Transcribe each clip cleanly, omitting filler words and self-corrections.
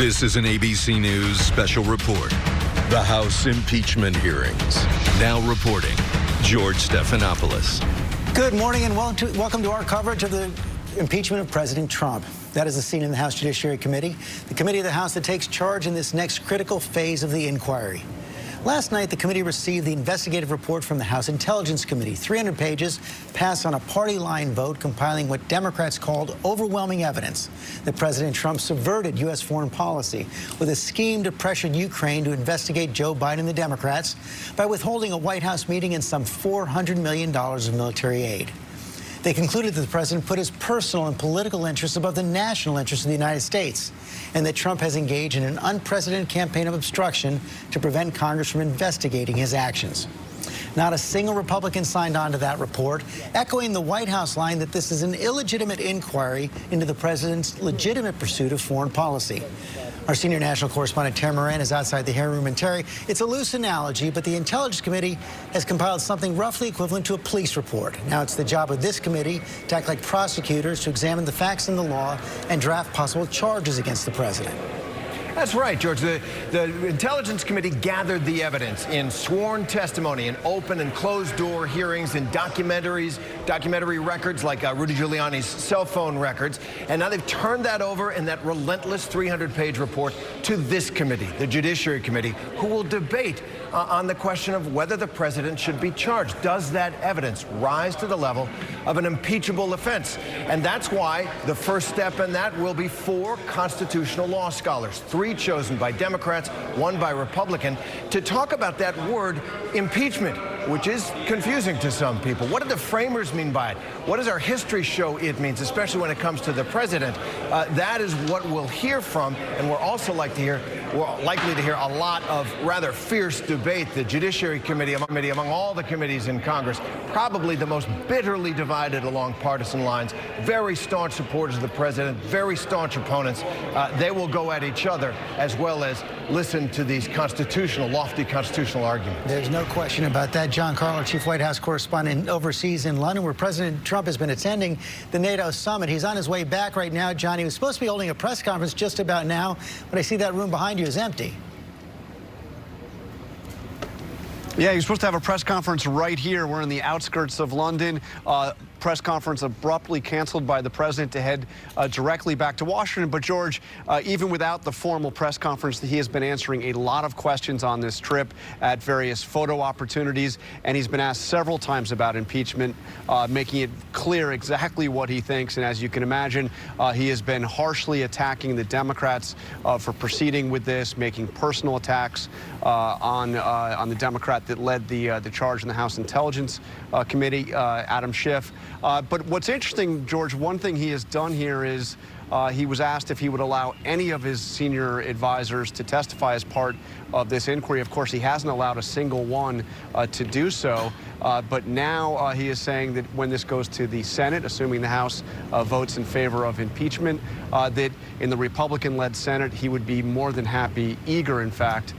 This is an ABC News special report. The House impeachment hearings. Now reporting, George Stephanopoulos. Good morning and welcome to our coverage of the impeachment of President Trump. That is the scene in the House Judiciary Committee, the committee of the House that takes charge in this next critical phase of the inquiry. Last night, the committee received the investigative report from the House Intelligence Committee. 300 pages passed on a party line vote compiling what Democrats called overwhelming evidence that President Trump subverted U.S. foreign policy with a scheme to pressure Ukraine to investigate Joe Biden and the Democrats by withholding a White House meeting and some $400 million of military aid. They concluded that the president put his personal and political interests above the national interests of the United States, and that Trump has engaged in an unprecedented campaign of obstruction to prevent Congress from investigating his actions. Not a single Republican signed on to that report, echoing the White House line that this is an illegitimate inquiry into the president's legitimate pursuit of foreign policy. Our senior national correspondent, Terry Moran, is outside the hearing room. And Terry, it's a loose analogy, but the Intelligence Committee has compiled something roughly equivalent to a police report. Now it's the job of this committee to act like prosecutors, to examine the facts and the law and draft possible charges against the president. That's right, George. The Intelligence Committee gathered the evidence in sworn testimony, in open and closed-door hearings, in documentary records like Rudy Giuliani's cell phone records, and now they've turned that over in that relentless 300-page report to this committee, the Judiciary Committee, who will debate on the question of whether the president should be charged. Does that evidence rise to the level of an impeachable offense? And that's why the first step in that will be 4 constitutional law scholars, 3 chosen by Democrats, 1 by Republican, to talk about that word impeachment, which is confusing to some people. What did the framers mean by it? What does our history show it means, especially when it comes to the president? That is what we'll hear from, and we're also likely to hear a lot of rather fierce debate. The Judiciary Committee, among all the committees in Congress, probably the most bitterly divided along partisan lines. Very staunch supporters of the president, very staunch opponents. They will go at each other as well as listen to these lofty constitutional arguments. There's no question about that. John Carl, chief White House correspondent overseas in London, where President Trump has been attending the NATO summit. He's on his way back right now. John, he was supposed to be holding a press conference just about now, but I see that room behind you is empty. Yeah, you're supposed to have a press conference right here. We're in the outskirts of London. Press conference abruptly canceled by the president to head directly back to Washington. But George, even without the formal press conference, he has been answering a lot of questions on this trip at various photo opportunities, and he's been asked several times about impeachment, making it clear exactly what he thinks. And as you can imagine, he has been harshly attacking the Democrats for proceeding with this, making personal attacks on the Democrat that led the charge in the House Intelligence Committee, Adam Schiff. But what's interesting, George, one thing he has done here is he was asked if he would allow any of his senior advisors to testify as part of this inquiry. Of course, he hasn't allowed a single one to do so. But now he is saying that when this goes to the Senate, assuming the House votes in favor of impeachment, that in the Republican-led Senate, he would be more than happy, eager, in fact,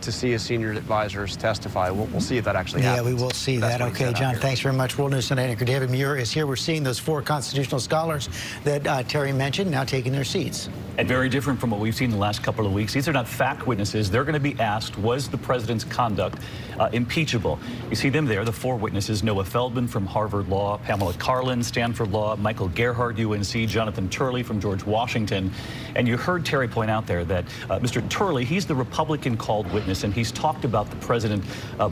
to see his senior advisors testify. We'll see if that actually happens. Yeah, we will see that. Okay, John, thanks very much. World News Tonight anchor David Muir is here. We're seeing those 4 constitutional scholars that Terry mentioned now taking their seats. And very different from what we've seen the last couple of weeks. These are not fact witnesses. They're going to be asked, was the president's conduct impeachable? You see them there, the 4 witnesses: Noah Feldman from Harvard Law, Pamela Karlan, Stanford Law, Michael Gerhardt, UNC, Jonathan Turley from George Washington. And you heard Terry point out there that Mr. Turley, he's the Republican called witness, and he's talked about the president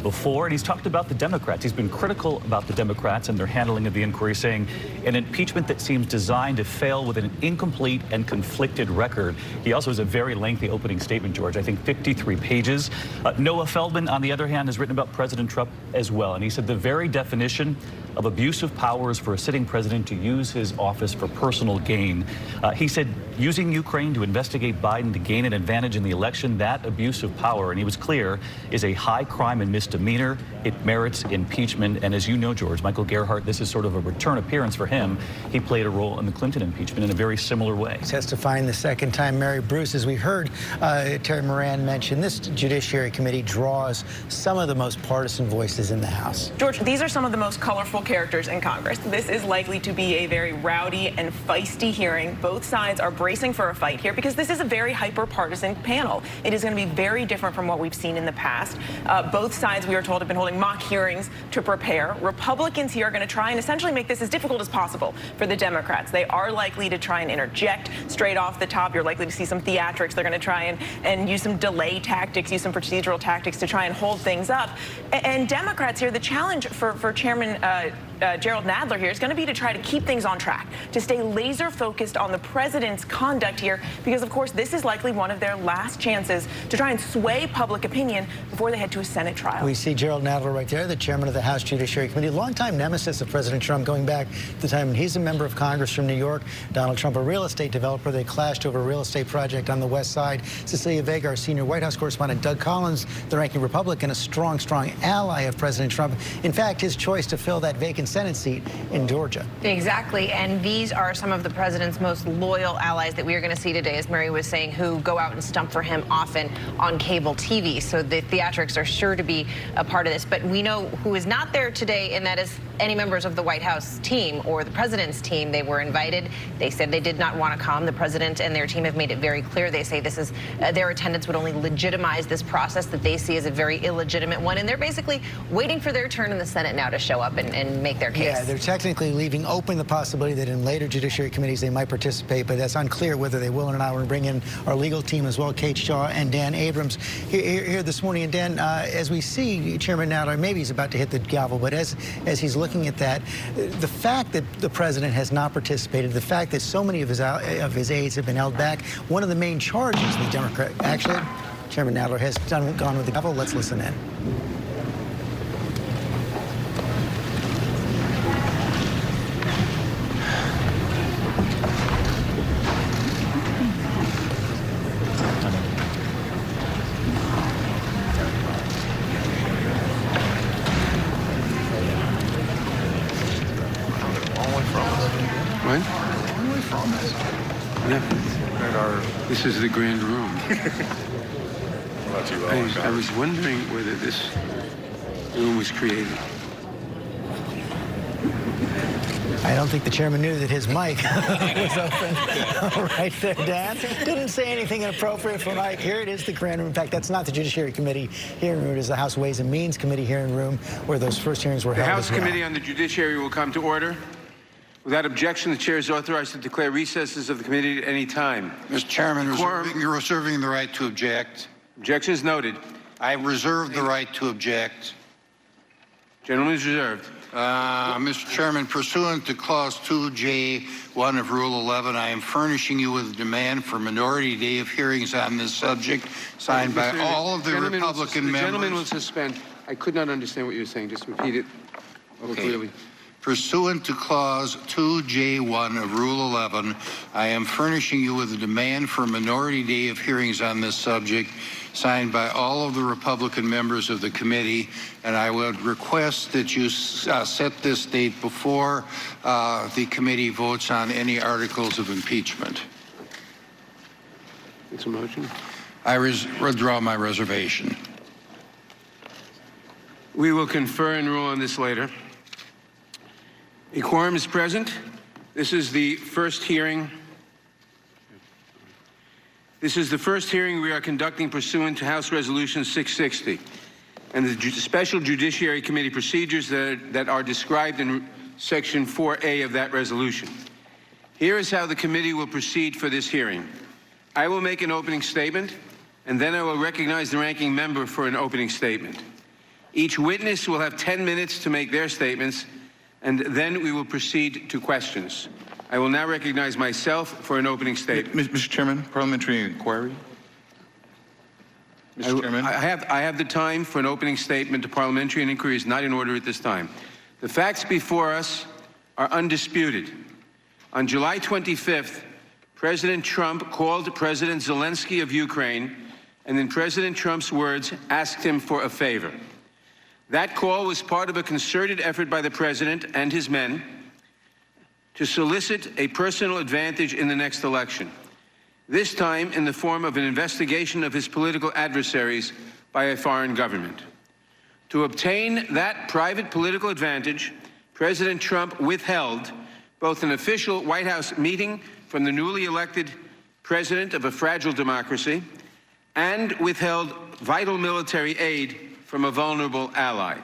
before, and he's talked about the Democrats. He's been critical about the Democrats and their handling of the inquiry, saying an impeachment that seems designed to fail with an incomplete and conflicted record. He also has a very lengthy opening statement, George, I think 53 pages. Noah Feldman, on the other hand, has written about President Trump as well, and he said the very definition of abuse of power is for a sitting president to use his office for personal gain. He said using Ukraine to investigate Biden to gain an advantage in the election, that abuse of power, and he was clear, is a high crime and misdemeanor. It merits impeachment. And as you know, George, Michael Gerhardt, this is sort of a return appearance for him. He played a role in the Clinton impeachment in a very similar way. Testifying the second time, Mary Bruce, as we heard Terry Moran mention, this Judiciary Committee draws some of the most partisan voices in the House. George, these are some of the most colorful characters in Congress. This is likely to be a very rowdy and feisty hearing. Both sides are bracing for a fight here because this is a very hyper-partisan panel. It is going to be very different from what we've seen in the past. Both sides, we are told, have been holding mock hearings to prepare. Republicans here are going to try and essentially make this as difficult as possible for the Democrats. They are likely to try and interject straight off the top. You're likely to see some theatrics. They're going to try and use some delay tactics, use some procedural tactics to try and hold things up. And Democrats here, the challenge for Chairman Gerald Nadler here is going to be to try to keep things on track, to stay laser focused on the president's conduct here, because of course this is likely one of their last chances to try and sway public opinion before they head to a Senate trial. We see Gerald Nadler right there, the chairman of the House Judiciary Committee, longtime nemesis of President Trump, going back to the time when he's a member of Congress from New York. Donald Trump, a real estate developer. They clashed over a real estate project on the West Side. Cecilia Vega, our senior White House correspondent. Doug Collins, the ranking Republican, a strong ally of President Trump. In fact, his choice to fill that vacant Senate seat in Georgia. Exactly, and these are some of the president's most loyal allies that we are going to see today, as Mary was saying, who go out and stump for him often on cable TV. So the theatrics are sure to be a part of this. But we know who is not there today, and that is any members of the White House team or the president's team. They were invited. They said they did not want to come. The president and their team have made it very clear. They say this is their attendance would only legitimize this process that they see as a very illegitimate one. And they're basically waiting for their turn in the Senate now to show up and make their case. Yeah, they're technically leaving open the possibility that in later judiciary committees they might participate, but that's unclear whether they will or not. We're going to bring in our legal team as well, Kate Shaw and Dan Abrams here this morning. And Dan, as we see Chairman Nadler, maybe he's about to hit the gavel, but as he's looking at that, the fact that the president has not participated, the fact that so many of his aides have been held back, one of the main charges the Democrat, actually, Chairman Nadler has gone with the gavel. Let's listen in. This is the grand room. I was wondering whether this room was created. I don't think the chairman knew that his mic was open. Right there, Dan. Didn't say anything inappropriate for Mike. Here it is, the grand room. In fact, that's not the Judiciary Committee hearing room. It is the House Ways and Means Committee hearing room where those first hearings were held. The House Committee on the Judiciary will come to order. Without objection, the chair is authorized to declare recesses of the committee at any time. Mr. Chairman, you're reserving the right to object. Objection is noted. I reserve the right to object. Gentleman is reserved. Mr. Chairman, pursuant to Clause 2J1 of Rule 11, I am furnishing you with a demand for minority day of hearings on this subject, signed by all of the Republican members. The gentleman will suspend. I could not understand what you were saying. Just repeat it more clearly. Pursuant to Clause 2J1 of Rule 11, I am furnishing you with a demand for a minority day of hearings on this subject, signed by all of the Republican members of the committee, and I would request that you set this date before the committee votes on any articles of impeachment. It's a motion. I withdraw my reservation. We will confer and rule on this later. A quorum is present. This is the first hearing. This is the first hearing we are conducting pursuant to House Resolution 660 and the Special Judiciary Committee procedures that are described in Section 4A of that resolution. Here is how the committee will proceed for this hearing. I will make an opening statement, and then I will recognize the ranking member for an opening statement. Each witness will have 10 minutes to make their statements, and then we will proceed to questions. I will now recognize myself for an opening statement. Mr. Chairman, parliamentary inquiry. Mr. Chairman. I have the time for an opening statement. The parliamentary inquiry is not in order at this time. The facts before us are undisputed. On July 25th, President Trump called President Zelensky of Ukraine, and in President Trump's words, asked him for a favor. That call was part of a concerted effort by the president and his men to solicit a personal advantage in the next election, this time in the form of an investigation of his political adversaries by a foreign government. To obtain that private political advantage, President Trump withheld both an official White House meeting from the newly elected president of a fragile democracy and withheld vital military aid from a vulnerable ally.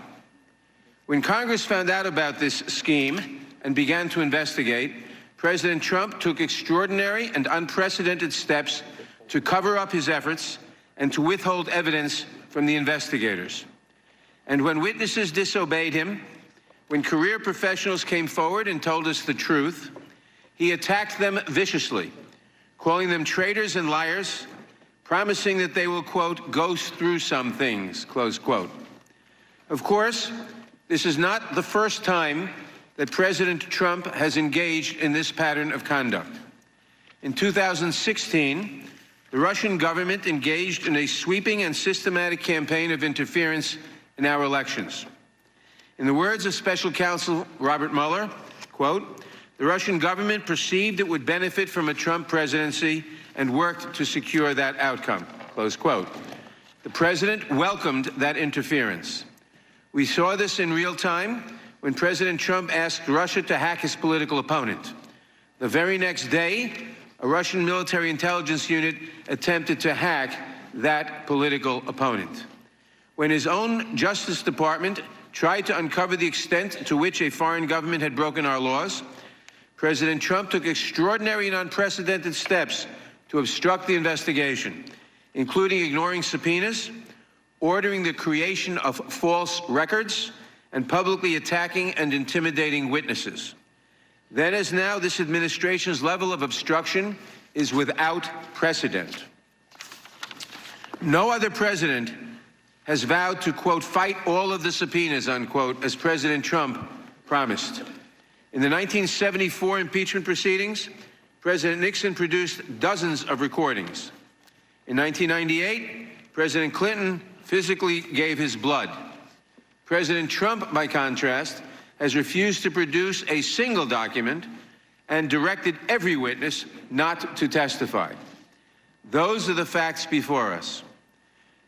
When Congress found out about this scheme and began to investigate, President Trump took extraordinary and unprecedented steps to cover up his efforts and to withhold evidence from the investigators. And when witnesses disobeyed him, when career professionals came forward and told us the truth, he attacked them viciously, calling them traitors and liars, promising that they will, quote, go through some things, close quote. Of course, this is not the first time that President Trump has engaged in this pattern of conduct. In 2016, the Russian government engaged in a sweeping and systematic campaign of interference in our elections. In the words of Special Counsel Robert Mueller, quote, the Russian government perceived it would benefit from a Trump presidency and worked to secure that outcome, close quote. The president welcomed that interference. We saw this in real time when President Trump asked Russia to hack his political opponent. The very next day, a Russian military intelligence unit attempted to hack that political opponent. When his own Justice Department tried to uncover the extent to which a foreign government had broken our laws, President Trump took extraordinary and unprecedented steps to obstruct the investigation, including ignoring subpoenas, ordering the creation of false records, and publicly attacking and intimidating witnesses. Then as now, this administration's level of obstruction is without precedent. No other president has vowed to, quote, fight all of the subpoenas, unquote, as President Trump promised. In the 1974 impeachment proceedings, President Nixon produced dozens of recordings. In 1998, President Clinton physically gave his blood. President Trump, by contrast, has refused to produce a single document and directed every witness not to testify. Those are the facts before us.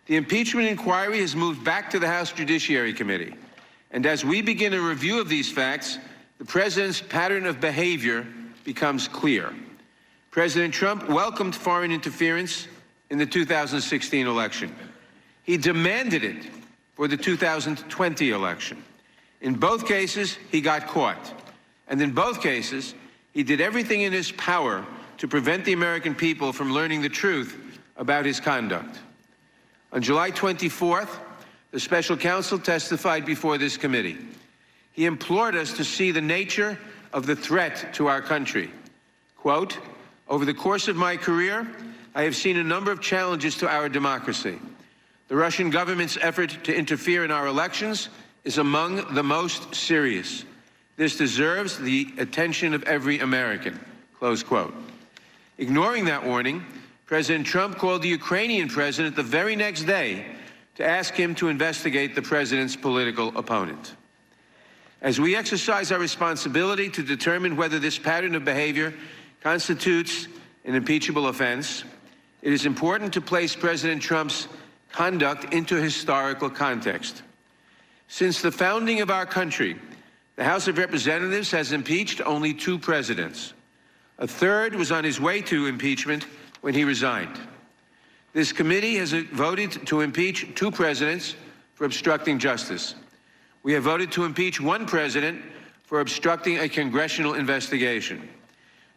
The impeachment inquiry has moved back to the House Judiciary Committee. And as we begin a review of these facts, the president's pattern of behavior becomes clear. President Trump welcomed foreign interference in the 2016 election. He demanded it for the 2020 election. In both cases, he got caught. And in both cases, he did everything in his power to prevent the American people from learning the truth about his conduct. On July 24th, the special counsel testified before this committee. He implored us to see the nature of the threat to our country. Quote, over the course of my career, I have seen a number of challenges to our democracy. The Russian government's effort to interfere in our elections is among the most serious. This deserves the attention of every American, close quote. Ignoring that warning, President Trump called the Ukrainian president the very next day to ask him to investigate the president's political opponent. As we exercise our responsibility to determine whether this pattern of behavior constitutes an impeachable offense, it is important to place President Trump's conduct into historical context. Since the founding of our country, the House of Representatives has impeached only 2 presidents. A third was on his way to impeachment when he resigned. This committee has voted to impeach 2 presidents for obstructing justice. We have voted to impeach 1 president for obstructing a congressional investigation.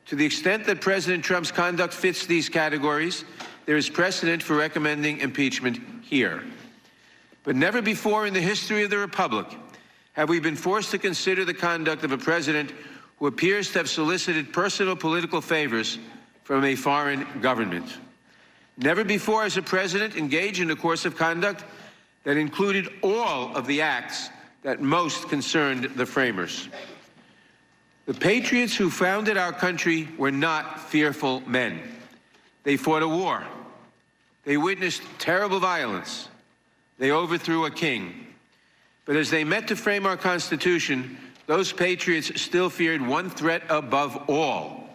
To the extent that President Trump's conduct fits these categories, there is precedent for recommending impeachment here. But never before in the history of the Republic have we been forced to consider the conduct of a president who appears to have solicited personal political favors from a foreign government. Never before has a president engaged in a course of conduct that included all of the acts that most concerned the framers. The patriots who founded our country were not fearful men. They fought a war. They witnessed terrible violence. They overthrew a king. But as they met to frame our Constitution, those patriots still feared one threat above all: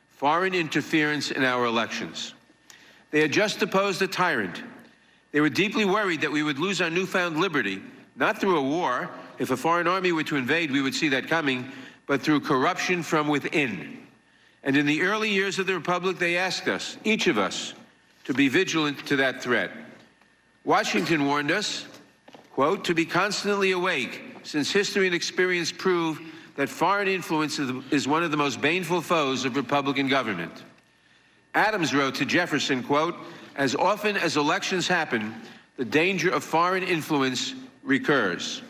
foreign interference in our elections. They had just deposed a tyrant. They were deeply worried that we would lose our newfound liberty, not through a war, if a foreign army were to invade, we would see that coming, but through corruption from within. And in the early years of the Republic, they asked us, each of us, to be vigilant to that threat. Washington warned us, quote, to be constantly awake, since history and experience prove that foreign influence is one of the most baneful foes of Republican government. Adams wrote to Jefferson, quote, as often as elections happen, the danger of foreign influence recurs.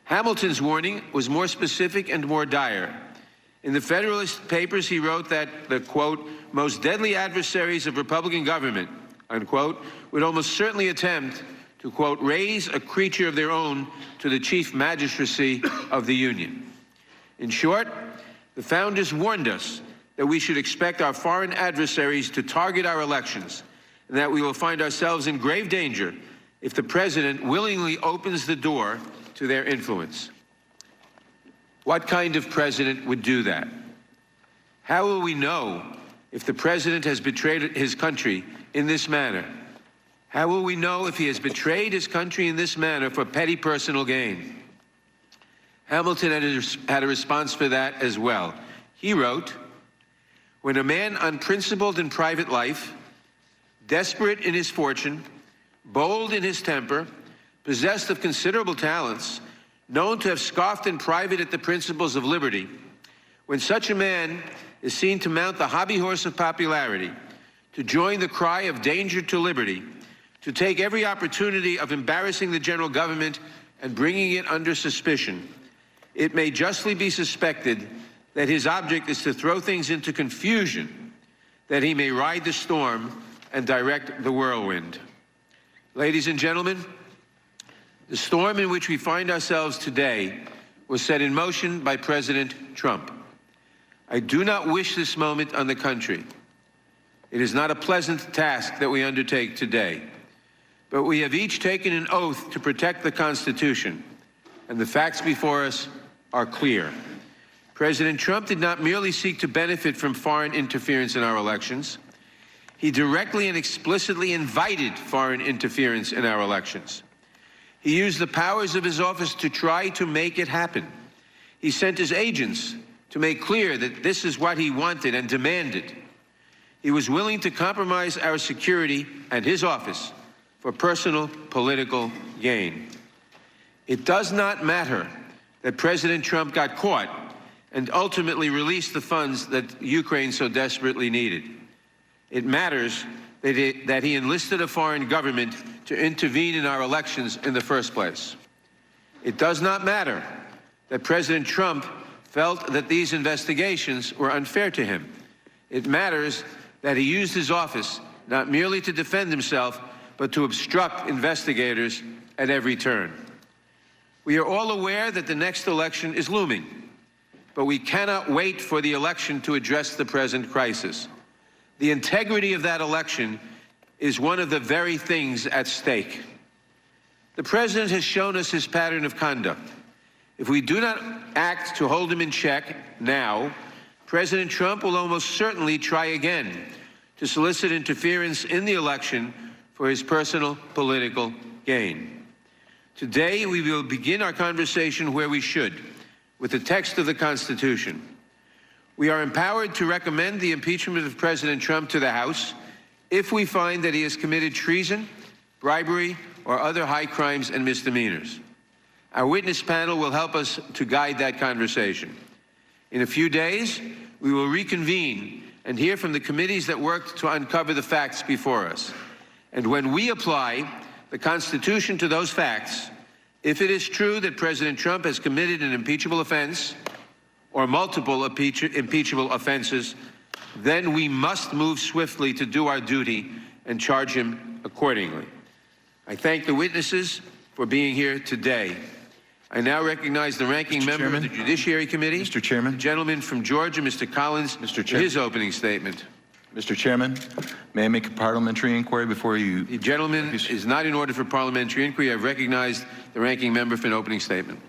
Hamilton's warning was more specific and more dire. In the Federalist Papers, he wrote that the, quote, most deadly adversaries of Republican government, unquote, would almost certainly attempt to, quote, raise a creature of their own to the chief magistracy of the Union. In short, the founders warned us that we should expect our foreign adversaries to target our elections, and that we will find ourselves in grave danger if the president willingly opens the door to their influence. What kind of president would do that? How will we know if the president has betrayed his country in this manner? How will we know if he has betrayed his country in this manner for petty personal gain? Hamilton had a response for that as well. He wrote, when a man unprincipled in private life, desperate in his fortune, bold in his temper, possessed of considerable talents, known to have scoffed in private at the principles of liberty, when such a man is seen to mount the hobby horse of popularity, to join the cry of danger to liberty, to take every opportunity of embarrassing the general government and bringing it under suspicion, it may justly be suspected that his object is to throw things into confusion, that he may ride the storm and direct the whirlwind. Ladies and gentlemen, the storm in which we find ourselves today was set in motion by President Trump. I do not wish this moment on the country. It is not a pleasant task that we undertake today, but we have each taken an oath to protect the Constitution, and the facts before us are clear. President Trump did not merely seek to benefit from foreign interference in our elections. He directly and explicitly invited foreign interference in our elections. He used the powers of his office to try to make it happen. He sent his agents to make clear that this is what he wanted and demanded. He was willing to compromise our security and his office for personal political gain. It does not matter that President Trump got caught and ultimately released the funds that Ukraine so desperately needed. It matters that he enlisted a foreign government to intervene in our elections in the first place. It does not matter that President Trump felt that these investigations were unfair to him. It matters that he used his office not merely to defend himself, but to obstruct investigators at every turn. We are all aware that the next election is looming, but we cannot wait for the election to address the present crisis. The integrity of that election is one of the very things at stake. The president has shown us his pattern of conduct. If we do not act to hold him in check now, President Trump will almost certainly try again to solicit interference in the election for his personal political gain. Today, we will begin our conversation where we should, with the text of the Constitution. We are empowered to recommend the impeachment of President Trump to the House if we find that he has committed treason, bribery, or other high crimes and misdemeanors. Our witness panel will help us to guide that conversation. In a few days, we will reconvene and hear from the committees that worked to uncover the facts before us. And when we apply the Constitution to those facts, if it is true that President Trump has committed an impeachable offense or multiple impeachable offenses, then we must move swiftly to do our duty and charge him accordingly. I thank the witnesses for being here today. I now recognize the ranking member of the Judiciary Committee, Mr. Chairman. the gentleman from Georgia, Mr. Collins, Mr. for Chairman. his opening statement. Mr. Chairman, may I make a parliamentary inquiry before you? The gentleman is not in order for parliamentary inquiry. I've recognized the ranking member for an opening statement.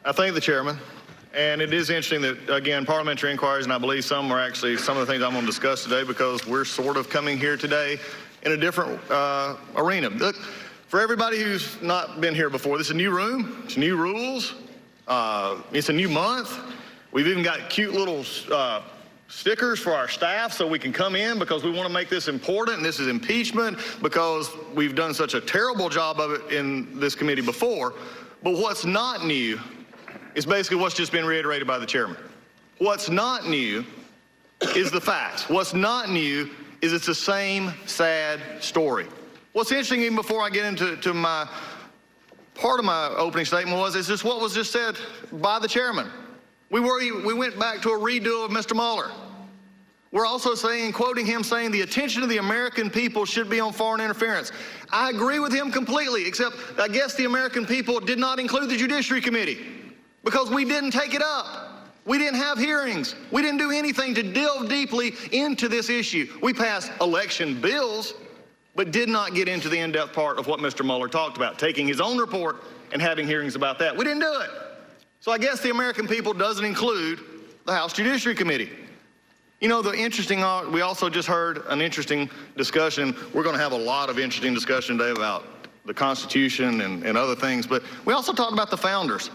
I thank the chairman. And it is interesting that, again, parliamentary inquiries, and I believe some are actually some of the things I'm going to discuss today, because we're sort of coming here today in a different arena. Look, For everybody who's not been here before, this is a new room, it's new rules, it's a new month. We've even got cute little stickers for our staff so we can come in because we want to make this important, and this is impeachment because we've done such a terrible job of it in this committee before. But what's not new is basically what's just been reiterated by the chairman. What's not new is the facts. What's not new is it's the same sad story. What's interesting, even before I get into my part of my opening statement, is just what was just said by the chairman. We went back to a redo of Mr. Mueller. We're also saying, quoting him, saying the attention of the American people should be on foreign interference. I agree with him completely, except I guess the American people did not include the Judiciary Committee because we didn't take it up. We didn't have hearings. We didn't do anything to delve deeply into this issue. We passed election bills, but did not get into the in-depth part of what Mr. Mueller talked about, taking his own report and having hearings about that. We didn't do it. So I guess the American people doesn't include the House Judiciary Committee. You know, we also just heard an interesting discussion. We're going to have a lot of interesting discussion today about the Constitution and other things, but we also talked about the founders.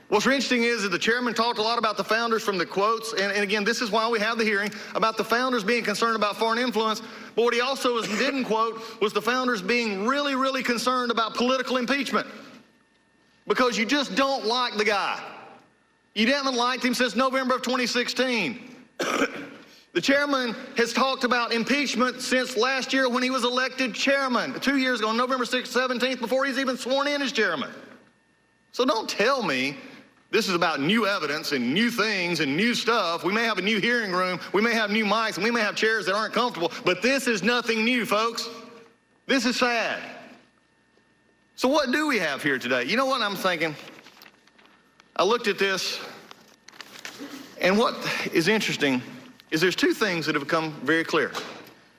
What's interesting is that the chairman talked a lot about the founders from the quotes, and again, this is why we have the hearing, about the founders being concerned about foreign influence, but what he also didn't quote was the founders being really, really concerned about political impeachment. Because you just don't like the guy. You haven't liked him since November of 2016. The chairman has talked about impeachment since last year when he was elected chairman, 2 years ago, November 17th, before he's even sworn in as chairman. So don't tell me this is about new evidence and new things and new stuff. We may have a new hearing room, we may have new mics, and we may have chairs that aren't comfortable, but this is nothing new, folks. This is sad. So what do we have here today? You know what I'm thinking? I looked at this, and what is interesting is there's two things that have become very clear.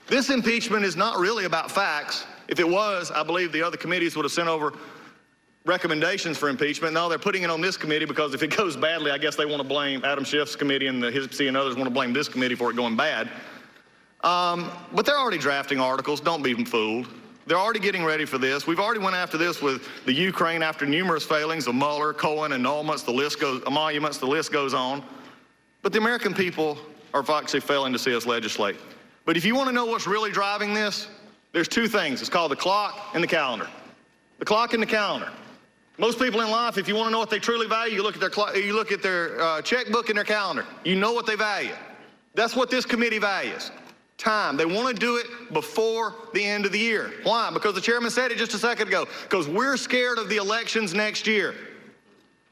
This impeachment is not really about facts. If it was, I believe the other committees would have sent over recommendations for impeachment. No, they're putting it on this committee because if it goes badly, I guess they want to blame Adam Schiff's committee and the HISPC and others want to blame this committee for it going bad. But they're already drafting articles. Don't be fooled. They're already getting ready for this. We've already went after this with the Ukraine after numerous failings of Mueller, Cohen, annulments, emoluments, the list goes on. But the American people are actually failing to see us legislate. But if you want to know what's really driving this, there's two things. It's called the clock and the calendar. The clock and the calendar. Most people in life, if you want to know what they truly value, you look at their checkbook and their calendar. You know what they value. That's what this committee values. Time. They want to do it before the end of the year. Why? Because the chairman said it just a second ago. Because we're scared of the elections next year.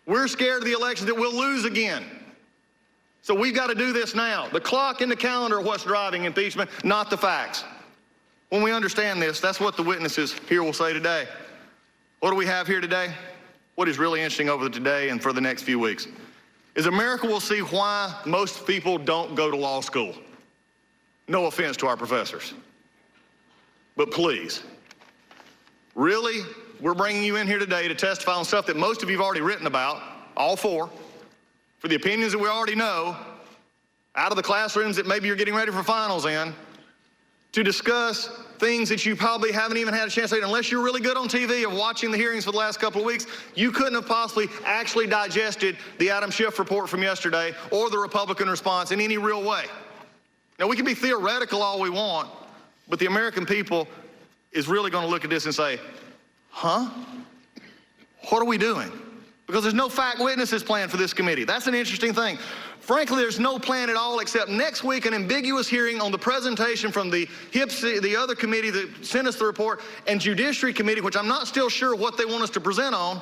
We're scared of the elections that we'll lose again. So we've got to do this now. The clock and the calendar are what's driving impeachment, not the facts. When we understand this, that's what the witnesses here will say today. What do we have here today? What is really interesting over today and for the next few weeks is America will see why most people don't go to law school. No offense to our professors. But please, really, we're bringing you in here today to testify on stuff that most of you have already written about, all four, for the opinions that we already know, out of the classrooms that maybe you're getting ready for finals in, to discuss things that you probably haven't even had a chance to, unless you're really good on TV or watching the hearings for the last couple of weeks, you couldn't have possibly actually digested the Adam Schiff report from yesterday or the Republican response in any real way. Now, we can be theoretical all we want, but the American people is really going to look at this and say, huh? What are we doing? Because there's no fact witnesses planned for this committee. That's an interesting thing. Frankly, there's no plan at all except next week an ambiguous hearing on the presentation from the HIPC, the other committee that sent us the report, and Judiciary Committee, which I'm not still sure what they want us to present on,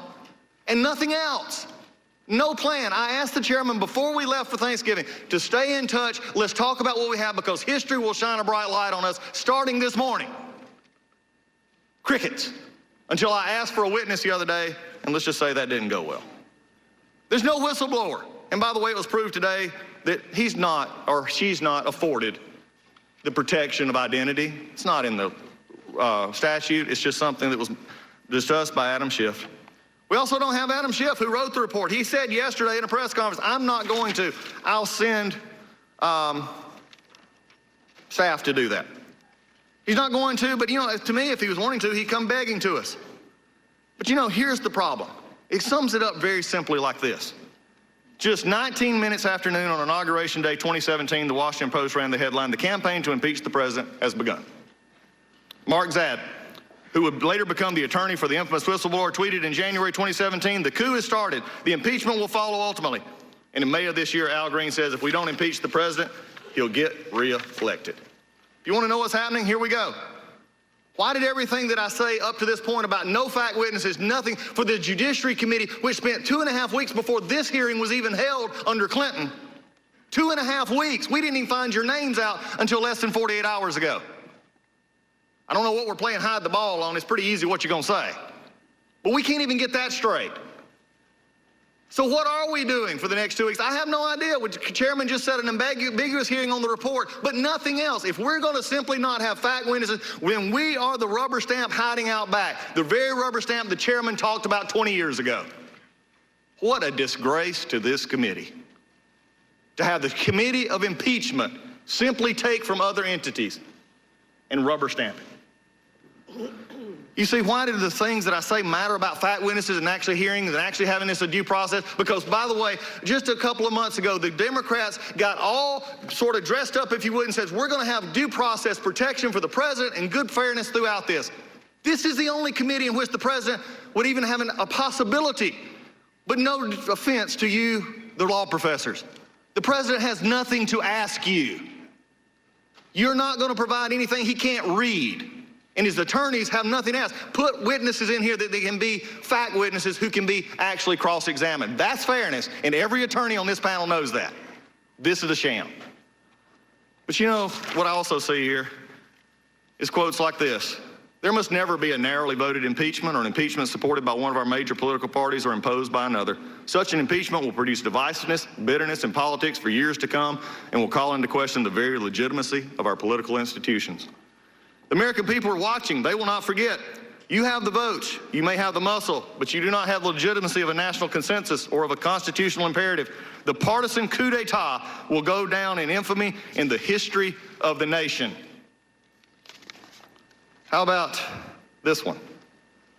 and nothing else. No plan. I asked the chairman before we left for Thanksgiving to stay in touch. Let's talk about what we have because history will shine a bright light on us starting this morning. Crickets. Until I asked for a witness the other day, and let's just say that didn't go well. There's no whistleblower. And by the way, it was proved today that he's not or she's not afforded the protection of identity. It's not in the statute. It's just something that was discussed by Adam Schiff. We also don't have Adam Schiff, who wrote the report. He said yesterday in a press conference, I'm not going to. I'll send staff to do that. He's not going to, but you know, to me, if he was wanting to, he'd come begging to us. But you know, here's the problem. It sums it up very simply like this. Just 19 minutes after noon on Inauguration Day 2017, the Washington Post ran the headline, "The campaign to impeach the president has begun." Mark Zadd, who would later become the attorney for the infamous whistleblower, tweeted in January 2017, "The coup has started. The impeachment will follow ultimately." And in May of this year, Al Green says, if we don't impeach the president, he'll get re-elected. If you want to know what's happening, here we go. Why did everything that I say up to this point about no fact witnesses, nothing for the Judiciary Committee, which spent 2.5 weeks before this hearing was even held under Clinton? 2.5 weeks. We didn't even find your names out until less than 48 hours ago. I don't know what we're playing hide the ball on. It's pretty easy what you're going to say. But we can't even get that straight. So what are we doing for the next 2 weeks? I have no idea. The chairman just said an ambiguous hearing on the report, but nothing else. If we're going to simply not have fact witnesses, when we are the rubber stamp hiding out back, the very rubber stamp the chairman talked about 20 years ago. What a disgrace to this committee. To have the committee of impeachment simply take from other entities and rubber stamp it. You see, why do the things that I say matter about fact witnesses and actually hearings and actually having this a due process? Because, by the way, just a couple of months ago, the Democrats got all sort of dressed up, if you would, and says, we're going to have due process protection for the president and good fairness throughout this. This is the only committee in which the president would even have a possibility. But no offense to you, the law professors. The president has nothing to ask you. You're not going to provide anything he can't read. And his attorneys have nothing else. Put witnesses in here that they can be fact witnesses who can be actually cross-examined. That's fairness, and every attorney on this panel knows that. This is a sham. But you know, what I also see here is quotes like this. There must never be a narrowly voted impeachment or an impeachment supported by one of our major political parties or imposed by another. Such an impeachment will produce divisiveness, bitterness in politics for years to come and will call into question the very legitimacy of our political institutions. The American people are watching. They will not forget. You have the votes. You may have the muscle, but you do not have the legitimacy of a national consensus or of a constitutional imperative. The partisan coup d'etat will go down in infamy in the history of the nation. How about this one?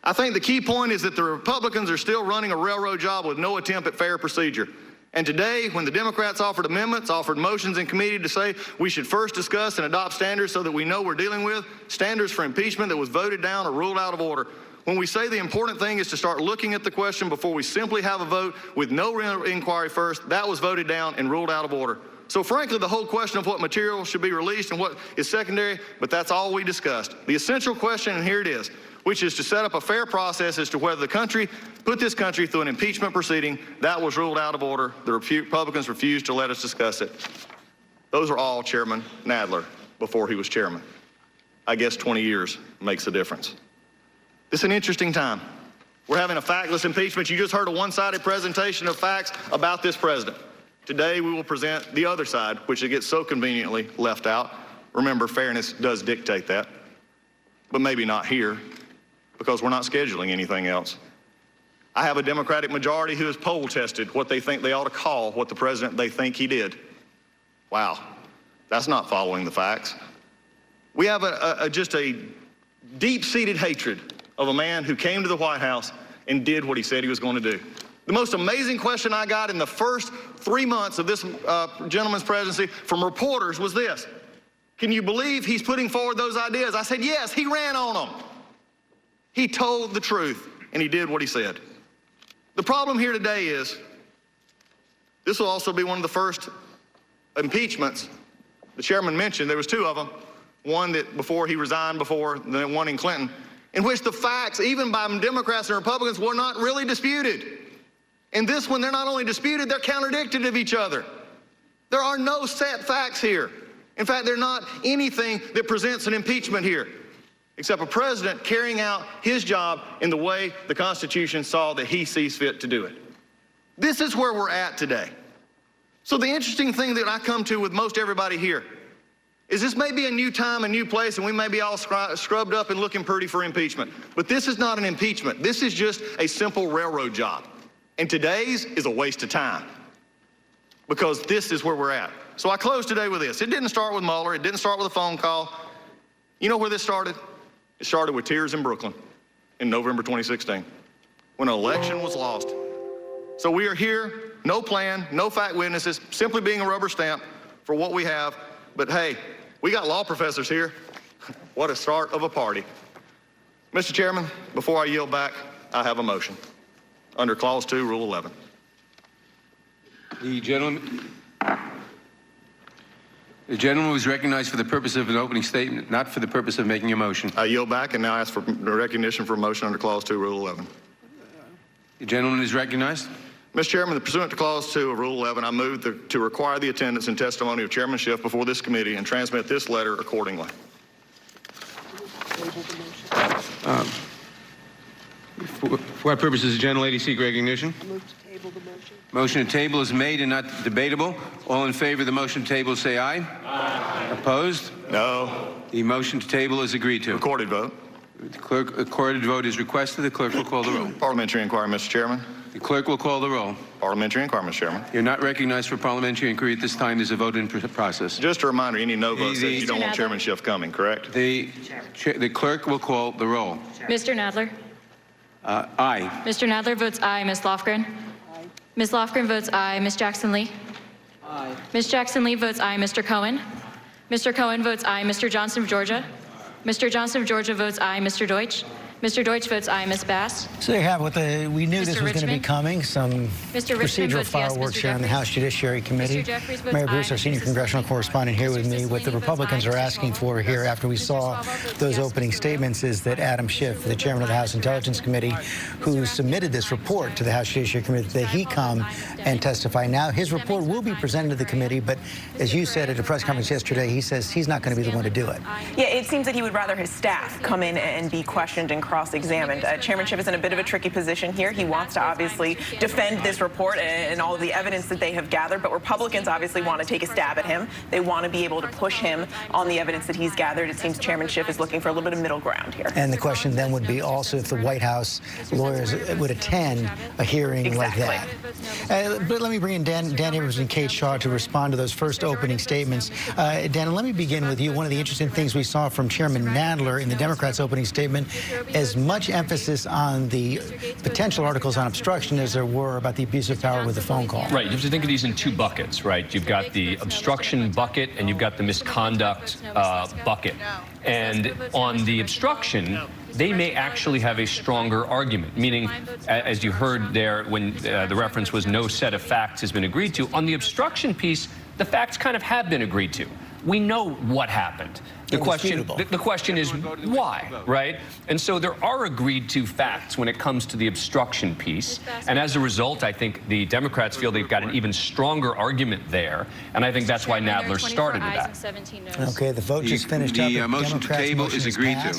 I think the key point is that the Republicans are still running a railroad job with no attempt at fair procedure. And today, when the Democrats offered amendments, offered motions in committee to say we should first discuss and adopt standards so that we know we're dealing with, standards for impeachment that was voted down or ruled out of order. When we say the important thing is to start looking at the question before we simply have a vote with no real inquiry first, that was voted down and ruled out of order. So frankly, the whole question of what material should be released and what is secondary, but that's all we discussed. The essential question, and here it is, which is to set up a fair process as to whether the country, put this country through an impeachment proceeding. That was ruled out of order. The Republicans refused to let us discuss it. Those are all Chairman Nadler before he was chairman. I guess 20 years makes a difference. This is an interesting time. We're having a factless impeachment. You just heard a one-sided presentation of facts about this president. Today we will present the other side, which it gets so conveniently left out. Remember, fairness does dictate that, but maybe not here, because we're not scheduling anything else. I have a Democratic majority who has poll tested what they think they ought to call what the president they think he did. Wow, that's not following the facts. We have just a deep-seated hatred of a man who came to the White House and did what he said he was going to do. The most amazing question I got in the first 3 months of this gentleman's presidency from reporters was this: can you believe he's putting forward those ideas? I said, yes, he ran on them. He told the truth, and he did what he said. The problem here today is this will also be one of the first impeachments. The chairman mentioned there was 2 of them, one that before he resigned before, then one in Clinton, in which the facts, even by Democrats and Republicans, were not really disputed. In this one, they're not only disputed, they're contradicted of each other. There are no set facts here. In fact, there's not anything that presents an impeachment here, except a president carrying out his job in the way the Constitution saw that he sees fit to do it. This is where we're at today. So the interesting thing that I come to with most everybody here is this may be a new time, a new place, and we may be all scrubbed up and looking pretty for impeachment. But this is not an impeachment. This is just a simple railroad job. And today's is a waste of time, because this is where we're at. So I close today with this. It didn't start with Mueller. It didn't start with a phone call. You know where this started? It started with tears in Brooklyn in November 2016. when an election was lost. So we are here, no plan, no fact witnesses, simply being a rubber stamp for what we have. But hey, we got law professors here. What a start of a party. Mr. Chairman, before I yield back, I have a motion under Clause 2, Rule 11. The gentleman was recognized for the purpose of an opening statement, not for the purpose of making a motion. I yield back and now ask for recognition for a motion under Clause 2, Rule 11. The gentleman is recognized. Mr. Chairman, pursuant to Clause 2 of Rule 11, I move to require the attendance and testimony of Chairman Schiff before this committee and transmit this letter accordingly. For what purpose does the gentlelady seek recognition? Move to table the motion. Motion to table is made and not debatable. All in favor of the motion to table say aye. Aye. Opposed? No. The motion to table is agreed to. Recorded vote. The recorded vote is requested. The clerk will call the roll. Parliamentary inquiry, Mr. Chairman. The clerk will call the roll. Parliamentary inquiry, Mr. Chairman. You're not recognized for parliamentary inquiry at this time. There's a vote in process. Just a reminder, any no votes that you don't want Chairman Schiff coming, correct? The clerk will call the roll. Mr. Nadler. Aye. Mr. Nadler votes aye. Ms. Lofgren. Aye. Ms. Lofgren votes aye. Ms. Jackson-Lee. Aye. Ms. Jackson-Lee votes aye. Mr. Cohen. Mr. Cohen votes aye. Mr. Johnson of Georgia. Mr. Johnson of Georgia votes aye. Mr. Deutsch. Mr. Deutsch votes aye. Ms. Bass. So there you have it. We knew this was going to be Richmond? coming. Some Mr. Richmond procedural votes yes. fireworks Mr. here in the Jeffries? House Judiciary Committee. Mr. Jeffries votes Mayor aye. Bruce, our senior congressional correspondent, here with me. What the Republicans are asking for here after we saw those opening statements is that Adam Schiff, the chairman of the House Intelligence Committee, who submitted this report to the House Judiciary Committee, that he come and testify. Now, his report will be presented to the committee, but as you said at a press conference yesterday, he says he's not going to be the one to do it. Yeah, it seems that he would rather his staff come in and be questioned and cross-examined. Chairman Schiff is in a bit of a tricky position here. He wants to obviously defend this report and all of the evidence that they have gathered, but Republicans obviously want to take a stab at him. They want to be able to push him on the evidence that he's gathered. It seems Chairman Schiff is looking for a little bit of middle ground here. And the question then would be also if the White House lawyers would attend a hearing like that. But let me bring in Dan Abrams and Kate Shaw to respond to those first opening statements. Dan, let me begin with you. One of the interesting things we saw from Chairman Nadler in the Democrats' opening statement, as much emphasis on the potential articles on obstruction as there were about the abuse of power with the phone call. Right. You have to think of these in two buckets, right? You've got the obstruction bucket and you've got the misconduct bucket. And on the obstruction, they may actually have a stronger argument, meaning, as you heard there when the reference was no set of facts has been agreed to, on the obstruction piece, the facts kind of have been agreed to. We know what happened. The question is why, right? And so there are agreed to facts when it comes to the obstruction piece. And as a result, I think the Democrats feel they've got an even stronger argument there. And I think that's why Nadler started with that. Okay, the vote just finished up. The motion to table is agreed to.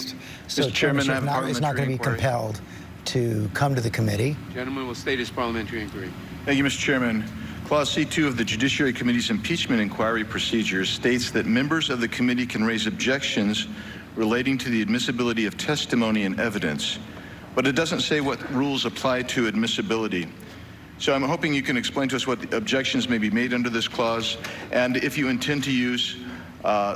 So Mr. Chairman, I have is not going to be compelled to come to the committee. Gentleman will state his parliamentary inquiry. Thank you, Mr. Chairman. Clause C2 of the Judiciary Committee's impeachment inquiry procedures states that members of the committee can raise objections relating to the admissibility of testimony and evidence, but it doesn't say what rules apply to admissibility. So I'm hoping you can explain to us what objections may be made under this clause, and if you intend to use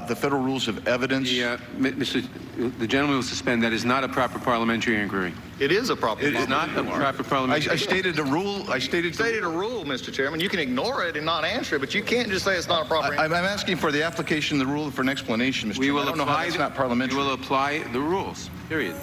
the federal rules of evidence. The gentleman will suspend. That is not a proper parliamentary inquiry. It is a proper It is not a proper parliamentary I stated a rule. I stated a rule, Mr. Chairman. You can ignore it and not answer it, but you can't just say it's not a proper I'm asking for the application of the rule for an explanation, Mr. Chairman. I don't know how that's not parliamentary. We will apply the rules, period.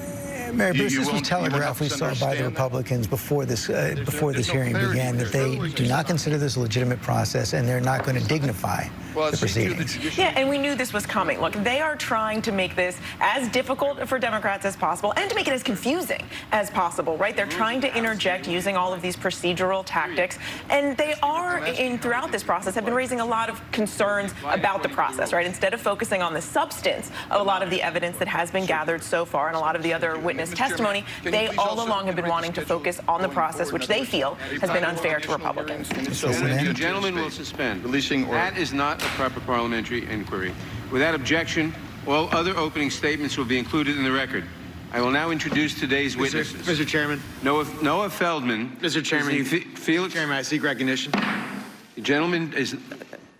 Mayor Bruce, this was telegraphed, we saw by the Republicans before this hearing began, that they do not consider this a legitimate process and they're not going to dignify the proceedings. Yeah, and we knew this was coming. Look, they are trying to make this as difficult for Democrats as possible and to make it as confusing as possible, right? They're trying to interject using all of these procedural tactics, and they are, throughout this process, have been raising a lot of concerns about the process, right? Instead of focusing on the substance of a lot of the evidence that has been gathered so far and a lot of the other witness testimony, they all along have been wanting to focus on the process, which they feel has been unfair to Republicans. The gentleman will suspend. That is not a proper parliamentary inquiry. Without objection, all other opening statements will be included in the record. I will now introduce today's witnesses. Mr. Chairman. Noah Feldman. Mr. Chairman. Felix. Chairman, I seek recognition. The gentleman is.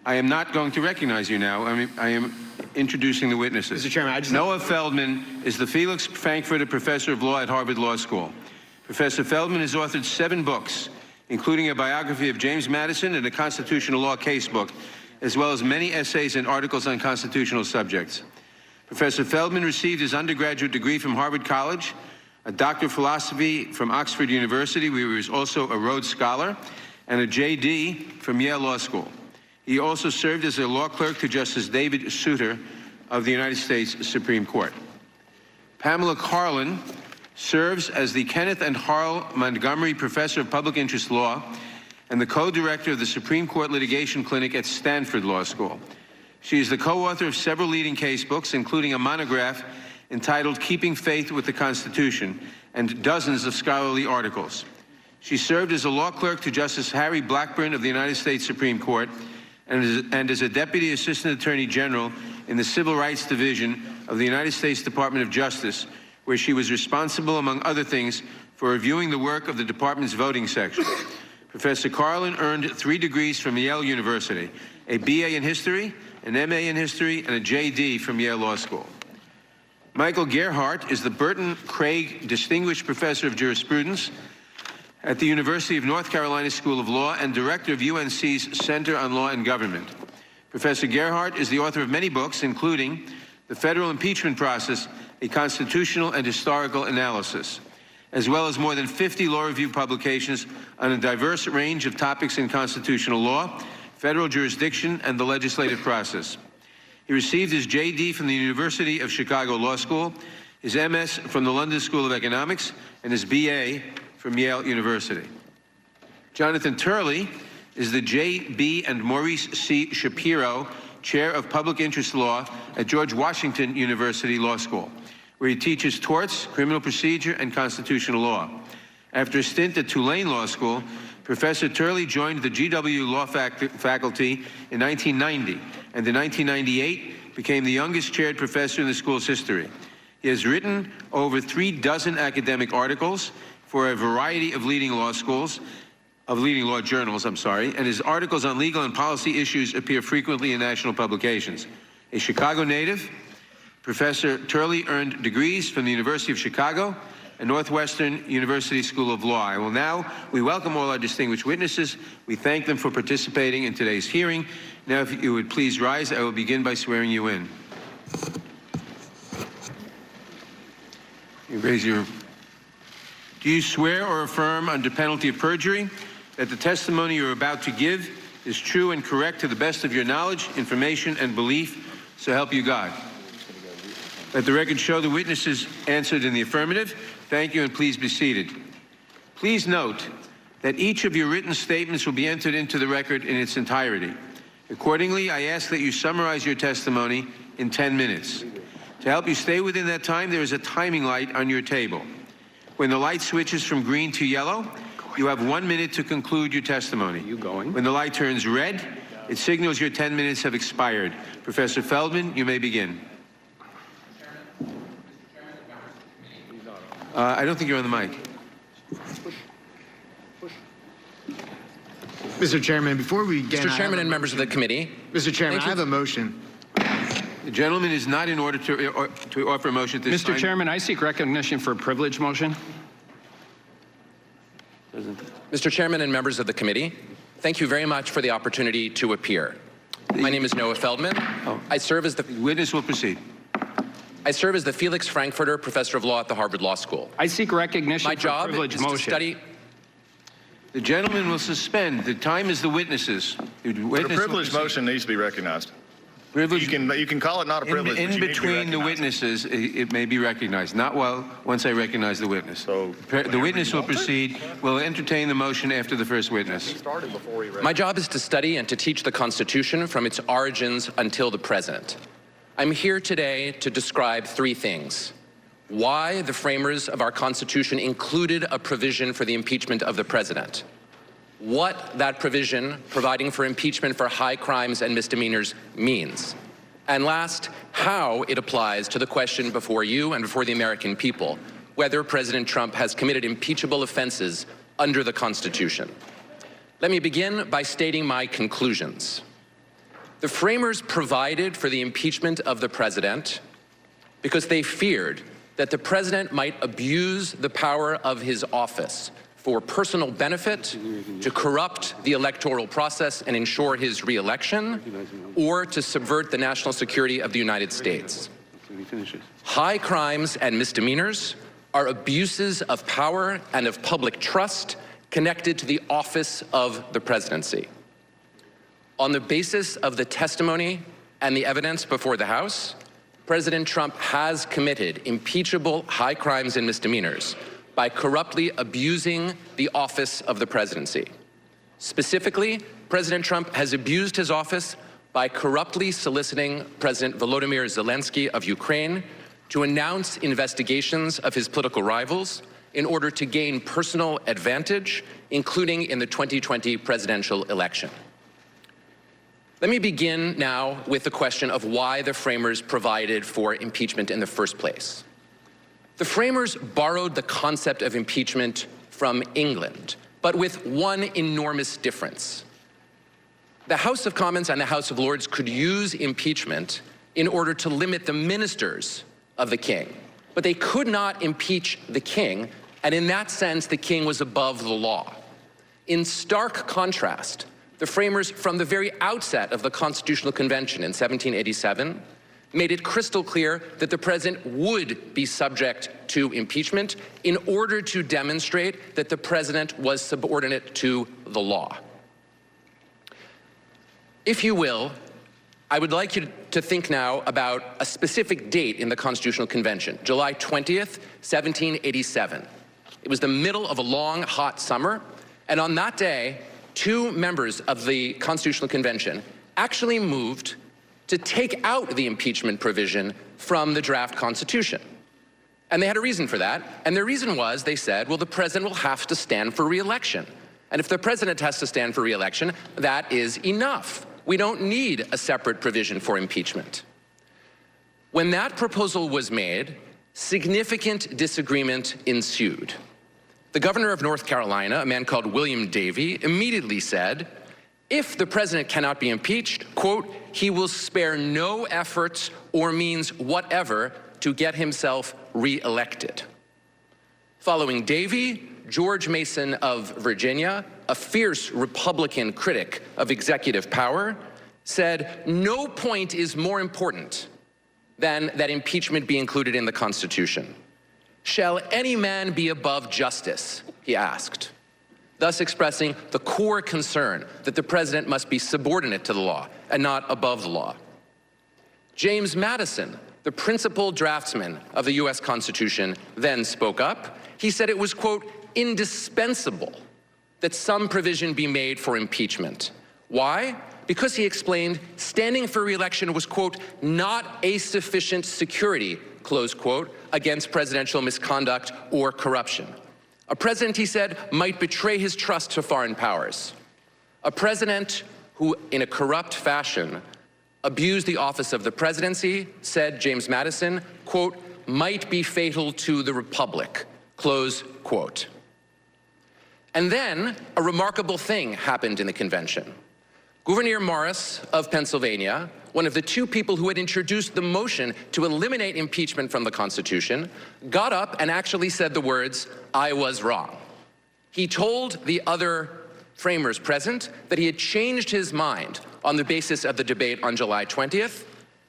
I am not going to recognize you now. I am introducing the witnesses. Mr. Chairman, Noah Feldman is the Felix Frankfurter Professor of Law at Harvard Law School. Professor Feldman has authored 7 books, including a biography of James Madison and a constitutional law casebook, as well as many essays and articles on constitutional subjects. Professor Feldman received his undergraduate degree from Harvard College, a doctor of philosophy from Oxford University, where he was also a Rhodes Scholar, and a JD from Yale Law School. He also served as a law clerk to Justice David Souter of the United States Supreme Court. Pamela Karlan serves as the Kenneth and Harl Montgomery Professor of Public Interest Law and the co-director of the Supreme Court Litigation Clinic at Stanford Law School. She is the co-author of several leading case books, including a monograph entitled Keeping Faith with the Constitution, and dozens of scholarly articles. She served as a law clerk to Justice Harry Blackburn of the United States Supreme Court and as a Deputy Assistant Attorney General in the Civil Rights Division of the United States Department of Justice, where she was responsible, among other things, for reviewing the work of the department's voting section. Professor Karlan earned 3 degrees from Yale University, a BA in History, an MA in History, and a JD from Yale Law School. Michael Gerhardt is the Burton Craig Distinguished Professor of Jurisprudence at the University of North Carolina School of Law and Director of UNC's Center on Law and Government. Professor Gerhardt is the author of many books, including The Federal Impeachment Process, a Constitutional and Historical Analysis, as well as more than 50 law review publications on a diverse range of topics in constitutional law, federal jurisdiction, and the legislative process. He received his JD from the University of Chicago Law School, his MS from the London School of Economics, and his BA from Yale University. Jonathan Turley is the J.B. and Maurice C. Shapiro Chair of Public Interest Law at George Washington University Law School, where he teaches torts, criminal procedure, and constitutional law. After a stint at Tulane Law School, Professor Turley joined the GW Law faculty in 1990, and in 1998 became the youngest chaired professor in the school's history. He has written over 36 academic articles for a variety of leading law journals, and his articles on legal and policy issues appear frequently in national publications. A Chicago native, Professor Turley earned degrees from the University of Chicago and Northwestern University School of Law. We welcome all our distinguished witnesses. We thank them for participating in today's hearing. Now, if you would please rise, I will begin by swearing you in. Do you swear or affirm under penalty of perjury that the testimony you're about to give is true and correct to the best of your knowledge, information, and belief, so help you God? Let the record show the witnesses answered in the affirmative. Thank you, and please be seated. Please note that each of your written statements will be entered into the record in its entirety. Accordingly, I ask that you summarize your testimony in 10 minutes. To help you stay within that time, there is a timing light on your table. When the light switches from green to yellow, you have 1 minute to conclude your testimony. When the light turns red, it signals your 10 minutes have expired. Professor Feldman, you may begin. I don't think you're on the mic. Mr. Chairman, before we begin, Mr. Chairman and members of the committee. Mr. Chairman, I have a motion. The gentleman is not in order to offer a motion at this time. Mr. Chairman, I seek recognition for a privilege motion. Mr. Chairman and members of the committee, thank you very much for the opportunity to appear. My name is Noah Feldman. I serve as the witness will proceed. I serve as the Felix Frankfurter Professor of Law at the Harvard Law School. I seek recognition for a privilege motion. To study. The gentleman will suspend. The time is the witnesses. The privilege motion needs to be recognized. Privilege, you can call it not a privilege. In between the witnesses, it may be recognized. Not once I recognize the witness. So the witness will proceed. We'll entertain the motion after the first witness. My job is to study and to teach the Constitution from its origins until the present. I'm here today to describe 3 things. Why the framers of our Constitution included a provision for the impeachment of the president. What that provision, providing for impeachment for high crimes and misdemeanors, means. And last, how it applies to the question before you and before the American people, whether President Trump has committed impeachable offenses under the Constitution. Let me begin by stating my conclusions. The framers provided for the impeachment of the president because they feared that the president might abuse the power of his office for personal benefit, to corrupt the electoral process and ensure his re-election, or to subvert the national security of the United States. High crimes and misdemeanors are abuses of power and of public trust connected to the office of the presidency. On the basis of the testimony and the evidence before the House, President Trump has committed impeachable high crimes and misdemeanors by corruptly abusing the office of the presidency. Specifically, President Trump has abused his office by corruptly soliciting President Volodymyr Zelensky of Ukraine to announce investigations of his political rivals in order to gain personal advantage, including in the 2020 presidential election. Let me begin now with the question of why the framers provided for impeachment in the first place. The framers borrowed the concept of impeachment from England, but with one enormous difference. The House of Commons and the House of Lords could use impeachment in order to limit the ministers of the king, but they could not impeach the king, and in that sense, the king was above the law. In stark contrast, the framers, from the very outset of the Constitutional Convention in 1787, made it crystal clear that the president would be subject to impeachment in order to demonstrate that the president was subordinate to the law. If you will, I would like you to think now about a specific date in the Constitutional Convention, July 20th, 1787. It was the middle of a long, hot summer, and on that day, two members of the Constitutional Convention actually moved to take out the impeachment provision from the draft Constitution. And they had a reason for that, and their reason was, they said, well, the president will have to stand for re-election. And if the president has to stand for re-election, that is enough. We don't need a separate provision for impeachment. When that proposal was made, significant disagreement ensued. The governor of North Carolina, a man called William Davie, immediately said, if the president cannot be impeached, quote, he will spare no efforts or means whatever to get himself re-elected. Following Davie, George Mason of Virginia, a fierce Republican critic of executive power, said, no point is more important than that impeachment be included in the Constitution. Shall any man be above justice, he asked, thus expressing the core concern that the president must be subordinate to the law and not above the law. James Madison, the principal draftsman of the US Constitution, then spoke up. He said it was, quote, indispensable that some provision be made for impeachment. Why? Because, he explained, standing for re-election was, quote, not a sufficient security, close quote, against presidential misconduct or corruption. A president, he said, might betray his trust to foreign powers. A president who, in a corrupt fashion, abused the office of the presidency, said James Madison, quote, might be fatal to the republic, close quote. And then a remarkable thing happened in the convention. Gouverneur Morris of Pennsylvania, one of the two people who had introduced the motion to eliminate impeachment from the Constitution, got up and actually said the words, I was wrong. He told the other framers present that he had changed his mind on the basis of the debate on July 20th,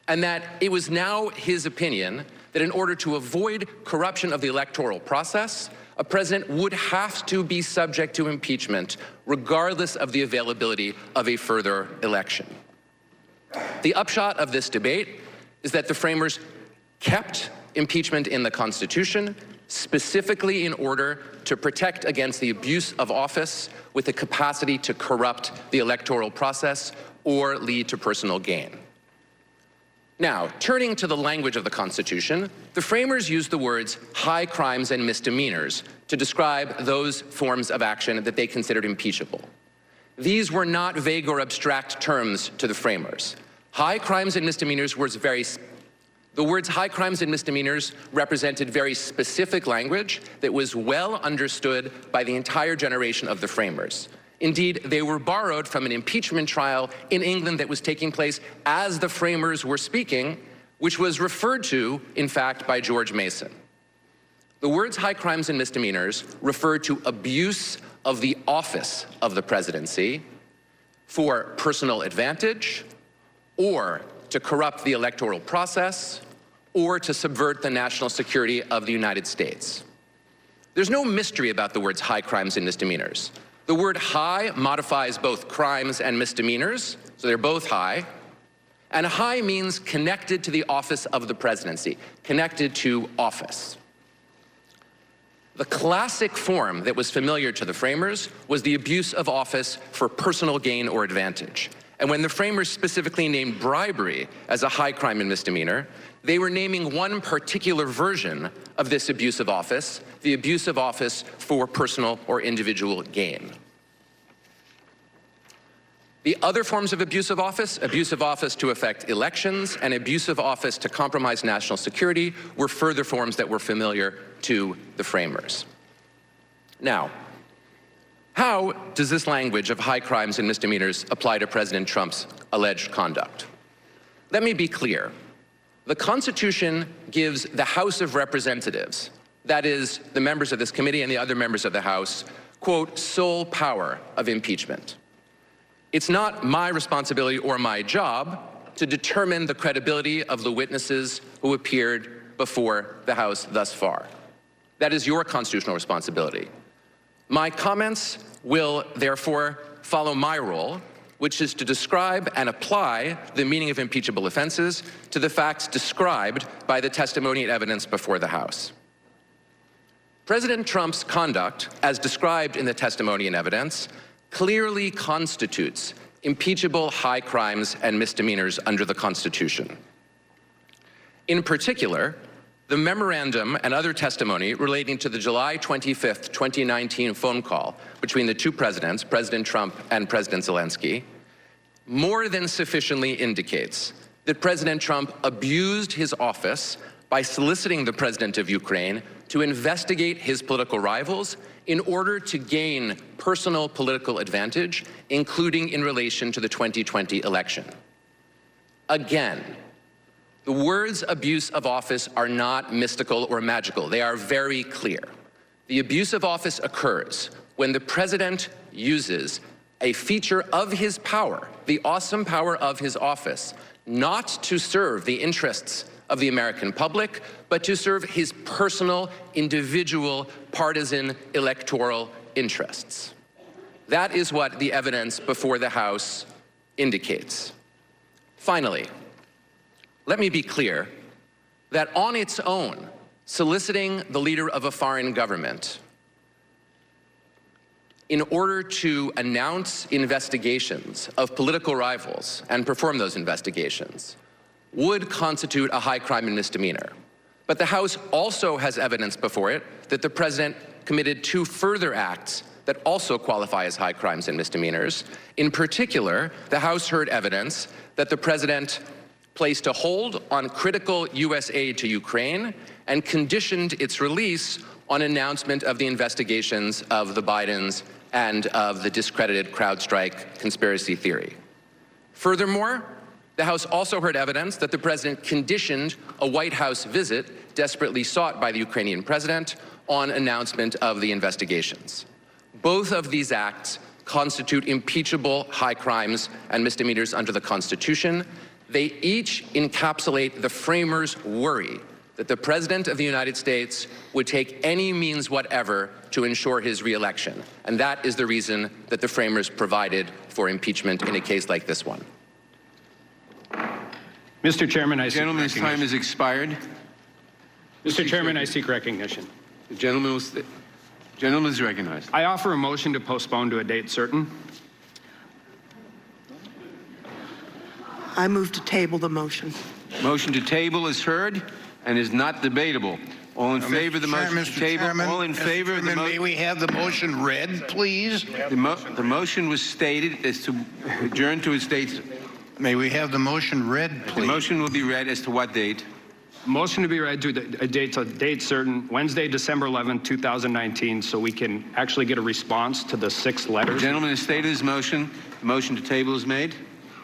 and that it was now his opinion that in order to avoid corruption of the electoral process, a president would have to be subject to impeachment regardless of the availability of a further election. The upshot of this debate is that the framers kept impeachment in the Constitution, specifically in order to protect against the abuse of office with the capacity to corrupt the electoral process or lead to personal gain. Now, turning to the language of the Constitution, the framers used the words high crimes and misdemeanors to describe those forms of action that they considered impeachable. These were not vague or abstract terms to the framers. High crimes and misdemeanors the words high crimes and misdemeanors represented very specific language that was well understood by the entire generation of the framers. Indeed, they were borrowed from an impeachment trial in England that was taking place as the framers were speaking, which was referred to, in fact, by George Mason. The words high crimes and misdemeanors refer to abuse of the office of the presidency for personal advantage, or to corrupt the electoral process, or to subvert the national security of the United States. There's no mystery about the words high crimes and misdemeanors. The word high modifies both crimes and misdemeanors, so they're both high. And high means connected to the office of the presidency, connected to office. The classic form that was familiar to the framers was the abuse of office for personal gain or advantage. And when the framers specifically named bribery as a high crime and misdemeanor, they were naming one particular version of this abuse of office, the abuse of office for personal or individual gain. The other forms of abuse of office to affect elections, and abuse of office to compromise national security, were further forms that were familiar to the framers. Now, how does this language of high crimes and misdemeanors apply to President Trump's alleged conduct? Let me be clear. The Constitution gives the House of Representatives, that is, the members of this committee and the other members of the House, quote, sole power of impeachment. It's not my responsibility or my job to determine the credibility of the witnesses who appeared before the House thus far. That is your constitutional responsibility. My comments will therefore follow my role, which is to describe and apply the meaning of impeachable offenses to the facts described by the testimony and evidence before the House. President Trump's conduct, as described in the testimony and evidence, clearly constitutes impeachable high crimes and misdemeanors under the Constitution. In particular, the memorandum and other testimony relating to the July 25th, 2019 phone call between the two presidents, President Trump and President Zelensky, more than sufficiently indicates that President Trump abused his office by soliciting the president of Ukraine to investigate his political rivals in order to gain personal political advantage, including in relation to the 2020 election. Again, the words abuse of office are not mystical or magical. They are very clear. The abuse of office occurs when the president uses a feature of his power, the awesome power of his office, not to serve the interests of the American public, but to serve his personal, individual, partisan, electoral interests. That is what the evidence before the House indicates. Finally, let me be clear that on its own, soliciting the leader of a foreign government in order to announce investigations of political rivals and perform those investigations would constitute a high crime and misdemeanor. But the House also has evidence before it that the president committed two further acts that also qualify as high crimes and misdemeanors. In particular, the House heard evidence that the president placed a hold on critical U.S. aid to Ukraine and conditioned its release on announcement of the investigations of the Bidens and of the discredited CrowdStrike conspiracy theory. Furthermore, the House also heard evidence that the president conditioned a White House visit desperately sought by the Ukrainian president on announcement of the investigations. Both of these acts constitute impeachable high crimes and misdemeanors under the Constitution. They each encapsulate the framers' worry that the President of the United States would take any means whatever to ensure his re-election. And that is the reason that the framers provided for impeachment in a case like this one. Mr. Chairman, I seek recognition. Gentleman's time has expired. Mr. Chairman, I seek recognition. The gentleman is recognized. I offer a motion to postpone to a date certain. I move to table the motion. Motion to table is heard and is not debatable. All in favor of the motion to table? All in favor of the motion? May we have the motion read, please? The motion was stated as to adjourn to a state. May we have the motion read, please? The motion will be read as to what date? Motion to be read to a date certain, Wednesday, December 11th, 2019, so we can actually get a response to the 6 letters. The gentleman has stated his motion. The motion to table is made.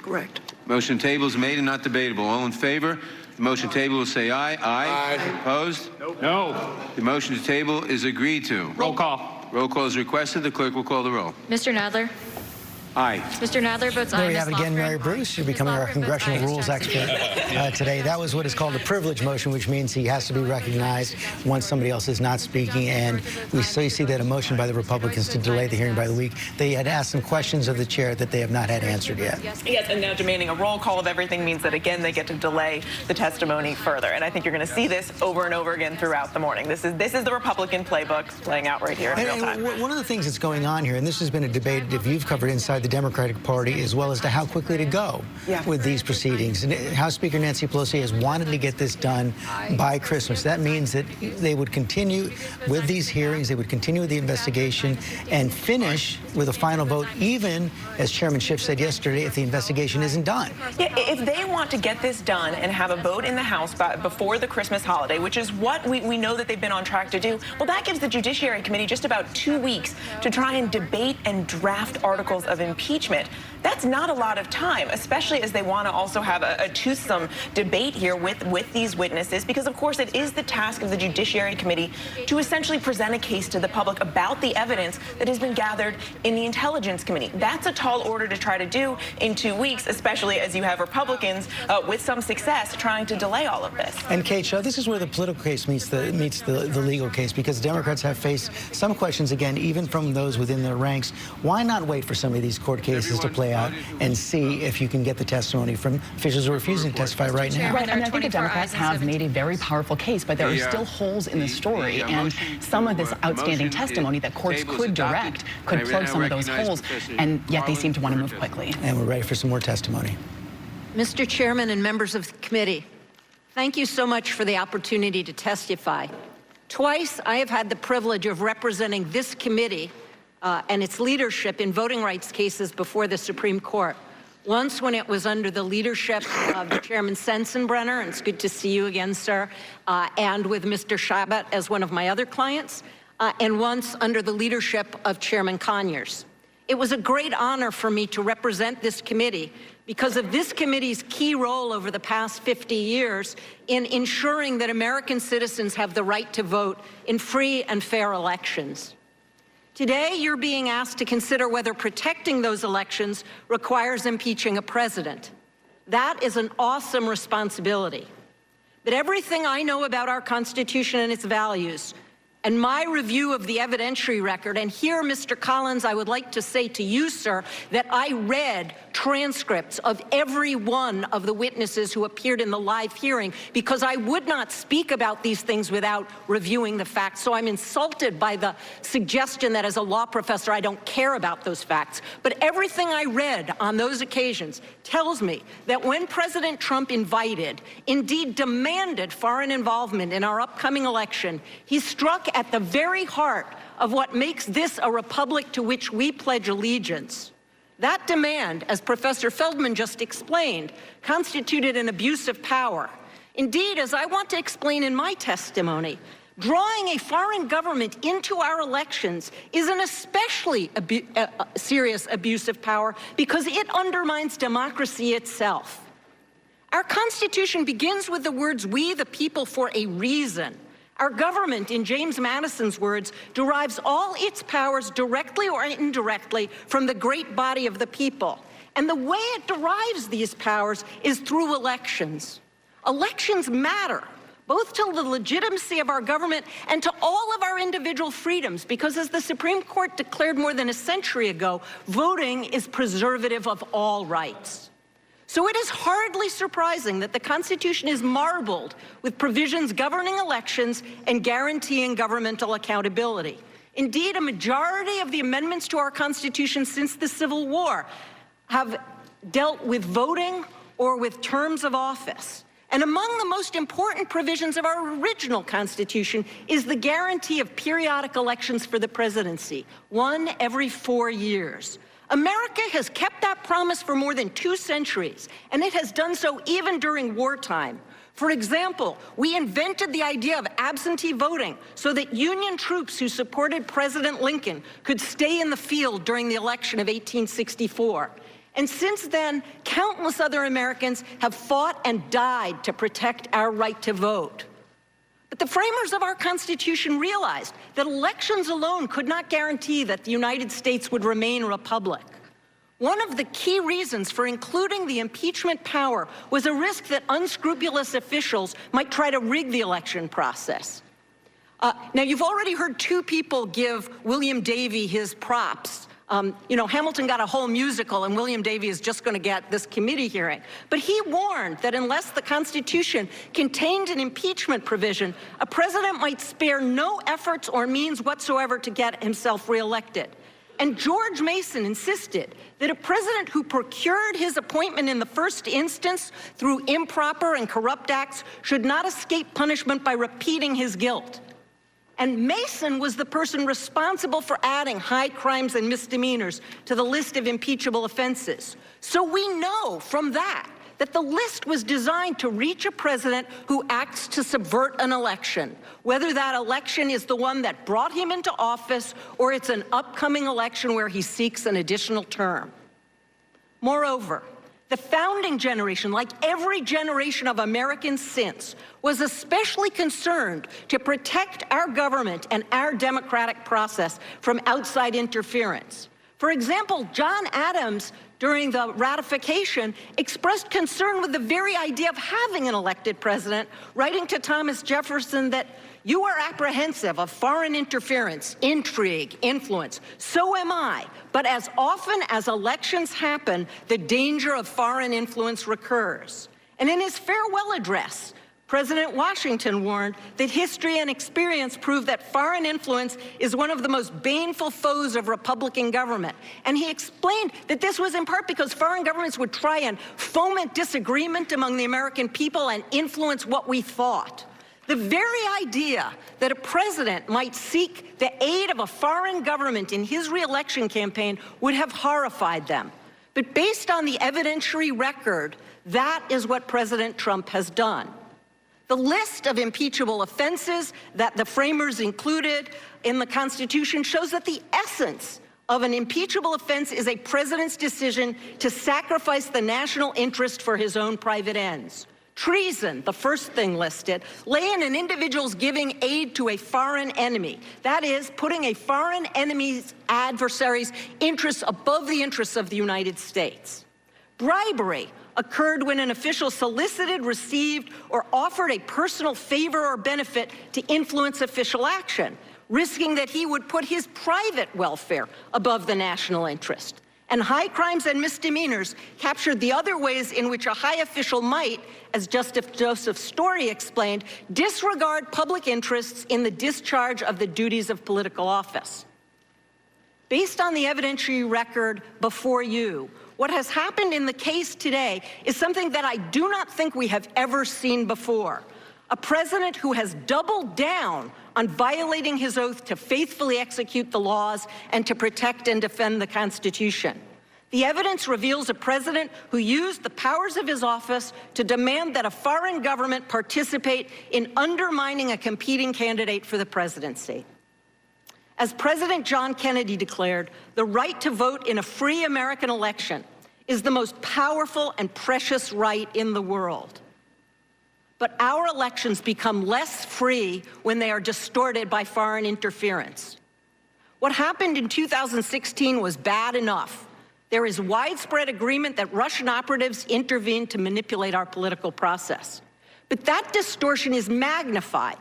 Correct. Motion to table is made and not debatable. All in favor The motion to table will say aye. Aye. Opposed? No. The motion to table is agreed to. Roll call. Roll call is requested. The clerk will call the roll. Mr. Nadler? Aye. Mr. Nadler votes aye. There we have Ms. again, Lofgren? Mary Bruce. You're becoming our congressional rules expert today. That was what is called a privilege motion, which means he has to be recognized once somebody else is not speaking. And we see that a motion by the Republicans to delay the hearing by the week. They had asked some questions of the chair that they have not had answered yet. Yes, and now demanding a roll call of everything means that, again, they get to delay the testimony further. And I think you're going to see this over and over again throughout the morning. This is the Republican playbook playing out right here in real time. One of the things that's going on here, and this has been a debate if you've covered inside the Democratic Party, as well as to how quickly to go with these proceedings. And House Speaker Nancy Pelosi has wanted to get this done by Christmas. That means that they would continue with these hearings, they would continue with the investigation, and finish with a final vote, even, as Chairman Schiff said yesterday, if the investigation isn't done. Yeah, if they want to get this done and have a vote in the House before the Christmas holiday, which is what we know that they've been on track to do, well, that gives the Judiciary Committee just about 2 weeks to try and debate and draft articles of impeachment. That's not a lot of time, especially as they want to also have a toothsome debate here with these witnesses, because, of course, it is the task of the Judiciary Committee to essentially present a case to the public about the evidence that has been gathered in the Intelligence Committee. That's a tall order to try to do in 2 weeks, especially as you have Republicans with some success trying to delay all of this. And, Kate, this is where the political case meets the legal case, because Democrats have faced some questions, again, even from those within their ranks. Why not wait for some of these court cases to play out and see if you can get the testimony from officials who are refusing to testify right now? Right, I mean, I think the Democrats have made a very powerful case, but there are still holes in the story, and some of this outstanding testimony that courts could direct could plug some of those holes, and yet they seem to want to move quickly. And we're ready for some more testimony. Mr. Chairman and members of the committee, thank you so much for the opportunity to testify. Twice, I have had the privilege of representing this committee and its leadership in voting rights cases before the Supreme Court. Once when it was under the leadership of the Chairman Sensenbrenner, and it's good to see you again, sir, and with Mr. Shabbat as one of my other clients, and once under the leadership of Chairman Conyers. It was a great honor for me to represent this committee because of this committee's key role over the past 50 years in ensuring that American citizens have the right to vote in free and fair elections. Today, you're being asked to consider whether protecting those elections requires impeaching a president. That is an awesome responsibility. But everything I know about our Constitution and its values, and my review of the evidentiary record, and here, Mr. Collins, I would like to say to you, sir, that I read transcripts of every one of the witnesses who appeared in the live hearing because I would not speak about these things without reviewing the facts. So I'm insulted by the suggestion that as a law professor I don't care about those facts. But everything I read on those occasions tells me that when President Trump invited, indeed demanded foreign involvement in our upcoming election, he struck at the very heart of what makes this a republic to which we pledge allegiance. That demand, as Professor Feldman just explained, constituted an abuse of power. Indeed, as I want to explain in my testimony, drawing a foreign government into our elections is an especially serious abuse of power because it undermines democracy itself. Our Constitution begins with the words, "We the people," for a reason. Our government, in James Madison's words, derives all its powers directly or indirectly from the great body of the people. And the way it derives these powers is through elections. Elections matter, both to the legitimacy of our government and to all of our individual freedoms, because as the Supreme Court declared more than a century ago, voting is preservative of all rights. So it is hardly surprising that the Constitution is marbled with provisions governing elections and guaranteeing governmental accountability. Indeed, a majority of the amendments to our Constitution since the Civil War have dealt with voting or with terms of office. And among the most important provisions of our original Constitution is the guarantee of periodic elections for the presidency, one every 4 years. America has kept that promise for more than 2 centuries, and it has done so even during wartime. For example, we invented the idea of absentee voting so that Union troops who supported President Lincoln could stay in the field during the election of 1864. And since then, countless other Americans have fought and died to protect our right to vote. But the framers of our Constitution realized that elections alone could not guarantee that the United States would remain a republic. One of the key reasons for including the impeachment power was a risk that unscrupulous officials might try to rig the election process. Now, you've already heard two people give William Davey his props. Hamilton got a whole musical, and William Davey is just going to get this committee hearing. But he warned that unless the Constitution contained an impeachment provision, a president might spare no efforts or means whatsoever to get himself reelected. And George Mason insisted that a president who procured his appointment in the first instance through improper and corrupt acts should not escape punishment by repeating his guilt. And Mason was the person responsible for adding high crimes and misdemeanors to the list of impeachable offenses. So we know from that the list was designed to reach a president who acts to subvert an election, whether that election is the one that brought him into office or it's an upcoming election where he seeks an additional term. Moreover, the founding generation, like every generation of Americans since, was especially concerned to protect our government and our democratic process from outside interference. For example, John Adams, during the ratification, expressed concern with the very idea of having an elected president, writing to Thomas Jefferson that you are apprehensive of foreign interference, intrigue, influence. So am I. But as often as elections happen, the danger of foreign influence recurs. And in his farewell address, President Washington warned that history and experience prove that foreign influence is one of the most baneful foes of Republican government. And he explained that this was in part because foreign governments would try and foment disagreement among the American people and influence what we thought. The very idea that a president might seek the aid of a foreign government in his re-election campaign would have horrified them. But based on the evidentiary record, that is what President Trump has done. The list of impeachable offenses that the framers included in the Constitution shows that the essence of an impeachable offense is a president's decision to sacrifice the national interest for his own private ends. Treason, the first thing listed, lay in an individual's giving aid to a foreign enemy. That is, putting a foreign enemy's adversary's interests above the interests of the United States. Bribery occurred when an official solicited, received, or offered a personal favor or benefit to influence official action, risking that he would put his private welfare above the national interest. And high crimes and misdemeanors captured the other ways in which a high official might, as Justice Joseph Story explained, disregard public interests in the discharge of the duties of political office. Based on the evidentiary record before you, what has happened in the case today is something that I do not think we have ever seen before. A president who has doubled down on violating his oath to faithfully execute the laws and to protect and defend the Constitution. The evidence reveals a president who used the powers of his office to demand that a foreign government participate in undermining a competing candidate for the presidency. As President John Kennedy declared, the right to vote in a free American election is the most powerful and precious right in the world. But our elections become less free when they are distorted by foreign interference. What happened in 2016 was bad enough. There is widespread agreement that Russian operatives intervened to manipulate our political process. But that distortion is magnified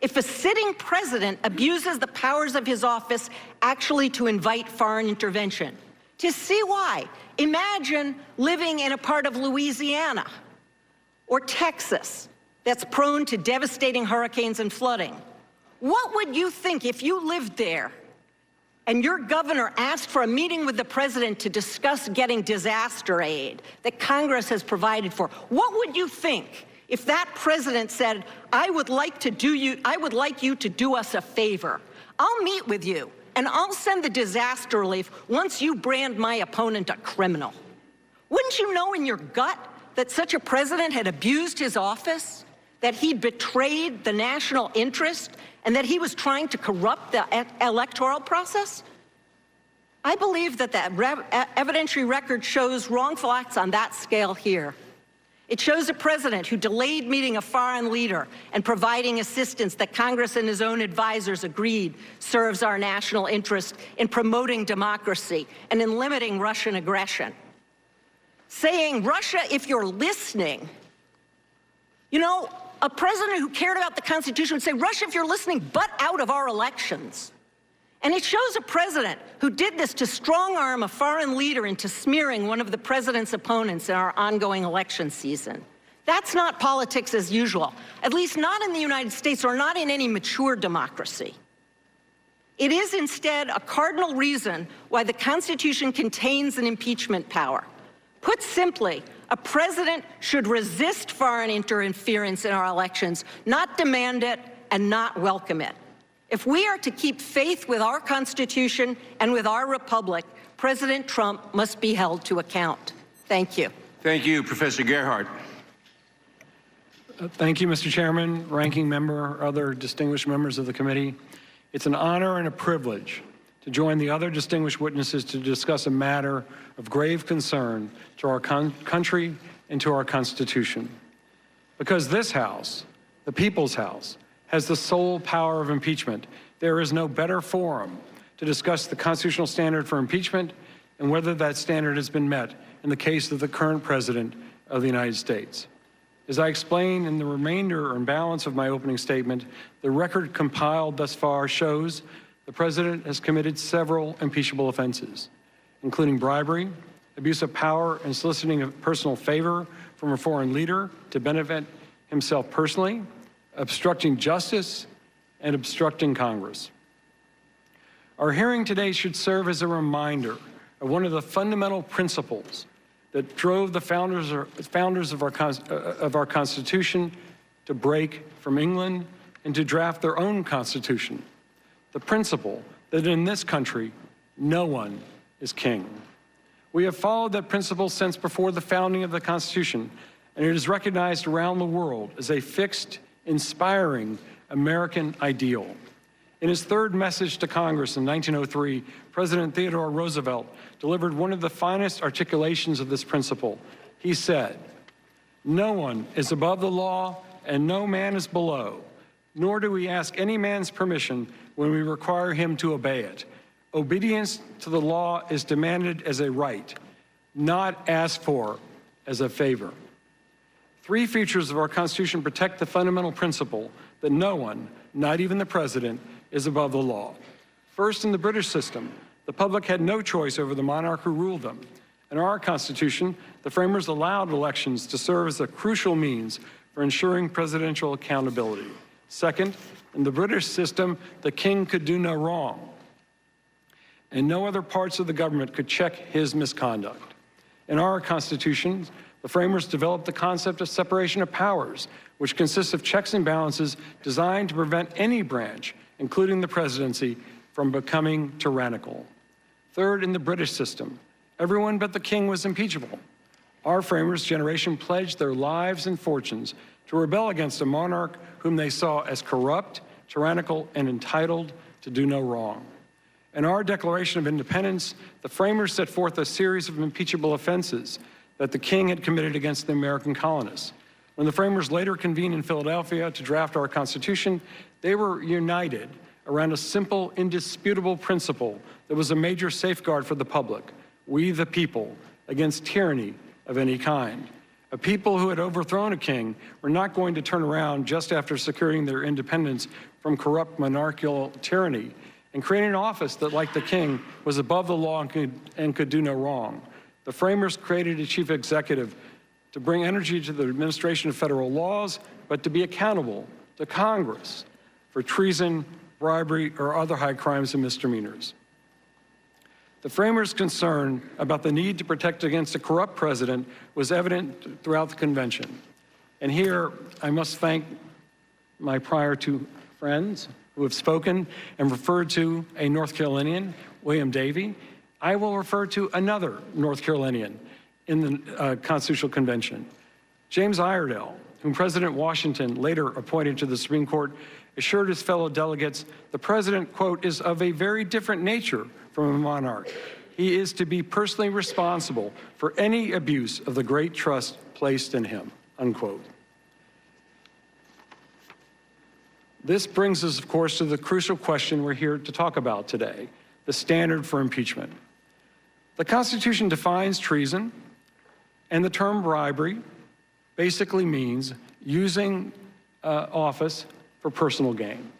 if a sitting president abuses the powers of his office actually to invite foreign intervention. To see why, imagine living in a part of Louisiana or Texas that's prone to devastating hurricanes and flooding. What would you think if you lived there and your governor asked for a meeting with the president to discuss getting disaster aid that Congress has provided for? What would you think if that president said, I would like you to do us a favor. I'll meet with you and I'll send the disaster relief once you brand my opponent a criminal? Wouldn't you know in your gut that such a president had abused his office, that he betrayed the national interest, and that he was trying to corrupt the electoral process? I believe that that evidentiary record shows wrongful acts on that scale here. It shows a president who delayed meeting a foreign leader and providing assistance that Congress and his own advisors agreed serves our national interest in promoting democracy and in limiting Russian aggression. Saying, Russia, if you're listening, you know, a president who cared about the Constitution would say, Russia, if you're listening, butt out of our elections. And it shows a president who did this to strong-arm a foreign leader into smearing one of the president's opponents in our ongoing election season. That's not politics as usual, at least not in the United States or not in any mature democracy. It is instead a cardinal reason why the Constitution contains an impeachment power. Put simply, a president should resist foreign interference in our elections, not demand it and not welcome it. If we are to keep faith with our Constitution and with our republic, President Trump must be held to account. Thank you. Thank you, Professor Gerhardt. Thank you, Mr. Chairman, ranking member, other distinguished members of the committee. It's an honor and a privilege to join the other distinguished witnesses to discuss a matter of grave concern to our country and to our Constitution. Because this House, the People's House, has the sole power of impeachment, there is no better forum to discuss the constitutional standard for impeachment and whether that standard has been met in the case of the current President of the United States. As I explain in the remainder and balance of my opening statement, the record compiled thus far shows the President has committed several impeachable offenses, including bribery, abuse of power, and soliciting a personal favor from a foreign leader to benefit himself personally, obstructing justice, and obstructing Congress. Our hearing today should serve as a reminder of one of the fundamental principles that drove the founders of our Constitution to break from England and to draft their own Constitution. The principle that in this country, no one is king. We have followed that principle since before the founding of the Constitution, and it is recognized around the world as a fixed, inspiring American ideal. In his third message to Congress in 1903, President Theodore Roosevelt delivered one of the finest articulations of this principle. He said, "No one is above the law and no man is below, nor do we ask any man's permission when we require him to obey it. Obedience to the law is demanded as a right, not asked for as a favor." Three features of our Constitution protect the fundamental principle that no one, not even the President, is above the law. First, in the British system, the public had no choice over the monarch who ruled them. In our Constitution, the framers allowed elections to serve as a crucial means for ensuring presidential accountability. Second, in the British system, the king could do no wrong, and no other parts of the government could check his misconduct. In our Constitution, the framers developed the concept of separation of powers, which consists of checks and balances designed to prevent any branch, including the presidency, from becoming tyrannical. Third, in the British system, everyone but the king was impeachable. Our framers' generation pledged their lives and fortunes to rebel against a monarch whom they saw as corrupt, tyrannical, and entitled to do no wrong. In our Declaration of Independence, the framers set forth a series of impeachable offenses that the king had committed against the American colonists. When the framers later convened in Philadelphia to draft our Constitution, they were united around a simple, indisputable principle that was a major safeguard for the public: we the people, against tyranny of any kind. A people who had overthrown a king were not going to turn around just after securing their independence from corrupt monarchical tyranny and create an office that, like the king, was above the law and could do no wrong. The framers created a chief executive to bring energy to the administration of federal laws, but to be accountable to Congress for treason, bribery, or other high crimes and misdemeanors. The framers' concern about the need to protect against a corrupt president was evident throughout the convention. And here, I must thank my prior two friends who have spoken and referred to a North Carolinian, William Davey. I will refer to another North Carolinian in the Constitutional Convention, James Iredell, whom President Washington later appointed to the Supreme Court, assured his fellow delegates, the president, quote, is of a very different nature from a monarch. He is to be personally responsible for any abuse of the great trust placed in him, unquote. This brings us, of course, to the crucial question we're here to talk about today, the standard for impeachment. The Constitution defines treason, and the term bribery basically means using office for personal gain,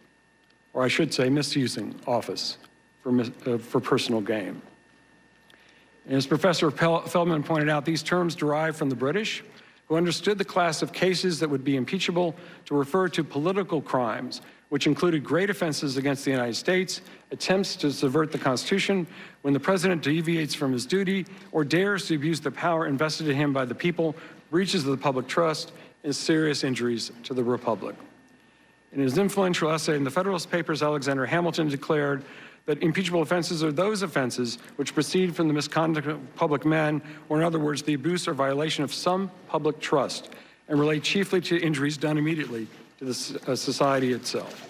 or I should say misusing office for personal gain. And as Professor Feldman pointed out, these terms derive from the British, who understood the class of cases that would be impeachable to refer to political crimes, which included great offenses against the United States, attempts to subvert the Constitution, when the president deviates from his duty or dares to abuse the power invested in him by the people, breaches of the public trust, and serious injuries to the Republic. In his influential essay in the Federalist Papers, Alexander Hamilton declared that impeachable offenses are those offenses which proceed from the misconduct of public men, or in other words, the abuse or violation of some public trust, and relate chiefly to injuries done immediately to the society itself.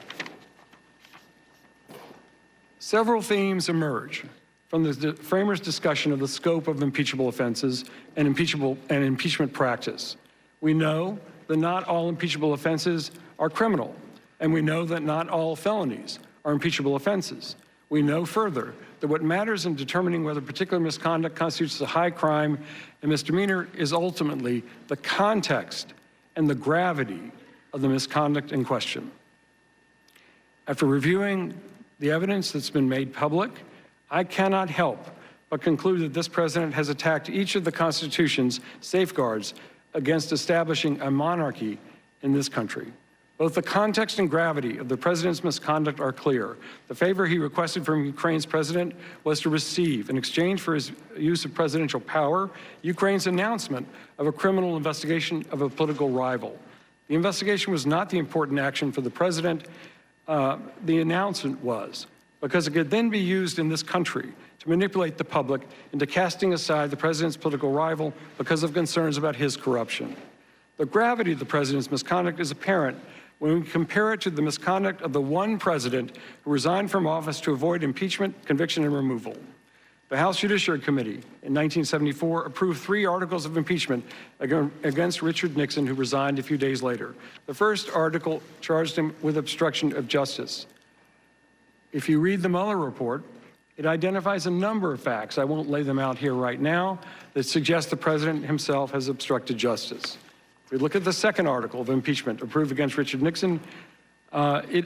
Several themes emerge from the framers' discussion of the scope of impeachable offenses and impeachment practice. We know that not all impeachable offenses are criminal, and we know that not all felonies are impeachable offenses. We know further that what matters in determining whether particular misconduct constitutes a high crime and misdemeanor is ultimately the context and the gravity of the misconduct in question. After reviewing the evidence that's been made public, I cannot help but conclude that this president has attacked each of the Constitution's safeguards against establishing a monarchy in this country. Both the context and gravity of the president's misconduct are clear. The favor he requested from Ukraine's president was to receive, in exchange for his use of presidential power, Ukraine's announcement of a criminal investigation of a political rival. The investigation was not the important action for the president. The announcement was, because it could then be used in this country to manipulate the public into casting aside the president's political rival because of concerns about his corruption. The gravity of the president's misconduct is apparent when we compare it to the misconduct of the one president who resigned from office to avoid impeachment, conviction, and removal. The House Judiciary Committee in 1974 approved 3 articles of impeachment against Richard Nixon, who resigned a few days later. The first article charged him with obstruction of justice. If you read the Mueller report, it identifies a number of facts, I won't lay them out here right now, that suggest the president himself has obstructed justice. If we look at the second article of impeachment approved against Richard Nixon, it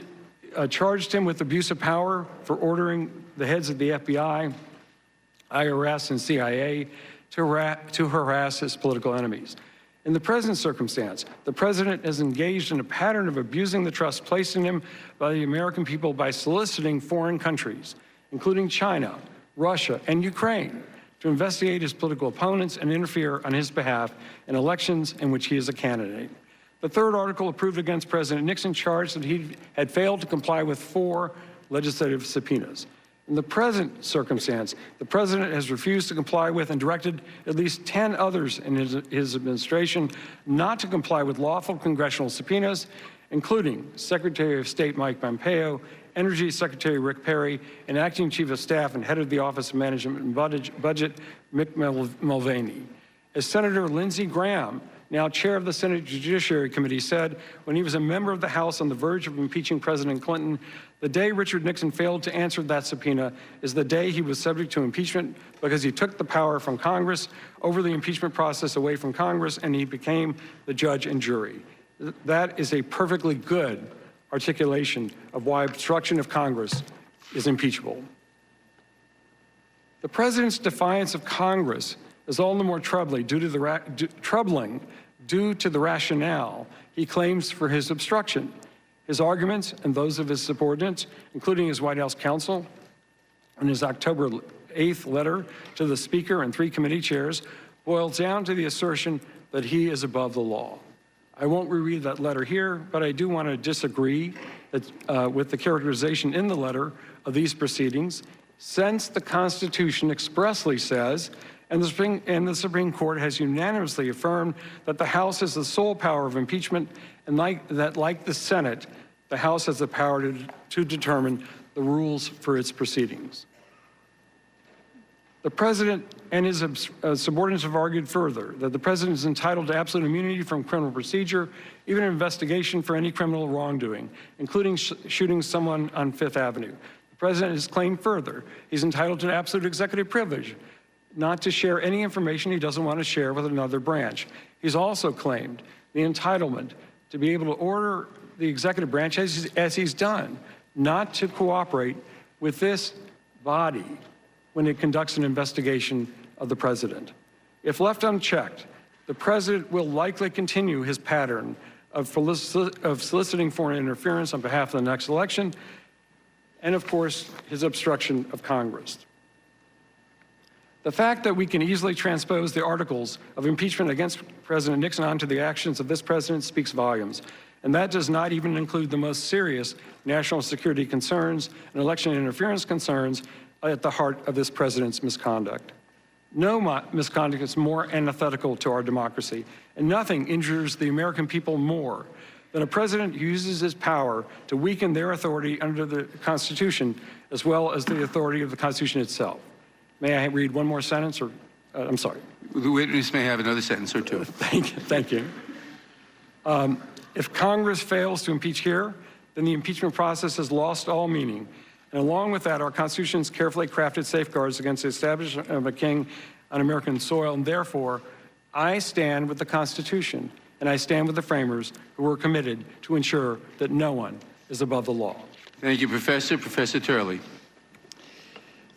charged him with abuse of power for ordering the heads of the FBI, IRS, and CIA to harass his political enemies. In the present circumstance, the president has engaged in a pattern of abusing the trust placed in him by the American people by soliciting foreign countries, including China, Russia, and Ukraine, to investigate his political opponents and interfere on his behalf in elections in which he is a candidate. The third article approved against President Nixon charged that he had failed to comply with 4 legislative subpoenas. In the present circumstance, the president has refused to comply with and directed at least 10 others in his administration not to comply with lawful congressional subpoenas, including Secretary of State Mike Pompeo, Energy Secretary Rick Perry, and Acting Chief of Staff and Head of the Office of Management and Budget, Mick Mulvaney. As Senator Lindsey Graham, now chair of the Senate Judiciary Committee, said when he was a member of the House on the verge of impeaching President Clinton, the day Richard Nixon failed to answer that subpoena is the day he was subject to impeachment because he took the power from Congress, over the impeachment process away from Congress, and he became the judge and jury. That is a perfectly good articulation of why obstruction of Congress is impeachable. The president's defiance of Congress is all the more troubling due to the rationale he claims for his obstruction. His arguments and those of his subordinates, including his White House counsel, in his October 8th letter to the Speaker and 3 committee chairs, boils down to the assertion that he is above the law. I won't reread that letter here, but I do want to disagree with the characterization in the letter of these proceedings, since the Constitution expressly says, And the Supreme Court has unanimously affirmed that the House has the sole power of impeachment, and like the Senate, the House has the power to determine the rules for its proceedings. The President and his subordinates have argued further that the President is entitled to absolute immunity from criminal procedure, even an investigation for any criminal wrongdoing, including shooting someone on Fifth Avenue. The President has claimed further he's entitled to absolute executive privilege, not to share any information he doesn't want to share with another branch. He's also claimed the entitlement to be able to order the executive branch, as he's done, not to cooperate with this body when it conducts an investigation of the President. If left unchecked, the President will likely continue his pattern of soliciting foreign interference on behalf of the next election, and of course, his obstruction of Congress. The fact that we can easily transpose the articles of impeachment against President Nixon onto the actions of this president speaks volumes. And that does not even include the most serious national security concerns and election interference concerns at the heart of this president's misconduct. No misconduct is more antithetical to our democracy, and nothing injures the American people more than a president who uses his power to weaken their authority under the Constitution, as well as the authority of the Constitution itself. May I read one more sentence, or I'm sorry. The witness may have another sentence or two. Thank you. If Congress fails to impeach here, then the impeachment process has lost all meaning. And along with that, our Constitution's carefully crafted safeguards against the establishment of a king on American soil. And therefore, I stand with the Constitution, and I stand with the framers who were committed to ensure that no one is above the law. Thank you, Professor. Professor Turley.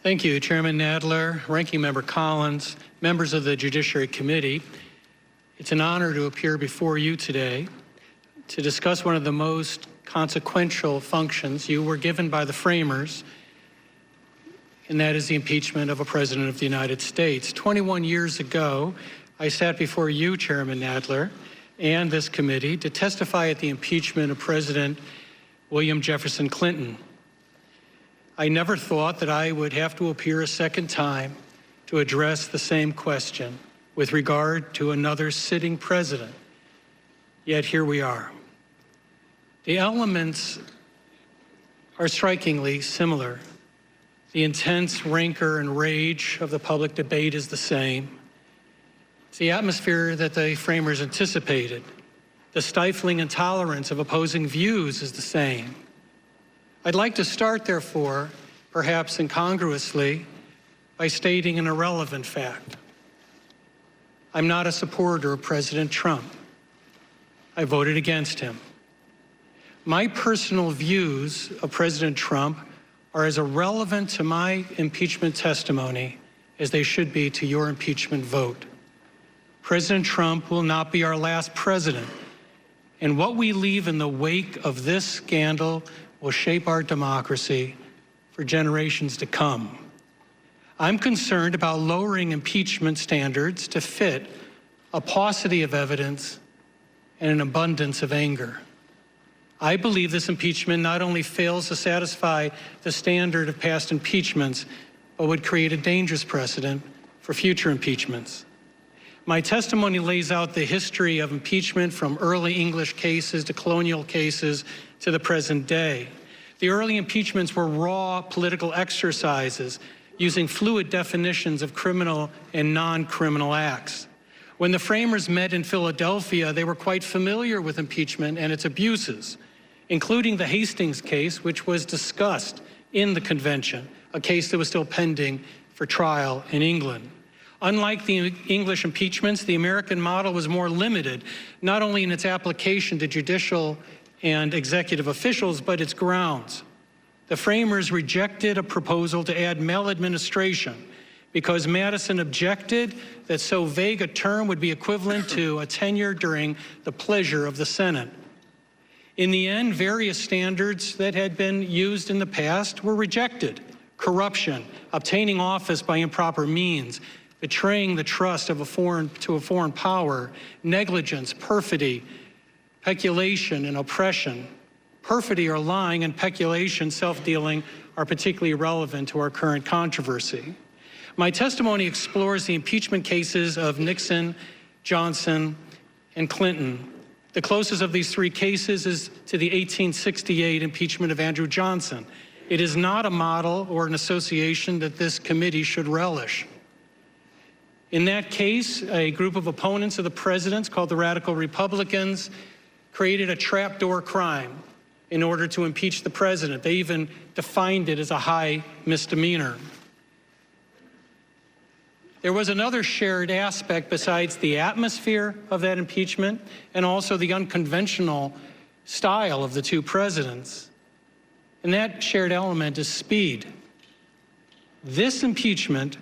Thank you, Chairman Nadler, Ranking Member Collins, members of the Judiciary Committee. It's an honor to appear before you today to discuss one of the most consequential functions you were given by the framers, and that is the impeachment of a President of the United States. 21 years ago, I sat before you, Chairman Nadler, and this committee to testify at the impeachment of President William Jefferson Clinton. I never thought that I would have to appear a second time to address the same question with regard to another sitting president. Yet here we are. The elements are strikingly similar. The intense rancor and rage of the public debate is the same. It's the atmosphere that the framers anticipated. The stifling intolerance of opposing views is the same. I'd like to start, therefore, perhaps incongruously, by stating an irrelevant fact. I'm not a supporter of President Trump. I voted against him. My personal views of President Trump are as irrelevant to my impeachment testimony as they should be to your impeachment vote. President Trump will not be our last president, and what we leave in the wake of this scandal will shape our democracy for generations to come. I'm concerned about lowering impeachment standards to fit a paucity of evidence and an abundance of anger. I believe this impeachment not only fails to satisfy the standard of past impeachments, but would create a dangerous precedent for future impeachments. My testimony lays out the history of impeachment from early English cases to colonial cases to the present day. The early impeachments were raw political exercises using fluid definitions of criminal and non-criminal acts. When the framers met in Philadelphia, they were quite familiar with impeachment and its abuses, including the Hastings case, which was discussed in the convention, a case that was still pending for trial in England. Unlike the English impeachments, the American model was more limited, not only in its application to judicial and executive officials, but its grounds. The framers rejected a proposal to add maladministration because Madison objected that so vague a term would be equivalent to a tenure during the pleasure of the Senate. In the end, various standards that had been used in the past were rejected. Corruption, obtaining office by improper means, betraying the trust of a foreign power, negligence, perfidy, peculation, and oppression. Perfidy or lying and peculation, self-dealing, are particularly relevant to our current controversy. My testimony explores the impeachment cases of Nixon, Johnson, and Clinton. The closest of these three cases is to the 1868 impeachment of Andrew Johnson. It is not a model or an association that this committee should relish. In that case, a group of opponents of the president's called the Radical Republicans created a trapdoor crime in order to impeach the president. They even defined it as a high misdemeanor. There was another shared aspect besides the atmosphere of that impeachment and also the unconventional style of the two presidents. And that shared element is speed. This impeachment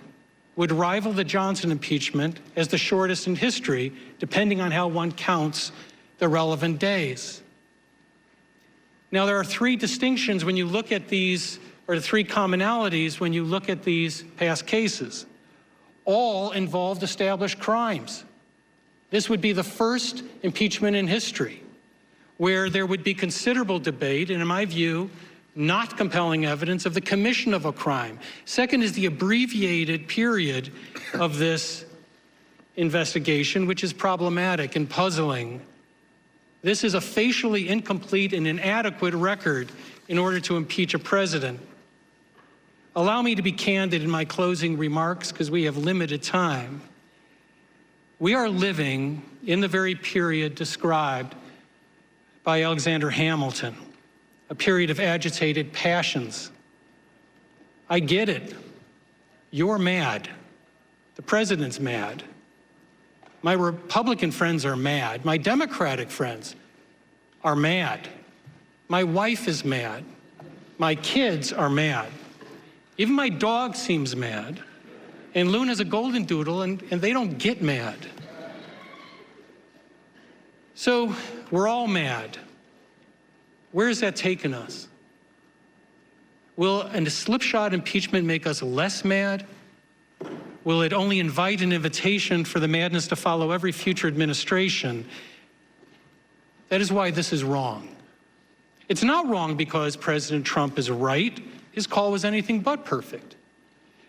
would rival the Johnson impeachment as the shortest in history, depending on how one counts the relevant days. Now, there are three distinctions when you look at these, or three commonalities when you look at these past cases. All involved established crimes. This would be the first impeachment in history where there would be considerable debate, and in my view, not compelling evidence of the commission of a crime. Second is the abbreviated period of this investigation, which is problematic and puzzling. This is a facially incomplete and inadequate record in order to impeach a president. Allow me to be candid in my closing remarks because we have limited time. We are living in the very period described by Alexander Hamilton, a period of agitated passions. I get it. You're mad. The president's mad. My Republican friends are mad. My Democratic friends are mad. My wife is mad. My kids are mad. Even my dog seems mad. And Luna's a golden doodle, and they don't get mad. So we're all mad. Where has that taken us? Will a slipshod impeachment make us less mad? Will it only invite an invitation for the madness to follow every future administration? That is why this is wrong. It's not wrong because President Trump is right. His call was anything but perfect.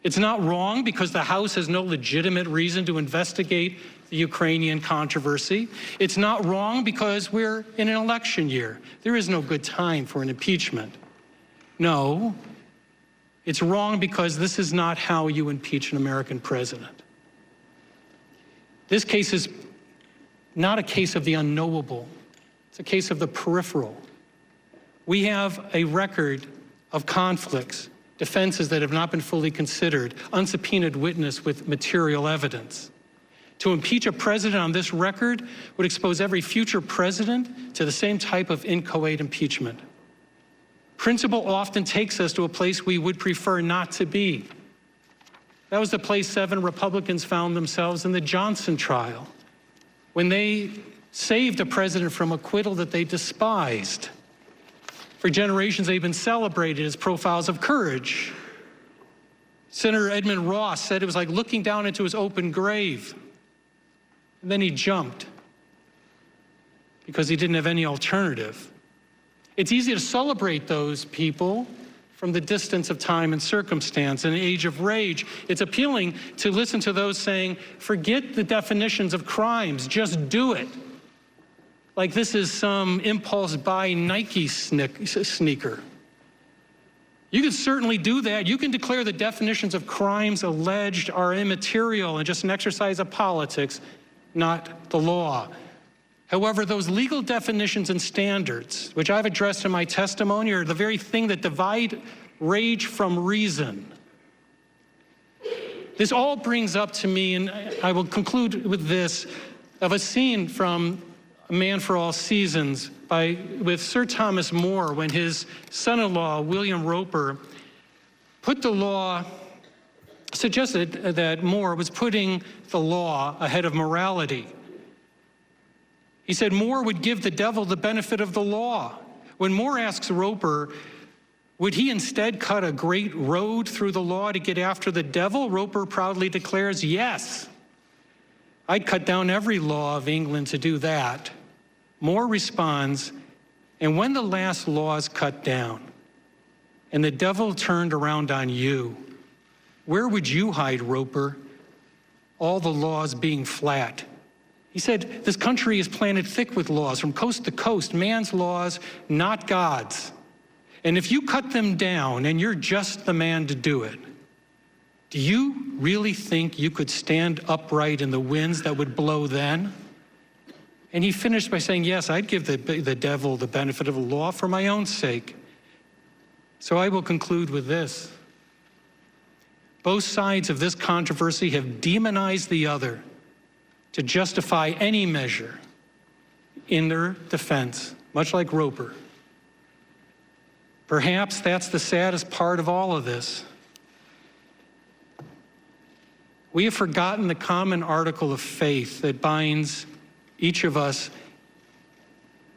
It's not wrong because the House has no legitimate reason to investigate the Ukrainian controversy. It's not wrong because we're in an election year. There is no good time for an impeachment. No, it's wrong because this is not how you impeach an American president. This case is not a case of the unknowable. It's a case of the peripheral. We have a record of conflicts, defenses that have not been fully considered, unsubpoenaed witness with material evidence. To impeach a president on this record would expose every future president to the same type of inchoate impeachment. Principle often takes us to a place we would prefer not to be. That was the place 7 Republicans found themselves in the Johnson trial, when they saved a president from acquittal that they despised. For generations, they've been celebrated as profiles of courage. Senator Edmund Ross said it was like looking down into his open grave. And then he jumped because he didn't have any alternative. It's easy to celebrate those people from the distance of time and circumstance. In an age of rage, it's appealing to listen to those saying, forget the definitions of crimes, just do it. Like this is some impulse buy Nike sneaker. You can certainly do that. You can declare the definitions of crimes alleged are immaterial and just an exercise of politics, not the law. However, those legal definitions and standards, which I've addressed in my testimony, are the very thing that divide rage from reason. This all brings up to me, and I will conclude with this, of a scene from A Man for All Seasons with Sir Thomas More, when his son-in-law, William Roper, put the law, suggested that More was putting the law ahead of morality. He said More would give the devil the benefit of the law. When More asks Roper, would he instead cut a great road through the law to get after the devil? Roper proudly declares, yes. I'd cut down every law of England to do that. More responds, and when the last law is cut down and the devil turned around on you, Where would you hide, Roper? All the laws being flat. He said, this country is planted thick with laws from coast to coast, man's laws, not God's. And if you cut them down and you're just the man to do it, do you really think you could stand upright in the winds that would blow then? And he finished by saying, yes, I'd give the devil the benefit of the law for my own sake. So I will conclude with this. Both sides of this controversy have demonized the other to justify any measure in their defense, much like Roper. Perhaps that's the saddest part of all of this. We have forgotten the common article of faith that binds each of us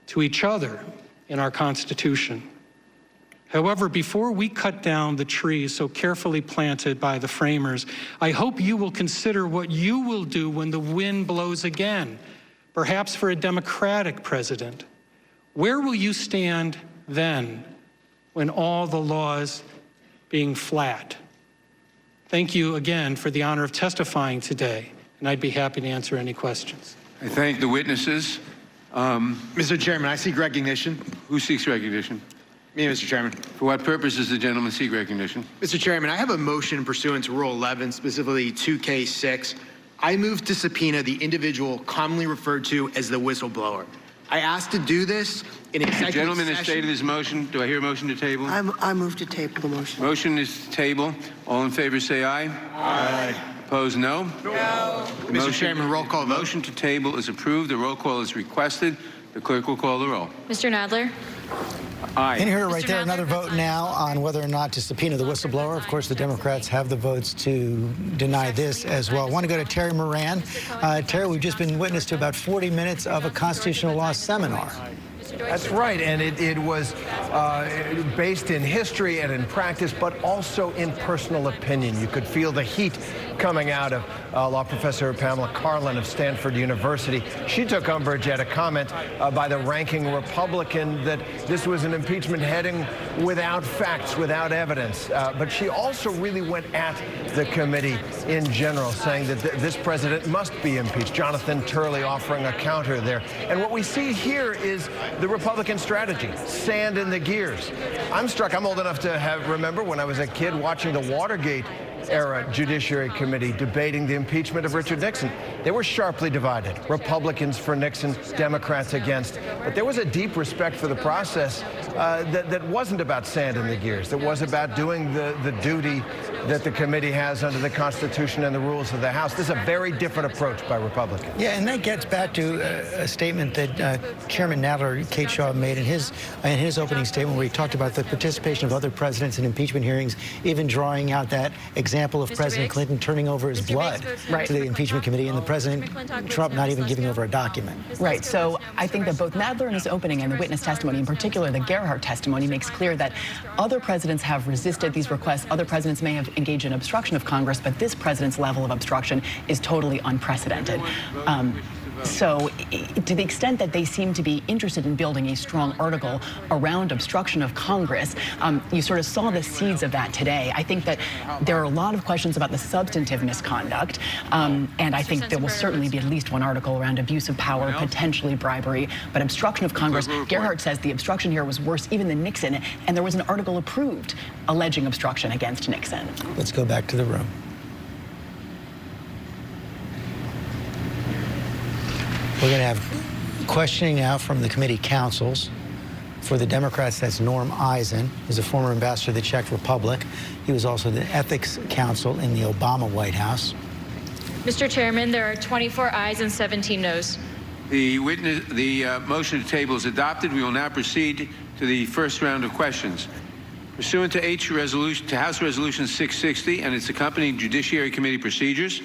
to each other in our Constitution. However, before we cut down the trees so carefully planted by the framers, I hope you will consider what you will do when the wind blows again, perhaps for a Democratic president. Where will you stand then when all the laws being flat? Thank you again for the honor of testifying today, and I'd be happy to answer any questions. I thank the witnesses. Mr. Chairman, I seek recognition. Who seeks recognition? Me, Mr. Chairman. For what purpose does the gentleman seek recognition? Mr. Chairman, I have a motion pursuant to Rule 11, specifically 2K6. I move to subpoena the individual commonly referred to as the whistleblower. I asked to do this in executive session. The gentleman has stated his motion. Do I hear a motion to table? I move to table the motion. Motion is to table. All in favor say aye. Aye. Opposed, no? No. Mr. Chairman, roll call vote. Motion to table is approved. The roll call is requested. The clerk will call the roll. Mr. Nadler? Aye. In here right Mr. there, Nadler another vote now on whether or not to subpoena the whistleblower. Of course, the Democrats have the votes to deny this as well. I want to go to Terry Moran. Terry, we've just been witness to about 40 minutes of a constitutional law seminar. That's right, and it was based in history and in practice, but also in personal opinion. You could feel the heat coming out of law professor Pamela Karlan of Stanford University. She took umbrage at a comment by the ranking Republican that this was an impeachment heading without facts, without evidence. But she also really went at the committee in general, saying that this president must be impeached. Jonathan Turley offering a counter there. And what we see here is the Republican strategy, sand in the gears. I'm old enough to remember when I was a kid watching the Watergate era Judiciary Committee debating the impeachment of Richard Nixon. They were sharply divided. Republicans for Nixon, Democrats against. But there was a deep respect for the process that wasn't about sand in the gears, that was about doing the duty that the committee has under the Constitution and the rules of the House. This is a very different approach by Republicans. Yeah, and that gets back to a statement that Chairman Nadler, Kate Shaw, made in his opening statement, where he talked about the participation of other presidents in impeachment hearings, even drawing out that example of President Clinton turning over his blood to the impeachment committee, and the President Trump not even giving over a document. Right. So I think that both Nadler in his opening and the witness testimony, in particular the Gerhardt testimony, makes clear that other presidents have resisted these requests. Other presidents may have engaged in obstruction of Congress, but this president's level of obstruction is totally unprecedented. So to the extent that they seem to be interested in building a strong article around obstruction of Congress, you sort of saw the seeds of that today. I think that there are a lot of questions about the substantive misconduct, and I think there will certainly be at least one article around abuse of power, potentially bribery, but obstruction of Congress. Gerhardt says the obstruction here was worse even than Nixon, and there was an article approved alleging obstruction against Nixon. Let's go back to the room. We're going to have questioning now from the committee counsels. For the Democrats, that's Norm Eisen. He's a former ambassador to the Czech Republic. He was also the ethics counsel in the Obama White House. Mr. Chairman, there are 24 ayes and 17 noes. The motion to table is adopted. We will now proceed to the first round of questions. Pursuant to House Resolution 660 and its accompanying Judiciary Committee procedures,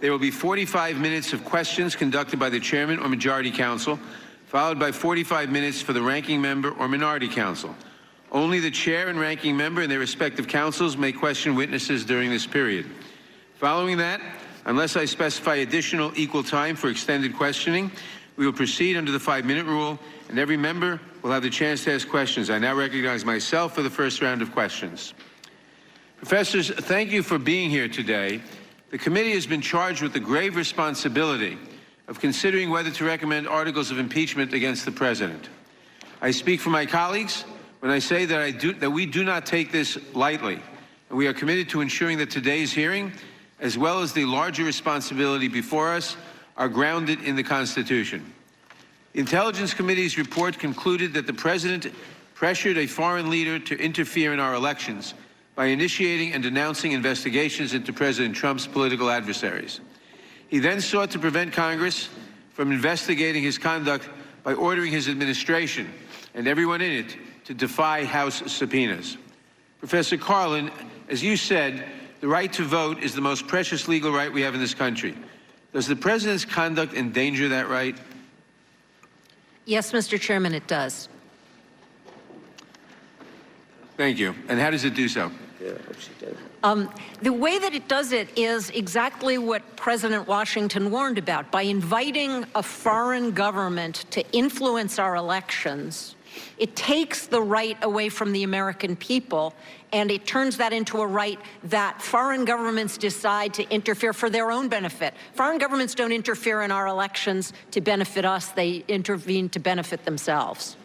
there will be 45 minutes of questions conducted by the chairman or majority counsel, followed by 45 minutes for the ranking member or minority counsel. Only the chair and ranking member and their respective counsels may question witnesses during this period. Following that, unless I specify additional equal time for extended questioning, we will proceed under the 5-minute rule, and every member will have the chance to ask questions. I now recognize myself for the first round of questions. Professors, thank you for being here today. The committee has been charged with the grave responsibility of considering whether to recommend articles of impeachment against the president. I speak for my colleagues when I say that we do not take this lightly, and we are committed to ensuring that today's hearing, as well as the larger responsibility before us, are grounded in the Constitution. The Intelligence Committee's report concluded that the president pressured a foreign leader to interfere in our elections by initiating and denouncing investigations into President Trump's political adversaries. He then sought to prevent Congress from investigating his conduct by ordering his administration and everyone in it to defy House subpoenas. Professor Carlin, as you said, the right to vote is the most precious legal right we have in this country. Does the president's conduct endanger that right? Yes, Mr. Chairman, it does. Thank you. And how does it do so? The way that it does it is exactly what President Washington warned about. By inviting a foreign government to influence our elections, it takes the right away from the American people, and it turns that into a right that foreign governments decide to interfere for their own benefit. Foreign governments don't interfere in our elections to benefit us. They intervene to benefit themselves.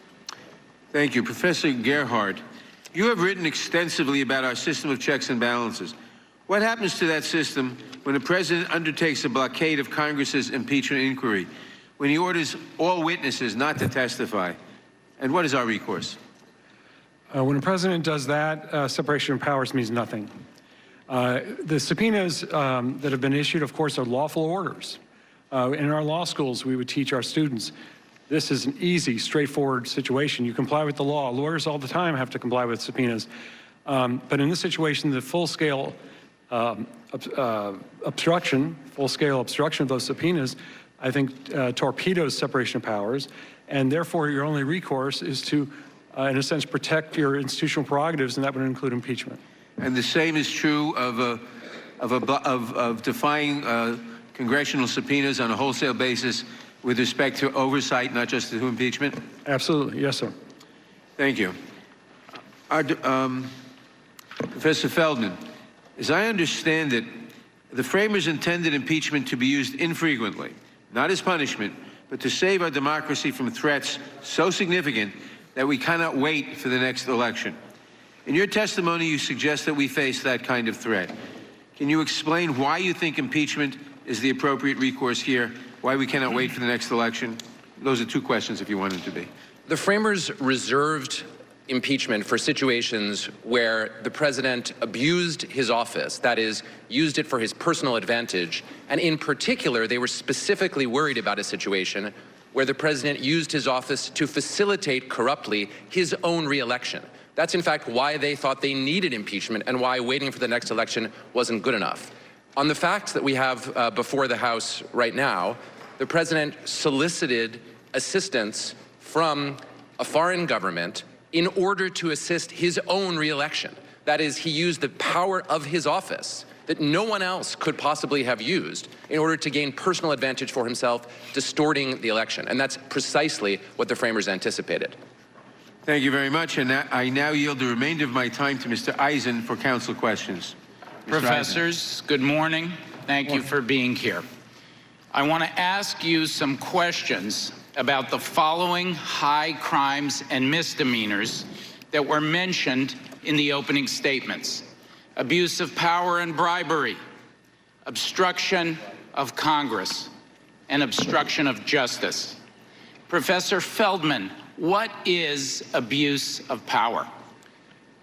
Thank you. Professor Gerhardt, you have written extensively about our system of checks and balances. What happens to that system when the president undertakes a blockade of Congress's impeachment inquiry, when he orders all witnesses not to testify? And what is our recourse? When a president does that, separation of powers means nothing. The subpoenas that have been issued, of course, are lawful orders. In our law schools, we would teach our students, this is an easy, straightforward situation. You comply with the law. Lawyers all the time have to comply with subpoenas. But in this situation, the full-scale obstruction of those subpoenas, I think torpedoes separation of powers, and therefore your only recourse is to, in a sense, protect your institutional prerogatives, and that would include impeachment. And the same is true of defying congressional subpoenas on a wholesale basis with respect to oversight, not just to impeachment? Absolutely. Yes, sir. Thank you. Professor Feldman, as I understand it, the framers intended impeachment to be used infrequently, not as punishment, but to save our democracy from threats so significant that we cannot wait for the next election. In your testimony, you suggest that we face that kind of threat. Can you explain why you think impeachment is the appropriate recourse here, why we cannot wait for the next election? Those are two questions if you want them to be. The framers reserved impeachment for situations where the president abused his office, that is, used it for his personal advantage, and in particular, they were specifically worried about a situation where the president used his office to facilitate corruptly his own re-election. That's in fact why they thought they needed impeachment and why waiting for the next election wasn't good enough. On the facts that we have before the House right now, the president solicited assistance from a foreign government in order to assist his own re-election. That is, he used the power of his office that no one else could possibly have used in order to gain personal advantage for himself, distorting the election. And that's precisely what the framers anticipated. Thank you very much. And I now yield the remainder of my time to Mr. Eisen for council questions. Mr. Professors, Eisen. good morning. Thank you for being here. I want to ask you some questions about the following high crimes and misdemeanors that were mentioned in the opening statements: abuse of power and bribery, obstruction of Congress, and obstruction of justice. Professor Feldman, what is abuse of power?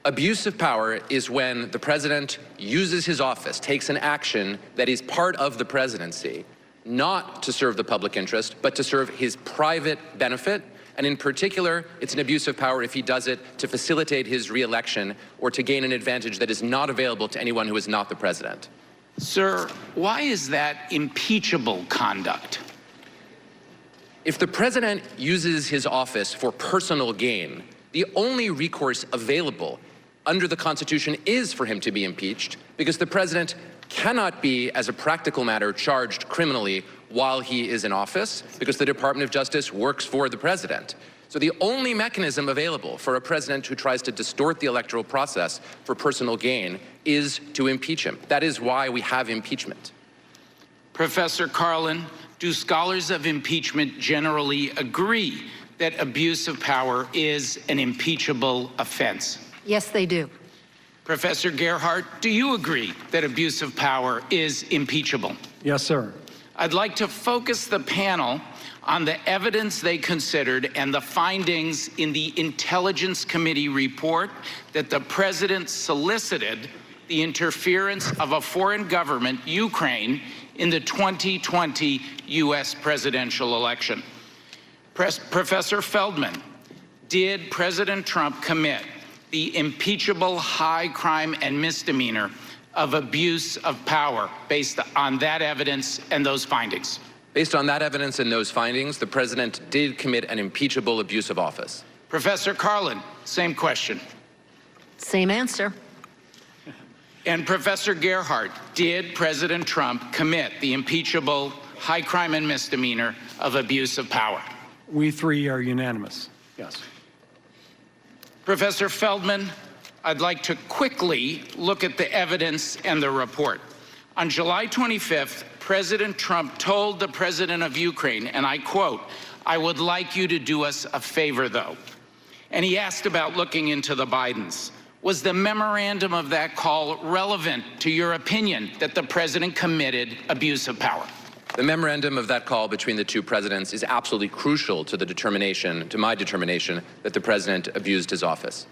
Abuse of power is when the president uses his office, takes an action that is part of the presidency, not to serve the public interest, but to serve his private benefit. And in particular, it's an abuse of power if he does it to facilitate his re-election or to gain an advantage that is not available to anyone who is not the president. Sir, why is that impeachable conduct? If the president uses his office for personal gain, the only recourse available under the Constitution is for him to be impeached, because the president cannot be, as a practical matter, charged criminally while he is in office, because the Department of Justice works for the president. So the only mechanism available for a president who tries to distort the electoral process for personal gain is to impeach him. That is why we have impeachment. Professor Carlin, do scholars of impeachment generally agree that abuse of power is an impeachable offense? Yes, they do. Professor Gerhardt, do you agree that abuse of power is impeachable? Yes, sir. I'd like to focus the panel on the evidence they considered and the findings in the Intelligence Committee report that the president solicited the interference of a foreign government, Ukraine, in the 2020 U.S. presidential election. Professor Feldman, did President Trump commit the impeachable high crime and misdemeanor of abuse of power based on that evidence and those findings? Based on that evidence and those findings, the president did commit an impeachable abuse of office. Professor Carlin, same question. Same answer. And Professor Gerhardt, did President Trump commit the impeachable high crime and misdemeanor of abuse of power? We three are unanimous. Yes. Professor Feldman, I'd like to quickly look at the evidence and the report. On July 25th, President Trump told the president of Ukraine, and I quote, "I would like you to do us a favor, though." And he asked about looking into the Bidens. Was the memorandum of that call relevant to your opinion that the president committed abuse of power? The memorandum of that call between the two presidents is absolutely crucial to the determination, to my determination, that the president abused his office.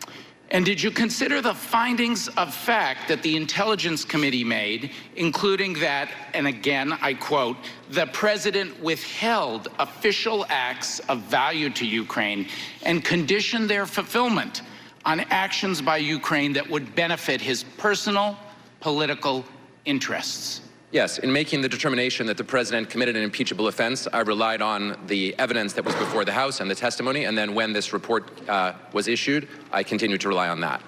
And did you consider the findings of fact that the Intelligence Committee made, including that, and again, I quote, "The president withheld official acts of value to Ukraine and conditioned their fulfillment on actions by Ukraine that would benefit his personal political interests"? Yes, in making the determination that the president committed an impeachable offense, I relied on the evidence that was before the House and the testimony, and then when this report was issued, I continued to rely on that.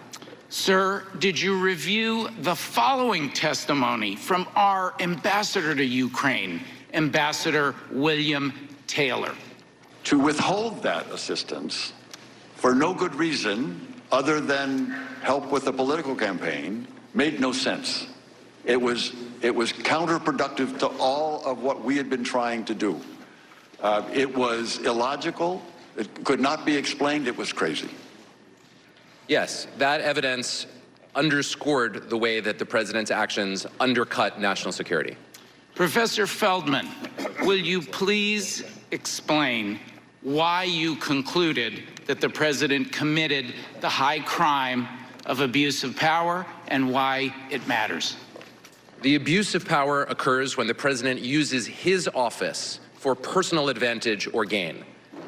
Sir, did you review the following testimony from our ambassador to Ukraine, Ambassador William Taylor? To withhold that assistance for no good reason other than help with the political campaign made no sense. It was counterproductive to all of what we had been trying to do. It was illogical. It could not be explained. It was crazy. Yes, that evidence underscored the way that the president's actions undercut national security. Professor Feldman, will you please explain why you concluded that the president committed the high crime of abuse of power and why it matters? The abuse of power occurs when the president uses his office for personal advantage or gain.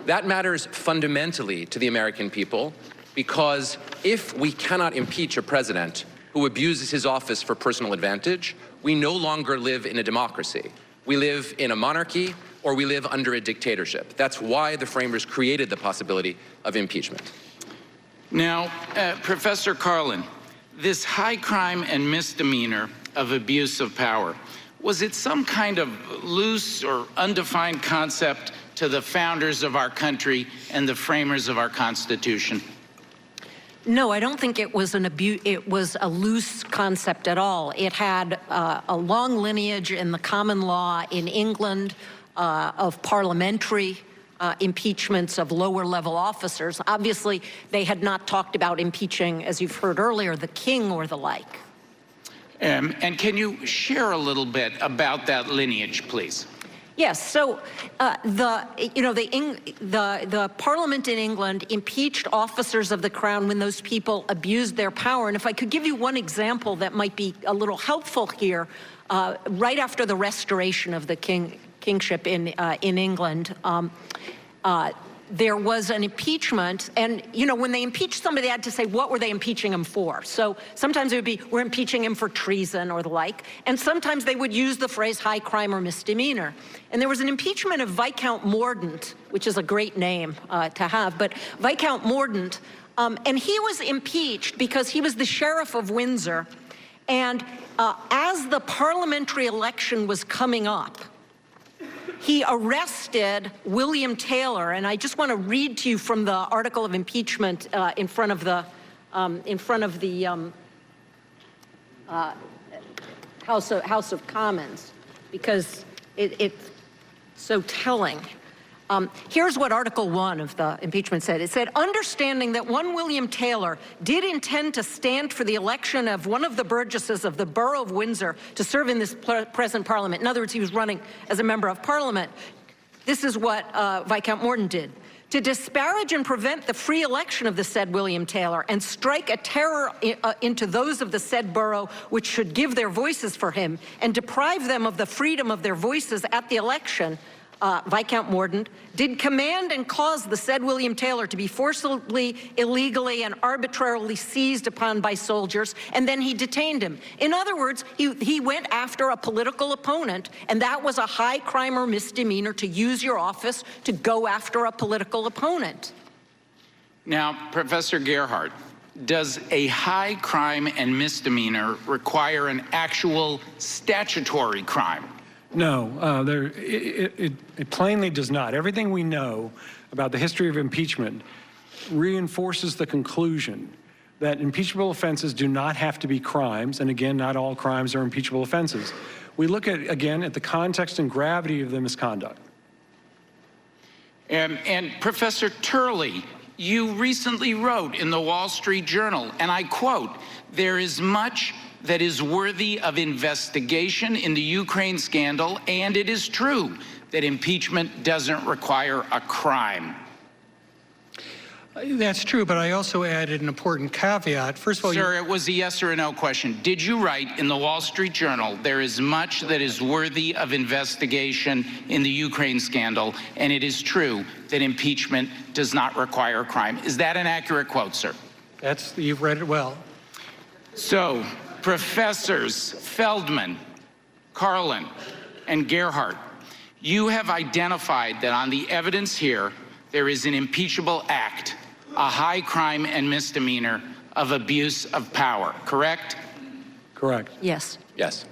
That matters fundamentally to the American people because if we cannot impeach a president who abuses his office for personal advantage, we no longer live in a democracy. We live in a monarchy or we live under a dictatorship. That's why the framers created the possibility of impeachment. Now, Professor Carlin, this high crime and misdemeanor of abuse of power, was it some kind of loose or undefined concept to the founders of our country and the framers of our Constitution? No, I don't think it was it was a loose concept at all. It had a long lineage in the common law in England of parliamentary impeachments of lower level officers. Obviously, they had not talked about impeaching, as you've heard earlier, the king or the like. And can you share a little bit about that lineage, please? Yes. So the Parliament in England impeached officers of the Crown when those people abused their power. And if I could give you one example that might be a little helpful here, right after the restoration of the kingship in England, there was an impeachment, and when they impeached somebody, they had to say what were they impeaching him for. So sometimes it would be, we're impeaching him for treason or the like, and sometimes they would use the phrase high crime or misdemeanor. And there was an impeachment of Viscount Mordaunt, which is a great name to have, but Viscount Mordaunt, and he was impeached because he was the sheriff of Windsor, and as the parliamentary election was coming up, he arrested William Taylor, and I just want to read to you from the article of impeachment in front of the House of Commons, because it's so telling. Here's what Article 1 of the impeachment said. It said, understanding that one William Taylor did intend to stand for the election of one of the burgesses of the borough of Windsor to serve in this present parliament. In other words, he was running as a member of parliament. This is what Viscount Morden did. To disparage and prevent the free election of the said William Taylor and strike a terror into those of the said borough which should give their voices for him and deprive them of the freedom of their voices at the election, Viscount Morden did command and cause the said William Taylor to be forcibly, illegally, and arbitrarily seized upon by soldiers, and then he detained him. In other words, he went after a political opponent, and that was a high crime or misdemeanor to use your office to go after a political opponent. Now, Professor Gerhardt, does a high crime and misdemeanor require an actual statutory crime? No, it plainly does not. Everything we know about the history of impeachment reinforces the conclusion that impeachable offenses do not have to be crimes, and again, not all crimes are impeachable offenses. We look at, again, at the context and gravity of the misconduct. And Professor Turley, you recently wrote in the Wall Street Journal, and I quote, "There is much that is worthy of investigation in the Ukraine scandal, and it is true that impeachment doesn't require a crime." That's true, but I also added an important caveat. First of all, sir, it was a yes or a no question. Did you write in the Wall Street Journal, "There is much that is worthy of investigation in the Ukraine scandal, and it is true that impeachment does not require a crime"? Is that an accurate quote, sir? You've read it well. So, Professors Feldman, Carlin, and Gerhardt, you have identified that on the evidence here, there is an impeachable act, a high crime and misdemeanor of abuse of power, correct? Correct. Yes. Yes.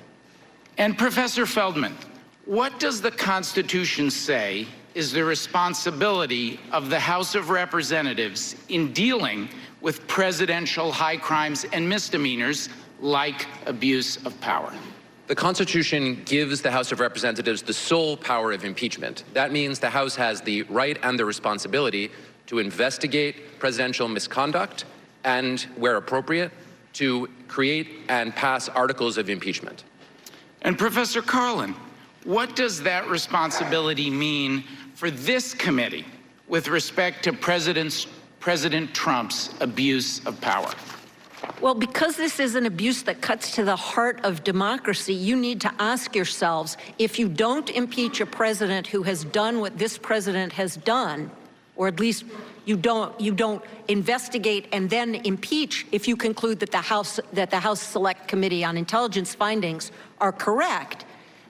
And Professor Feldman, what does the Constitution say is the responsibility of the House of Representatives in dealing with presidential high crimes and misdemeanors like abuse of power? The Constitution gives the House of Representatives the sole power of impeachment. That means the House has the right and the responsibility to investigate presidential misconduct and, where appropriate, to create and pass articles of impeachment. And Professor Carlin, what does that responsibility mean for this committee with respect to President Trump's abuse of power? Well, because this is an abuse that cuts to the heart of democracy, you need to ask yourselves, if you don't impeach a president who has done what this president has done, or at least you don't investigate and then impeach if you conclude that the House Select Committee on Intelligence findings are correct,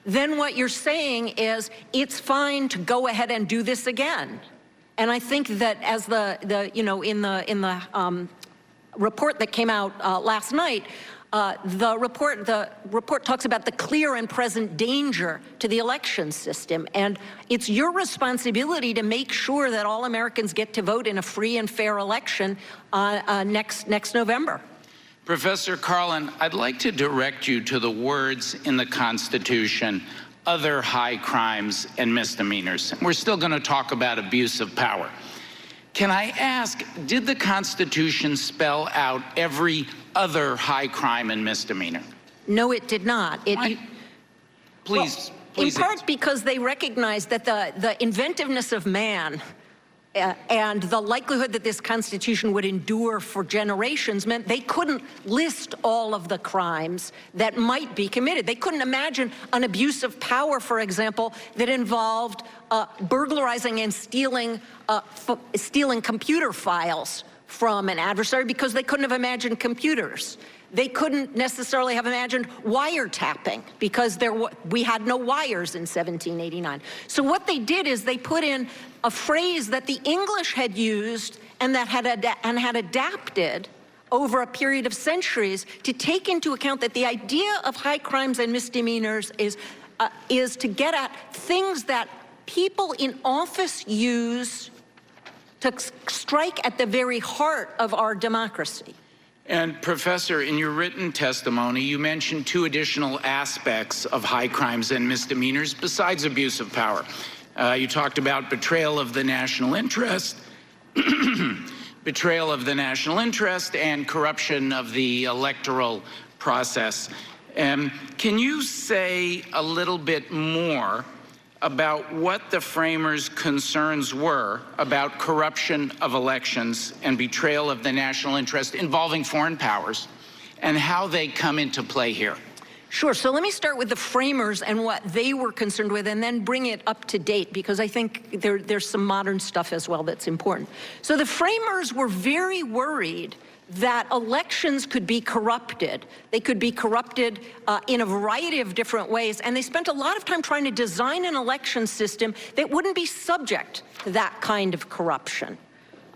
then what you're saying is it's fine to go ahead and do this again. And I think that as in the report that came out last night, the report talks about the clear and present danger to the election system, and it's your responsibility to make sure that all Americans get to vote in a free and fair election next November. Professor Carlin, I'd like to direct you to the words in the Constitution, other high crimes and misdemeanors. We're still going to talk about abuse of power. Can I ask, did the Constitution spell out every other high crime and misdemeanor? No, it did not. Please. In part because they recognized that the inventiveness of man and the likelihood that this Constitution would endure for generations meant they couldn't list all of the crimes that might be committed. They couldn't imagine an abuse of power, for example, that involved burglarizing and stealing computer files from an adversary, because they couldn't have imagined computers. They couldn't necessarily have imagined wiretapping, because we had no wires in 1789. So what they did is they put in a phrase that the English had used and that had adapted over a period of centuries to take into account that the idea of high crimes and misdemeanors is to get at things that people in office use to strike at the very heart of our democracy. And Professor, in your written testimony, you mentioned 2 additional aspects of high crimes and misdemeanors besides abuse of power. You talked about betrayal of the national interest, betrayal of the national interest, and corruption of the electoral process. Can you say a little bit more about what the framers' concerns were about corruption of elections and betrayal of the national interest involving foreign powers, and how they come into play here? Sure. So let me start with the framers and what they were concerned with, and then bring it up to date, because I think there's some modern stuff as well that's important. So the framers were very worried that elections could be corrupted. They could be corrupted in a variety of different ways, and they spent a lot of time trying to design an election system that wouldn't be subject to that kind of corruption.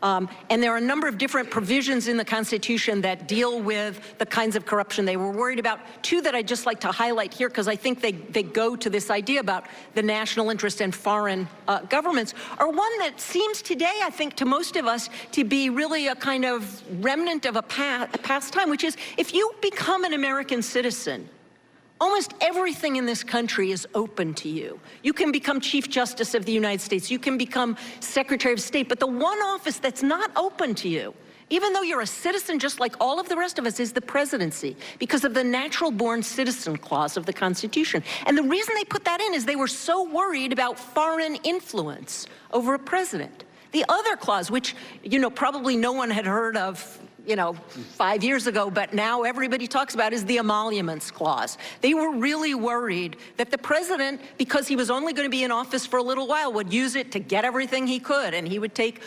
And there are a number of different provisions in the Constitution that deal with the kinds of corruption they were worried about. 2 that I'd just like to highlight here, because I think they go to this idea about the national interest and foreign governments, are one that seems today, I think, to most of us to be really a kind of remnant of a past time, which is if you become an American citizen, almost everything in this country is open to you. You can become Chief Justice of the United States. You can become Secretary of State. But the one office that's not open to you, even though you're a citizen just like all of the rest of us, is the presidency, because of the natural-born citizen clause of the Constitution. And the reason they put that in is they were so worried about foreign influence over a president. The other clause, which, probably no one had heard of 5 years ago, but now everybody talks about, is the emoluments clause. They were really worried that the president, because he was only going to be in office for a little while, would use it to get everything he could, and he would take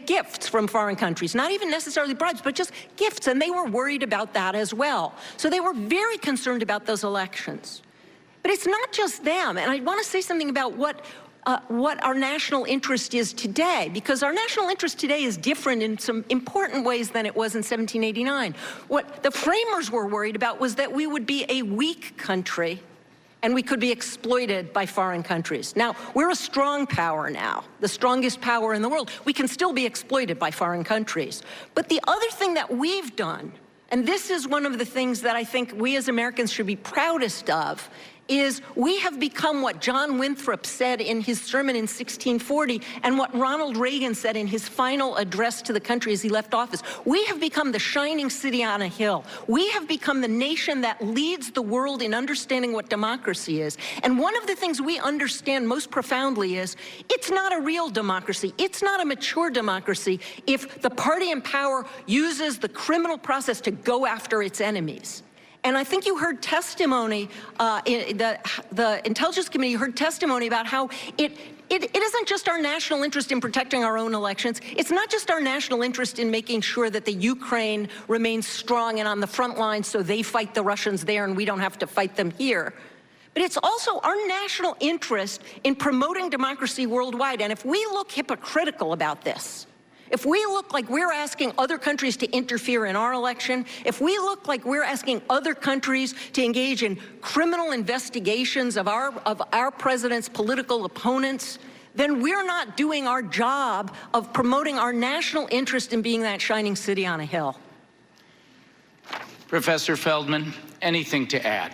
gifts from foreign countries, not even necessarily bribes, but just gifts, and they were worried about that as well. So they were very concerned about those elections. But it's not just them, and I want to say something about what our national interest is today, because our national interest today is different in some important ways than it was in 1789. What the framers were worried about was that we would be a weak country and we could be exploited by foreign countries. Now, we're a strong power now, the strongest power in the world. We can still be exploited by foreign countries. But the other thing that we've done, and this is one of the things that I think we as Americans should be proudest of, is we have become what John Winthrop said in his sermon in 1640 and what Ronald Reagan said in his final address to the country as he left office. We have become the shining city on a hill. We have become the nation that leads the world in understanding what democracy is. And one of the things we understand most profoundly is it's not a real democracy. It's not a mature democracy if the party in power uses the criminal process to go after its enemies. And I think you heard testimony, the Intelligence Committee heard testimony about how it isn't just our national interest in protecting our own elections. It's not just our national interest in making sure that the Ukraine remains strong and on the front line so they fight the Russians there and we don't have to fight them here. But it's also our national interest in promoting democracy worldwide. And if we look hypocritical about this, if we look like we're asking other countries to interfere in our election, if we look like we're asking other countries to engage in criminal investigations of our president's political opponents, then we're not doing our job of promoting our national interest in being that shining city on a hill. Professor Feldman, anything to add?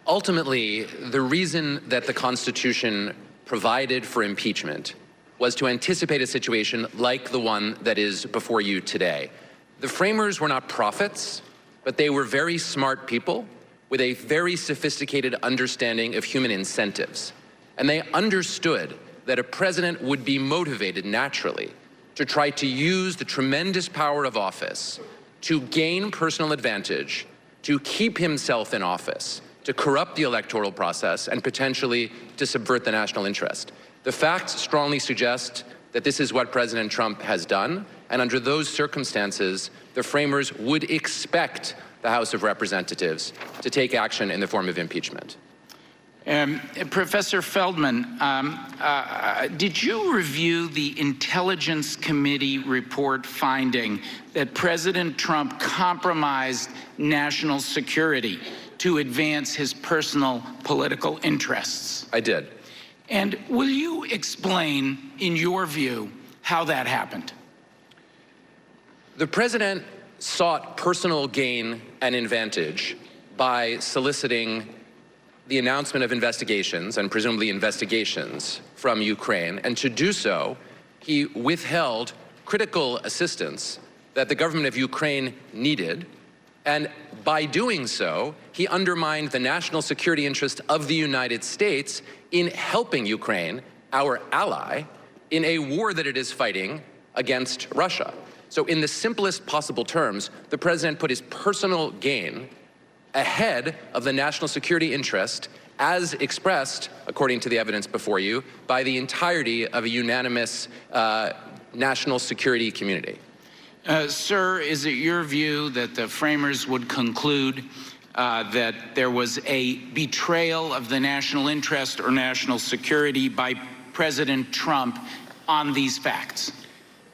Ultimately, the reason that the Constitution provided for impeachment was to anticipate a situation like the one that is before you today. The framers were not prophets, but they were very smart people with a very sophisticated understanding of human incentives. And they understood that a president would be motivated naturally to try to use the tremendous power of office to gain personal advantage, to keep himself in office, to corrupt the electoral process, and potentially to subvert the national interest. The facts strongly suggest that this is what President Trump has done, and under those circumstances, the framers would expect the House of Representatives to take action in the form of impeachment. Professor Feldman, did you review the Intelligence Committee report finding that President Trump compromised national security to advance his personal political interests? I did. And will you explain, in your view, how that happened? The president sought personal gain and advantage by soliciting the announcement of investigations, and presumably investigations, from Ukraine. And to do so, he withheld critical assistance that the government of Ukraine needed. And by doing so, he undermined the national security interest of the United States in helping Ukraine, our ally, in a war that it is fighting against Russia. So in the simplest possible terms, the president put his personal gain ahead of the national security interest as expressed, according to the evidence before you, by the entirety of a unanimous national security community. Sir, is it your view that the framers would conclude that there was a betrayal of the national interest or national security by President Trump on these facts?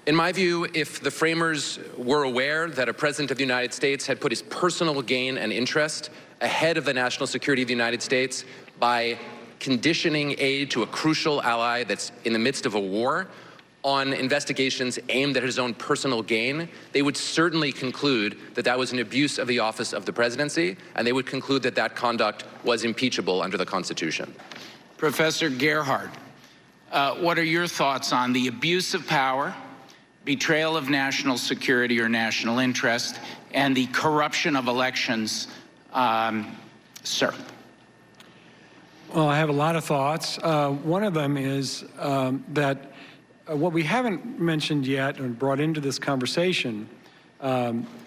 In my view, if the framers were aware that a president of the United States had put his personal gain and interest ahead of the national security of the United States by conditioning aid to a crucial ally that's in the midst of a war on investigations aimed at his own personal gain, they would certainly conclude that that was an abuse of the office of the presidency, and they would conclude that that conduct was impeachable under the Constitution. Professor Gerhardt, what are your thoughts on the abuse of power, betrayal of national security or national interest, and the corruption of elections, sir? Well, I have a lot of thoughts. One of them is that what we haven't mentioned yet and brought into this conversation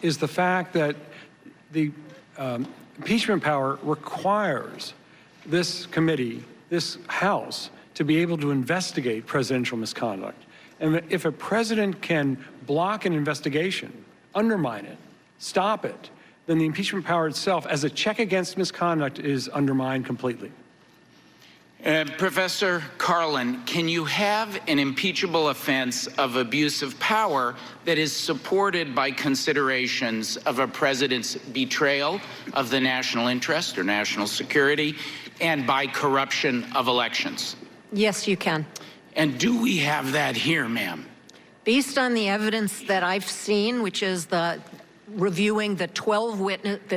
is the fact that the impeachment power requires this committee, this House, to be able to investigate presidential misconduct. And if a president can block an investigation, undermine it, stop it, then the impeachment power itself, as a check against misconduct, is undermined completely. Professor Carlin, can you have an impeachable offense of abuse of power that is supported by considerations of a president's betrayal of the national interest or national security and by corruption of elections? Yes, you can. And do we have that here, ma'am? Based on the evidence that I've seen, which is reviewing the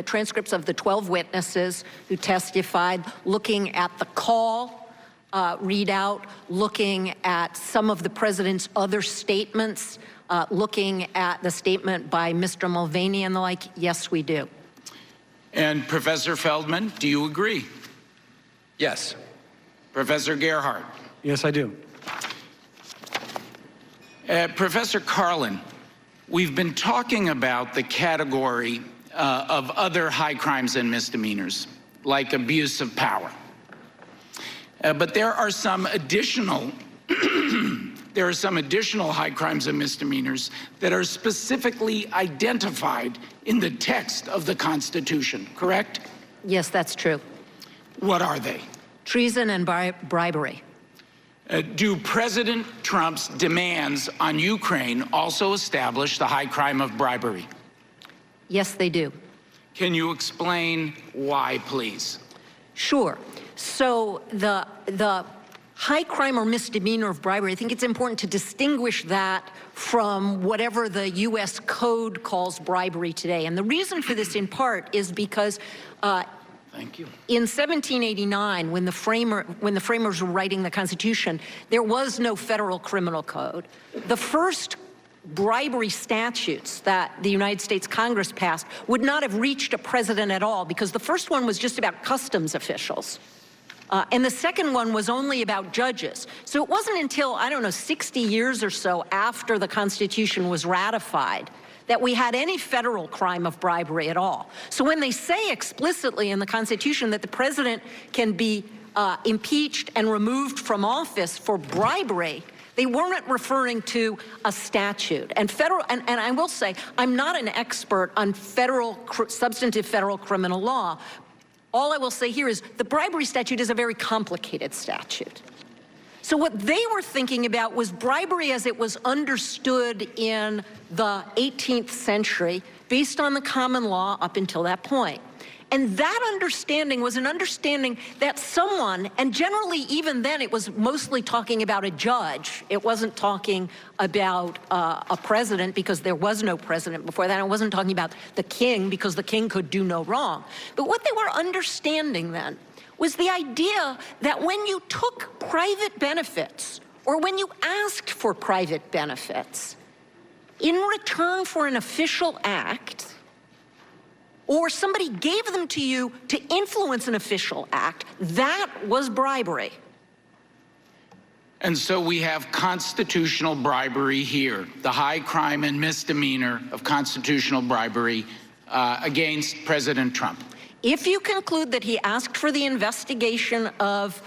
transcripts of the 12 witnesses who testified, looking at the call readout, looking at some of the president's other statements, looking at the statement by Mr. Mulvaney and the like, yes, we do. And Professor Feldman, do you agree? Yes. Professor Gerhardt? Yes, I do. Professor Carlin, we've been talking about the category of other high crimes and misdemeanors, like abuse of power. But there are some additional high crimes and misdemeanors that are specifically identified in the text of the Constitution, correct? Yes, that's true. What are they? Treason and bribery. Do President Trump's demands on Ukraine also establish the high crime of bribery? Yes, they do. Can you explain why, please? Sure. So the high crime or misdemeanor of bribery, I think it's important to distinguish that from whatever the U.S. Code calls bribery today. And the reason for this, in part, is because Thank you. in 1789, when the framers were writing the Constitution, there was no federal criminal code. The first bribery statutes that the United States Congress passed would not have reached a president at all, because the first one was just about customs officials. And the second one was only about judges. So it wasn't until, 60 years or so after the Constitution was ratified that we had any federal crime of bribery at all. So when they say explicitly in the Constitution that the president can be impeached and removed from office for bribery, they weren't referring to a statute. And I will say, I'm not an expert on substantive federal criminal law. All I will say here is the bribery statute is a very complicated statute. So what they were thinking about was bribery as it was understood in the 18th century, based on the common law up until that point. And that understanding was an understanding that someone, and generally even then it was mostly talking about a judge. It wasn't talking about a president, because there was no president before that. It wasn't talking about the king, because the king could do no wrong. But what they were understanding then was the idea that when you took private benefits, or when you asked for private benefits, in return for an official act, or somebody gave them to you to influence an official act, that was bribery. And so we have constitutional bribery here, the high crime and misdemeanor of constitutional bribery against President Trump. If you conclude that he asked for the investigation of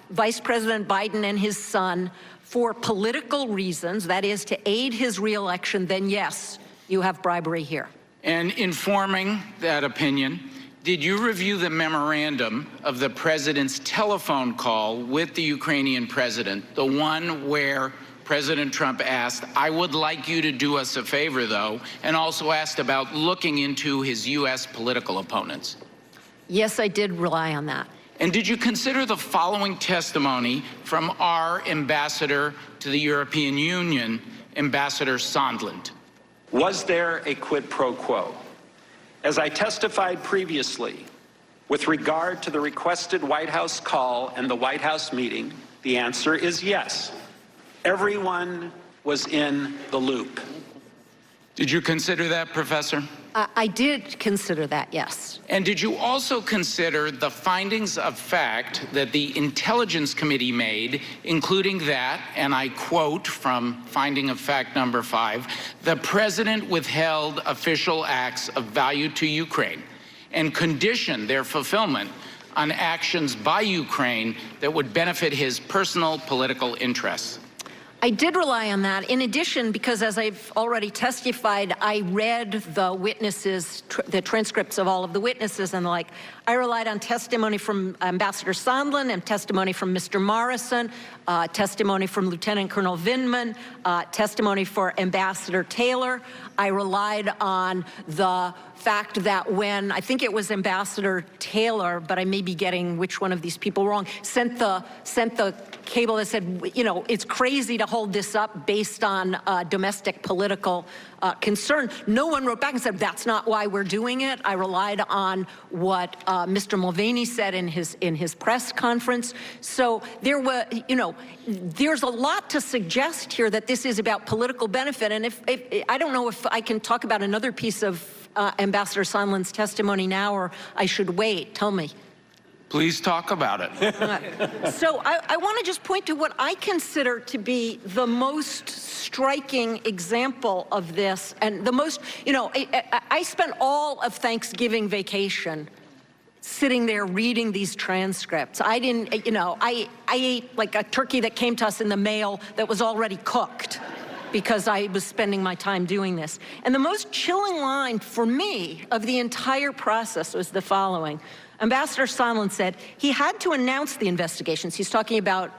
Vice President Biden and his son for political reasons, that is to aid his reelection, then yes, you have bribery here. And informing that opinion, did you review the memorandum of the president's telephone call with the Ukrainian president, the one where President Trump asked, "I would like you to do us a favor, though," and also asked about looking into his U.S. political opponents? Yes, I did rely on that. And did you consider the following testimony from our ambassador to the European Union, Ambassador Sondland? Was there a quid pro quo? As I testified previously, with regard to the requested White House call and the White House meeting, the answer is yes. Everyone was in the loop. Did you consider that, Professor? I did consider that, yes. And did you also consider the findings of fact that the Intelligence Committee made, including that, and I quote from finding of fact number 5, the president withheld official acts of value to Ukraine and conditioned their fulfillment on actions by Ukraine that would benefit his personal political interests? I did rely on that. In addition, because as I've already testified, I read the witnesses, the transcripts of all of the witnesses and the like. I relied on testimony from Ambassador Sondland and testimony from Mr. Morrison, testimony from Lieutenant Colonel Vindman, testimony for Ambassador Taylor. I relied on the fact that when, I think it was Ambassador Taylor, but I may be getting which one of these people wrong, sent the cable that said, you know, it's crazy to hold this up based on domestic political concern. No one wrote back and said, that's not why we're doing it. I relied on what Mr. Mulvaney said in his press conference. So there were, you know, there's a lot to suggest here that this is about political benefit. And if I don't know if I can talk about another piece of Ambassador Sondland's testimony now, or I should wait. Tell me. Please talk about it. So I want to just point to what I consider to be the most striking example of this, and the most, you know, I spent all of Thanksgiving vacation sitting there reading these transcripts. I didn't, you know, I ate like a turkey that came to us in the mail that was already cooked, because I was spending my time doing this. And the most chilling line for me of the entire process was the following. Ambassador Sondland said he had to announce the investigations. He's talking about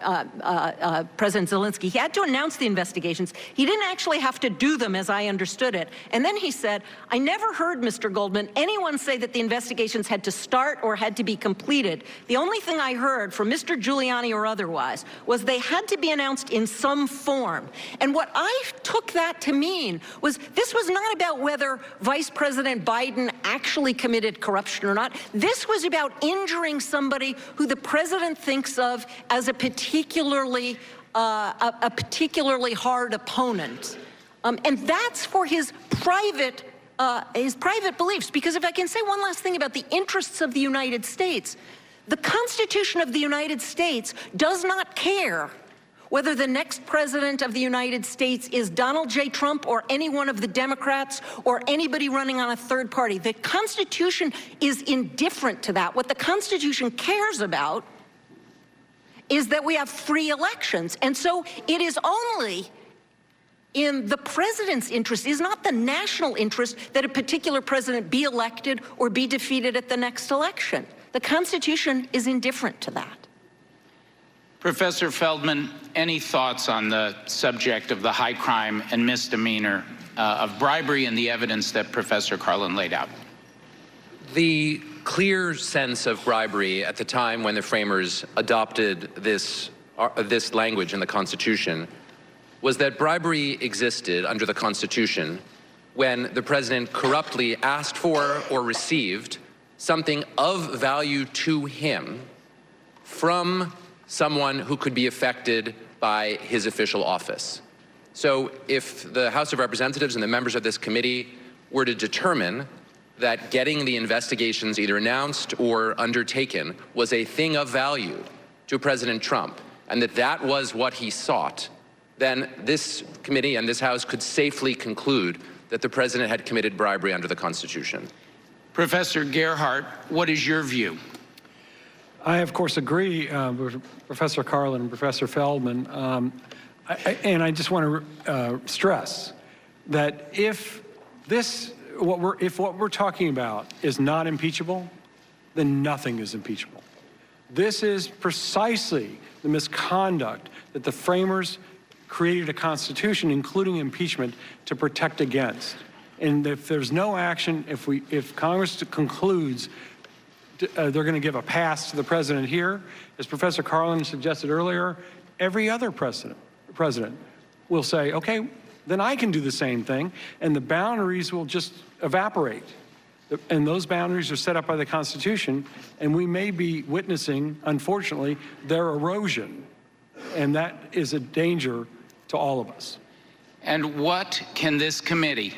President Zelensky. He had to announce the investigations. He didn't actually have to do them, as I understood it. And then he said, I never heard, Mr. Goldman, anyone say that the investigations had to start or had to be completed. The only thing I heard from Mr. Giuliani or otherwise was they had to be announced in some form. And what I took that to mean was this was not about whether Vice President Biden actually committed corruption or not. This was about injuring somebody who the president thinks of as a particularly hard opponent, and that's for his private beliefs. Because if I can say one last thing about the interests of the United States, the Constitution of the United States does not care whether the next president of the United States is Donald J. Trump or any one of the Democrats or anybody running on a third party. The Constitution is indifferent to that. What the Constitution cares about is that we have free elections. And so it is only in the president's interest, is not the national interest, that a particular president be elected or be defeated at the next election. The Constitution is indifferent to that. Professor Feldman, any thoughts on the subject of the high crime and misdemeanor of bribery and the evidence that Professor Carlin laid out? The clear sense of bribery at the time when the framers adopted this language in the Constitution was that bribery existed under the Constitution when the president corruptly asked for or received something of value to him from someone who could be affected by his official office. So if the House of Representatives and the members of this committee were to determine that getting the investigations either announced or undertaken was a thing of value to President Trump, and that was what he sought, then this committee and this House could safely conclude that the president had committed bribery under the Constitution. Professor Gerhardt, what is your view? I, of course, agree with Professor Carlin and Professor Feldman. And I just want to stress that if what we're talking about is not impeachable, then nothing is impeachable. This is precisely the misconduct that the framers created a Constitution, including impeachment, to protect against. And if there's no action, if Congress concludes they're going to give a pass to the president here, as Professor Carlin suggested earlier, every other president will say, okay, then I can do the same thing, and the boundaries will just evaporate. And those boundaries are set up by the Constitution, and we may be witnessing, unfortunately, their erosion. And that is a danger to all of us. And what can this committee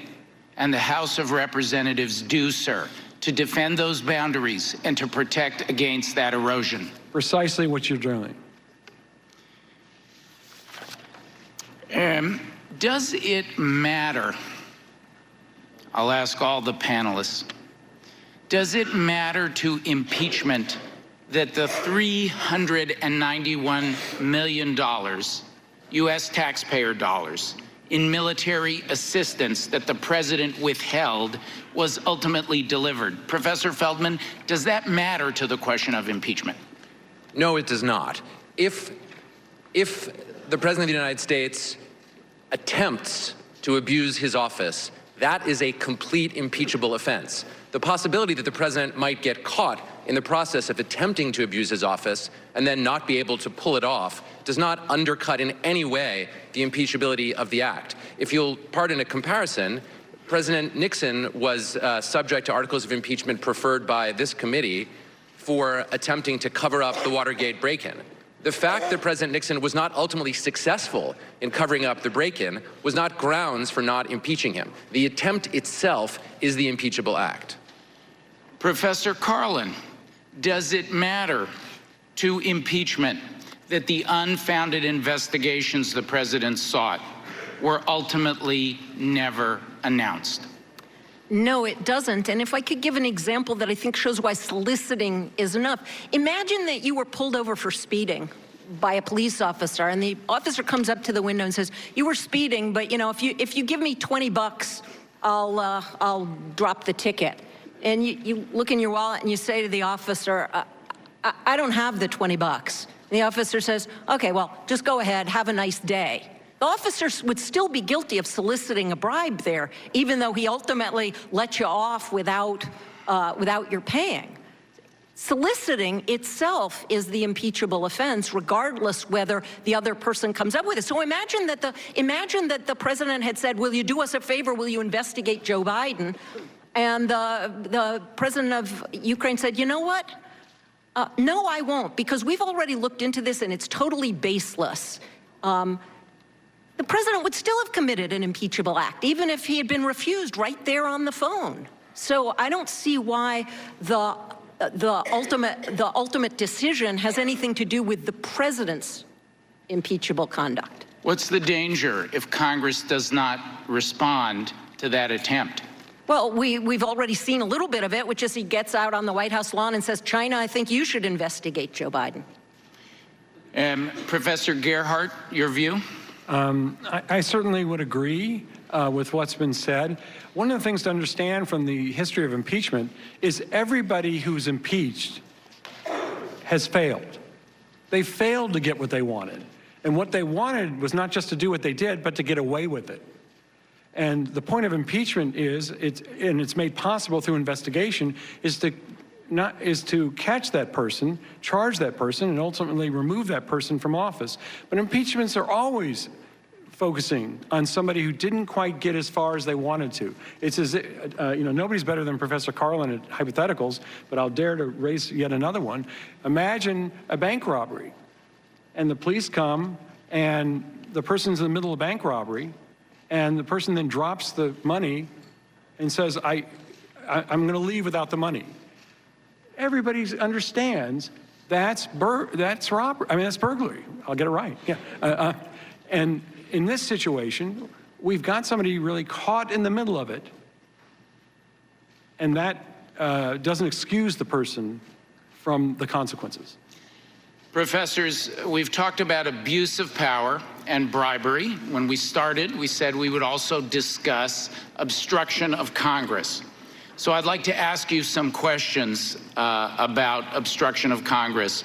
and the House of Representatives do, sir, to defend those boundaries and to protect against that erosion? Precisely what you're doing. Does it matter? I'll ask all the panelists. Does it matter to impeachment that the $391 million, U.S. taxpayer dollars, in military assistance that the president withheld was ultimately delivered? Professor Feldman, does that matter to the question of impeachment? No, it does not. If the President of the United States attempts to abuse his office, that is a complete impeachable offense. The possibility that the President might get caught in the process of attempting to abuse his office and then not be able to pull it off does not undercut in any way the impeachability of the act. If you'll pardon a comparison, President Nixon was subject to articles of impeachment preferred by this committee for attempting to cover up the Watergate break-in. The fact that President Nixon was not ultimately successful in covering up the break-in was not grounds for not impeaching him. The attempt itself is the impeachable act. Professor Carlin, does it matter to impeachment that the unfounded investigations the president sought were ultimately never announced? No, it doesn't. And if I could give an example that I think shows why soliciting is enough. Imagine that you were pulled over for speeding by a police officer, and the officer comes up to the window and says, you were speeding, but if you give me 20 bucks, I'll drop the ticket. And you look in your wallet and you say to the officer, I don't have the 20 bucks. And the officer says, okay, well, just go ahead, have a nice day. The officer would still be guilty of soliciting a bribe there, even though he ultimately let you off without your paying. Soliciting itself is the impeachable offense, regardless whether the other person comes up with it. So imagine that the president had said, will you do us a favor, will you investigate Joe Biden? And the president of Ukraine said, you know what? No, I won't, because we've already looked into this and it's totally baseless. The president would still have committed an impeachable act, even if he had been refused right there on the phone. So I don't see why the ultimate decision has anything to do with the president's impeachable conduct. What's the danger if Congress does not respond to that attempt? Well, we've already seen a little bit of it, which is he gets out on the White House lawn and says, China, I think you should investigate Joe Biden. Professor Gerhardt, your view? I certainly would agree with what's been said. One of the things to understand from the history of impeachment is everybody who's impeached has failed. They failed to get what they wanted. And what they wanted was not just to do what they did, but to get away with it. And the point of impeachment is, it's made possible through investigation, is to is to catch that person, charge that person, and ultimately remove that person from office. But impeachments are always focusing on somebody who didn't quite get as far as they wanted to. It's as if, nobody's better than Professor Carlin at hypotheticals, but I'll dare to raise yet another one. Imagine a bank robbery, and the police come, and the person's in the middle of bank robbery, and the person then drops the money and says, I'm going to leave without the money. Everybody understands that's robbery. I mean, that's burglary. I'll get it right. Yeah. And in this situation, we've got somebody really caught in the middle of it, and that doesn't excuse the person from the consequences. Professors, we've talked about abuse of power and bribery. When we started, we said we would also discuss obstruction of Congress. So I'd like to ask you some questions about obstruction of Congress.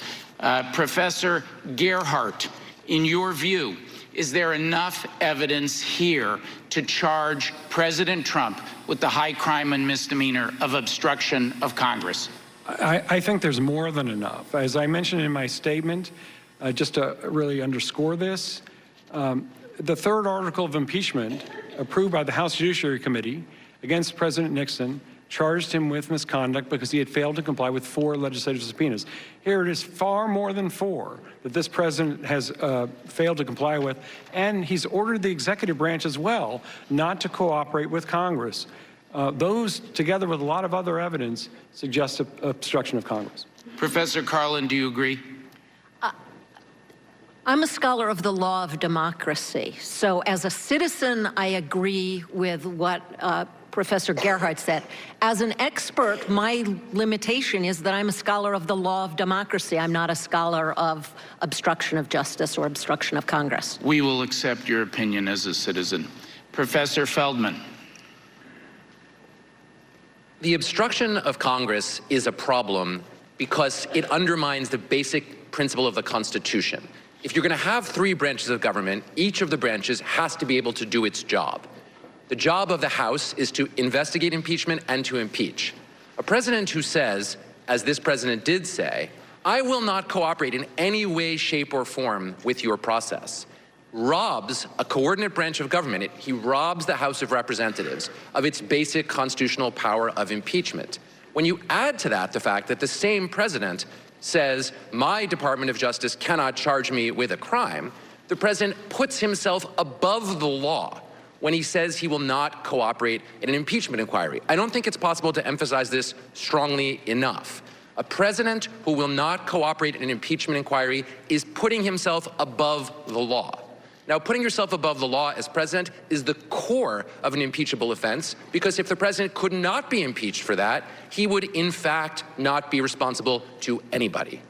Professor Gerhardt, in your view, is there enough evidence here to charge President Trump with the high crime and misdemeanor of obstruction of Congress? I think there's more than enough. As I mentioned in my statement, just to really underscore this, the third article of impeachment approved by the House Judiciary Committee against President Nixon charged him with misconduct because he had failed to comply with 4 legislative subpoenas. Here it is far more than 4 that this president has failed to comply with, and he's ordered the executive branch as well not to cooperate with Congress. Those, together with a lot of other evidence, suggest obstruction of Congress. Professor Carlin, do you agree? I'm a scholar of the law of democracy. So as a citizen, I agree with what Professor Gerhardt said. As an expert, my limitation is that I'm a scholar of the law of democracy. I'm not a scholar of obstruction of justice or obstruction of Congress. We will accept your opinion as a citizen. Professor Feldman. The obstruction of Congress is a problem because it undermines the basic principle of the Constitution. If you're going to have 3 branches of government, each of the branches has to be able to do its job. The job of the House is to investigate impeachment and to impeach. A president who says, as this president did say, I will not cooperate in any way, shape, or form with your process, robs a coordinate branch of government. He robs the House of Representatives of its basic constitutional power of impeachment. When you add to that the fact that the same president says, my Department of Justice cannot charge me with a crime, the president puts himself above the law when he says he will not cooperate in an impeachment inquiry. I don't think it's possible to emphasize this strongly enough. A president who will not cooperate in an impeachment inquiry is putting himself above the law. Now, putting yourself above the law as president is the core of an impeachable offense, because if the president could not be impeached for that, he would in fact not be responsible to anybody.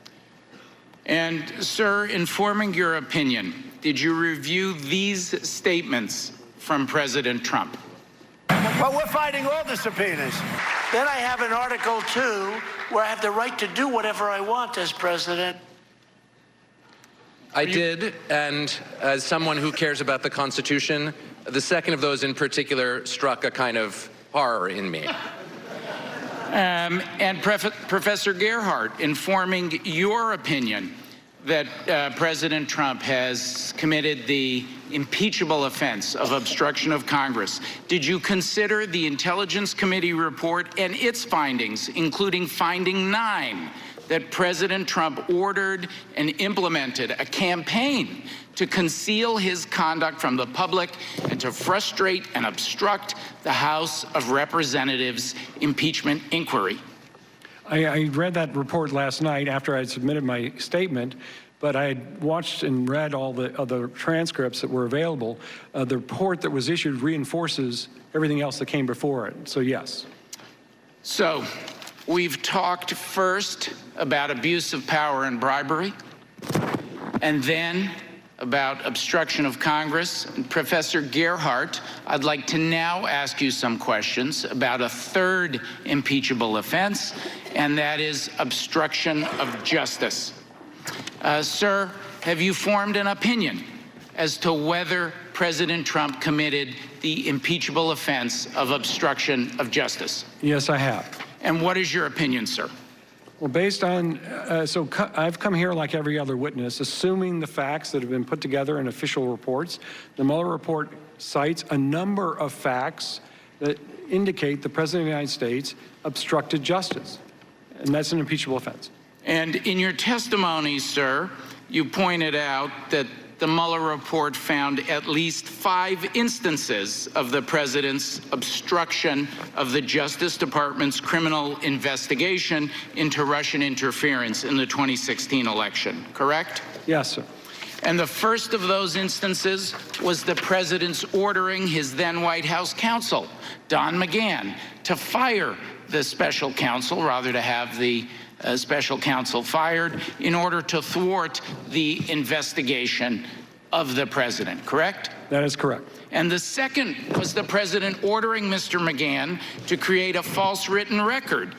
And, sir, in forming your opinion, did you review these statements from President Trump? Well, we're fighting all the subpoenas. Then I have an Article 2 where I have the right to do whatever I want as president. I did, and as someone who cares about the Constitution, the second of those in particular struck a kind of horror in me. And Professor Gerhardt, informing your opinion that President Trump has committed the impeachable offense of obstruction of Congress, did you consider the Intelligence Committee report and its findings, including finding 9, that President Trump ordered and implemented a campaign to conceal his conduct from the public and to frustrate and obstruct the House of Representatives impeachment inquiry? I read that report last night after I submitted my statement, but I had watched and read all the other transcripts that were available. The report that was issued reinforces everything else that came before it, so yes. So, we've talked first about abuse of power and bribery, and then about obstruction of Congress. And Professor Gerhardt, I'd like to now ask you some questions about a third impeachable offense, and that is obstruction of justice. Sir, have you formed an opinion as to whether President Trump committed the impeachable offense of obstruction of justice? Yes, I have. And what is your opinion, sir? Well, based on, I've come here like every other witness, assuming the facts that have been put together in official reports. The Mueller report cites a number of facts that indicate the President of the United States obstructed justice, and that's an impeachable offense. And in your testimony, sir, you pointed out that the Mueller report found at least 5 instances of the president's obstruction of the Justice Department's criminal investigation into Russian interference in the 2016 election, correct? Yes, sir. And the first of those instances was the president's ordering his then White House counsel, Don McGahn, to fire the special counsel, rather to have the special counsel fired, in order to thwart the investigation of the president, correct? That is correct. And the second was the president ordering Mr. McGahn to create a false written record,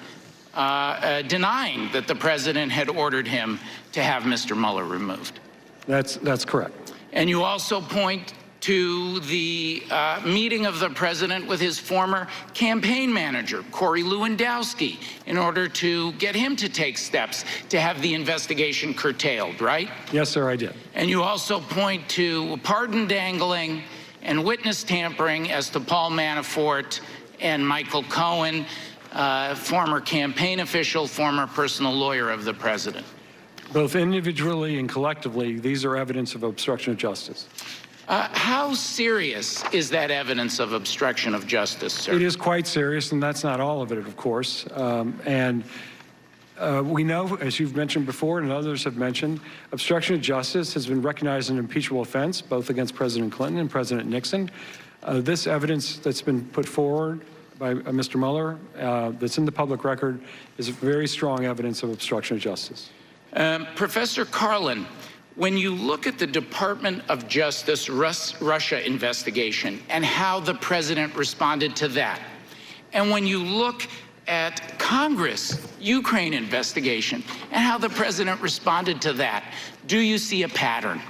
denying that the president had ordered him to have Mr. Mueller removed. That's correct. And you also point to the meeting of the president with his former campaign manager, Corey Lewandowski, in order to get him to take steps to have the investigation curtailed, right? Yes, sir, I did. And you also point to pardon dangling and witness tampering as to Paul Manafort and Michael Cohen, former campaign official, former personal lawyer of the president. Both individually and collectively, these are evidence of obstruction of justice. How serious is that evidence of obstruction of justice, sir? It is quite serious, and that's not all of it, of course. We know, as you've mentioned before and others have mentioned, obstruction of justice has been recognized as an impeachable offense, both against President Clinton and President Nixon. This evidence that's been put forward by Mr. Mueller, that's in the public record, is very strong evidence of obstruction of justice. Professor Carlin, when you look at the Department of Justice Russia investigation and how the president responded to that, and when you look at Congress Ukraine investigation and how the president responded to that, do you see a pattern?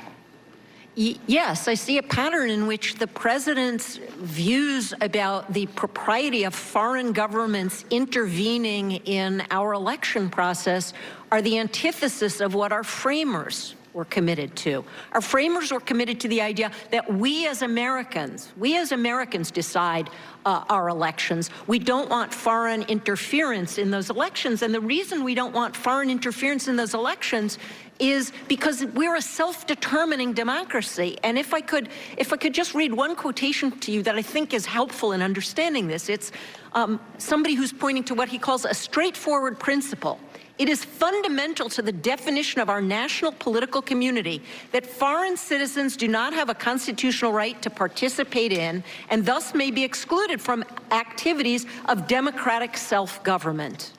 Yes, I see a pattern in which the president's views about the propriety of foreign governments intervening in our election process are the antithesis of what our framers were committed to. Our framers were committed to the idea that we as Americans decide our elections. We don't want foreign interference in those elections. And the reason we don't want foreign interference in those elections is because we're a self-determining democracy. And if I could just read one quotation to you that I think is helpful in understanding this, it's somebody who's pointing to what he calls a straightforward principle. It is fundamental to the definition of our national political community that foreign citizens do not have a constitutional right to participate in and thus may be excluded from activities of democratic self-government.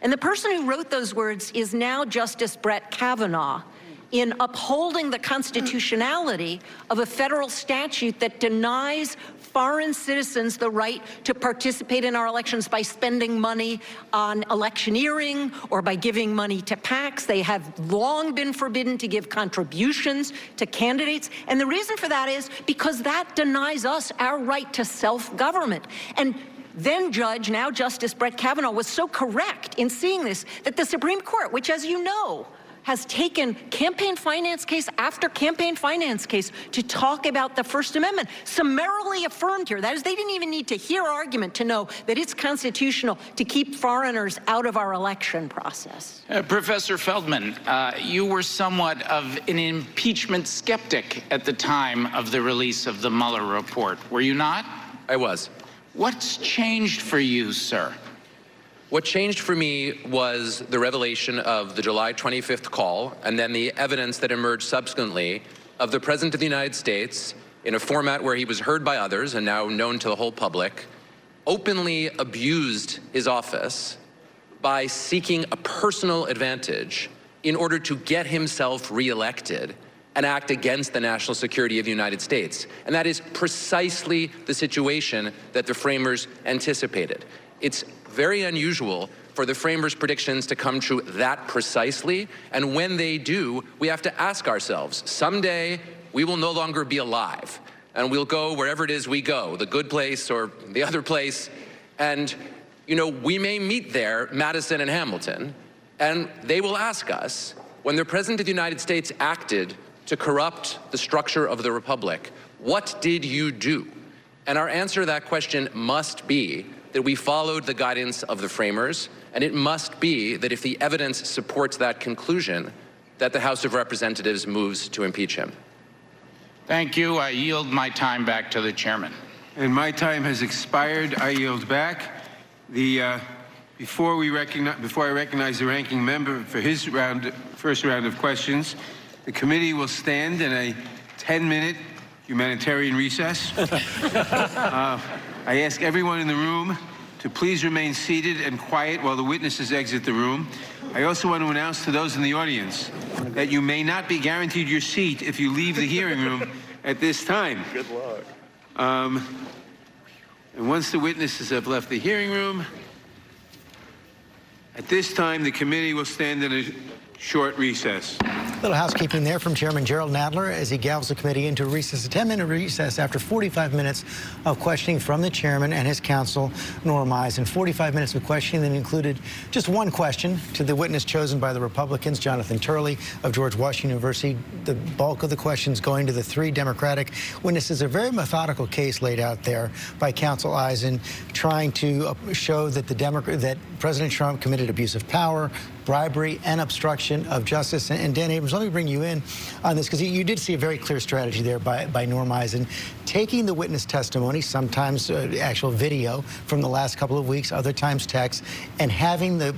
And the person who wrote those words is now Justice Brett Kavanaugh in upholding the constitutionality of a federal statute that denies foreign citizens the right to participate in our elections by spending money on electioneering or by giving money to PACs. They have long been forbidden to give contributions to candidates. And the reason for that is because that denies us our right to self-government. And then Judge, now Justice Brett Kavanaugh, was so correct in seeing this that the Supreme Court, which, as you know, has taken campaign finance case after campaign finance case to talk about the First Amendment, summarily affirmed here. That is, they didn't even need to hear argument to know that it's constitutional to keep foreigners out of our election process. Professor Feldman, you were somewhat of an impeachment skeptic at the time of the release of the Mueller report, were you not? I was. What's changed for you, sir? What changed for me was the revelation of the July 25th call and then the evidence that emerged subsequently of the President of the United States, in a format where he was heard by others and now known to the whole public, openly abused his office by seeking a personal advantage in order to get himself reelected and act against the national security of the United States. And that is precisely the situation that the framers anticipated. It's very unusual for the framers' predictions to come true that precisely, and when they do, we have to ask ourselves, someday we will no longer be alive, and we'll go wherever it is we go, the good place or the other place, and we may meet there, Madison and Hamilton, And they will ask us, when the President of the United States acted to corrupt the structure of the Republic, what did you do? And our answer to that question must be that we followed the guidance of the framers, and it must be that if the evidence supports that conclusion, that the House of Representatives moves to impeach him. Thank you. I yield my time back to the chairman. And my time has expired. I yield back. Before I recognize the ranking member for his first round of questions, the committee will stand in a 10-minute humanitarian recess. I ask everyone in the room to please remain seated and quiet while the witnesses exit the room. I also want to announce to those in the audience that you may not be guaranteed your seat if you leave the hearing room at this time. Good luck. And once the witnesses have left the hearing room, at this time, the committee will stand in a short recess. A little housekeeping there from Chairman Gerald Nadler as he gavels the committee into a recess, a 10-minute recess after 45 minutes of questioning from the chairman and his counsel, Norm Eisen. 45 minutes of questioning that included just one question to the witness chosen by the Republicans, Jonathan Turley of George Washington University. The bulk of the questions going to the 3 Democratic witnesses. A very methodical case laid out there by counsel Eisen, trying to show that that President Trump committed abuse of power, bribery, and obstruction of justice. And Dan Abrams, let me bring you in on this, because you did see a very clear strategy there by Norm Eisen, taking the witness testimony, sometimes actual video from the last couple of weeks, other times text, and having the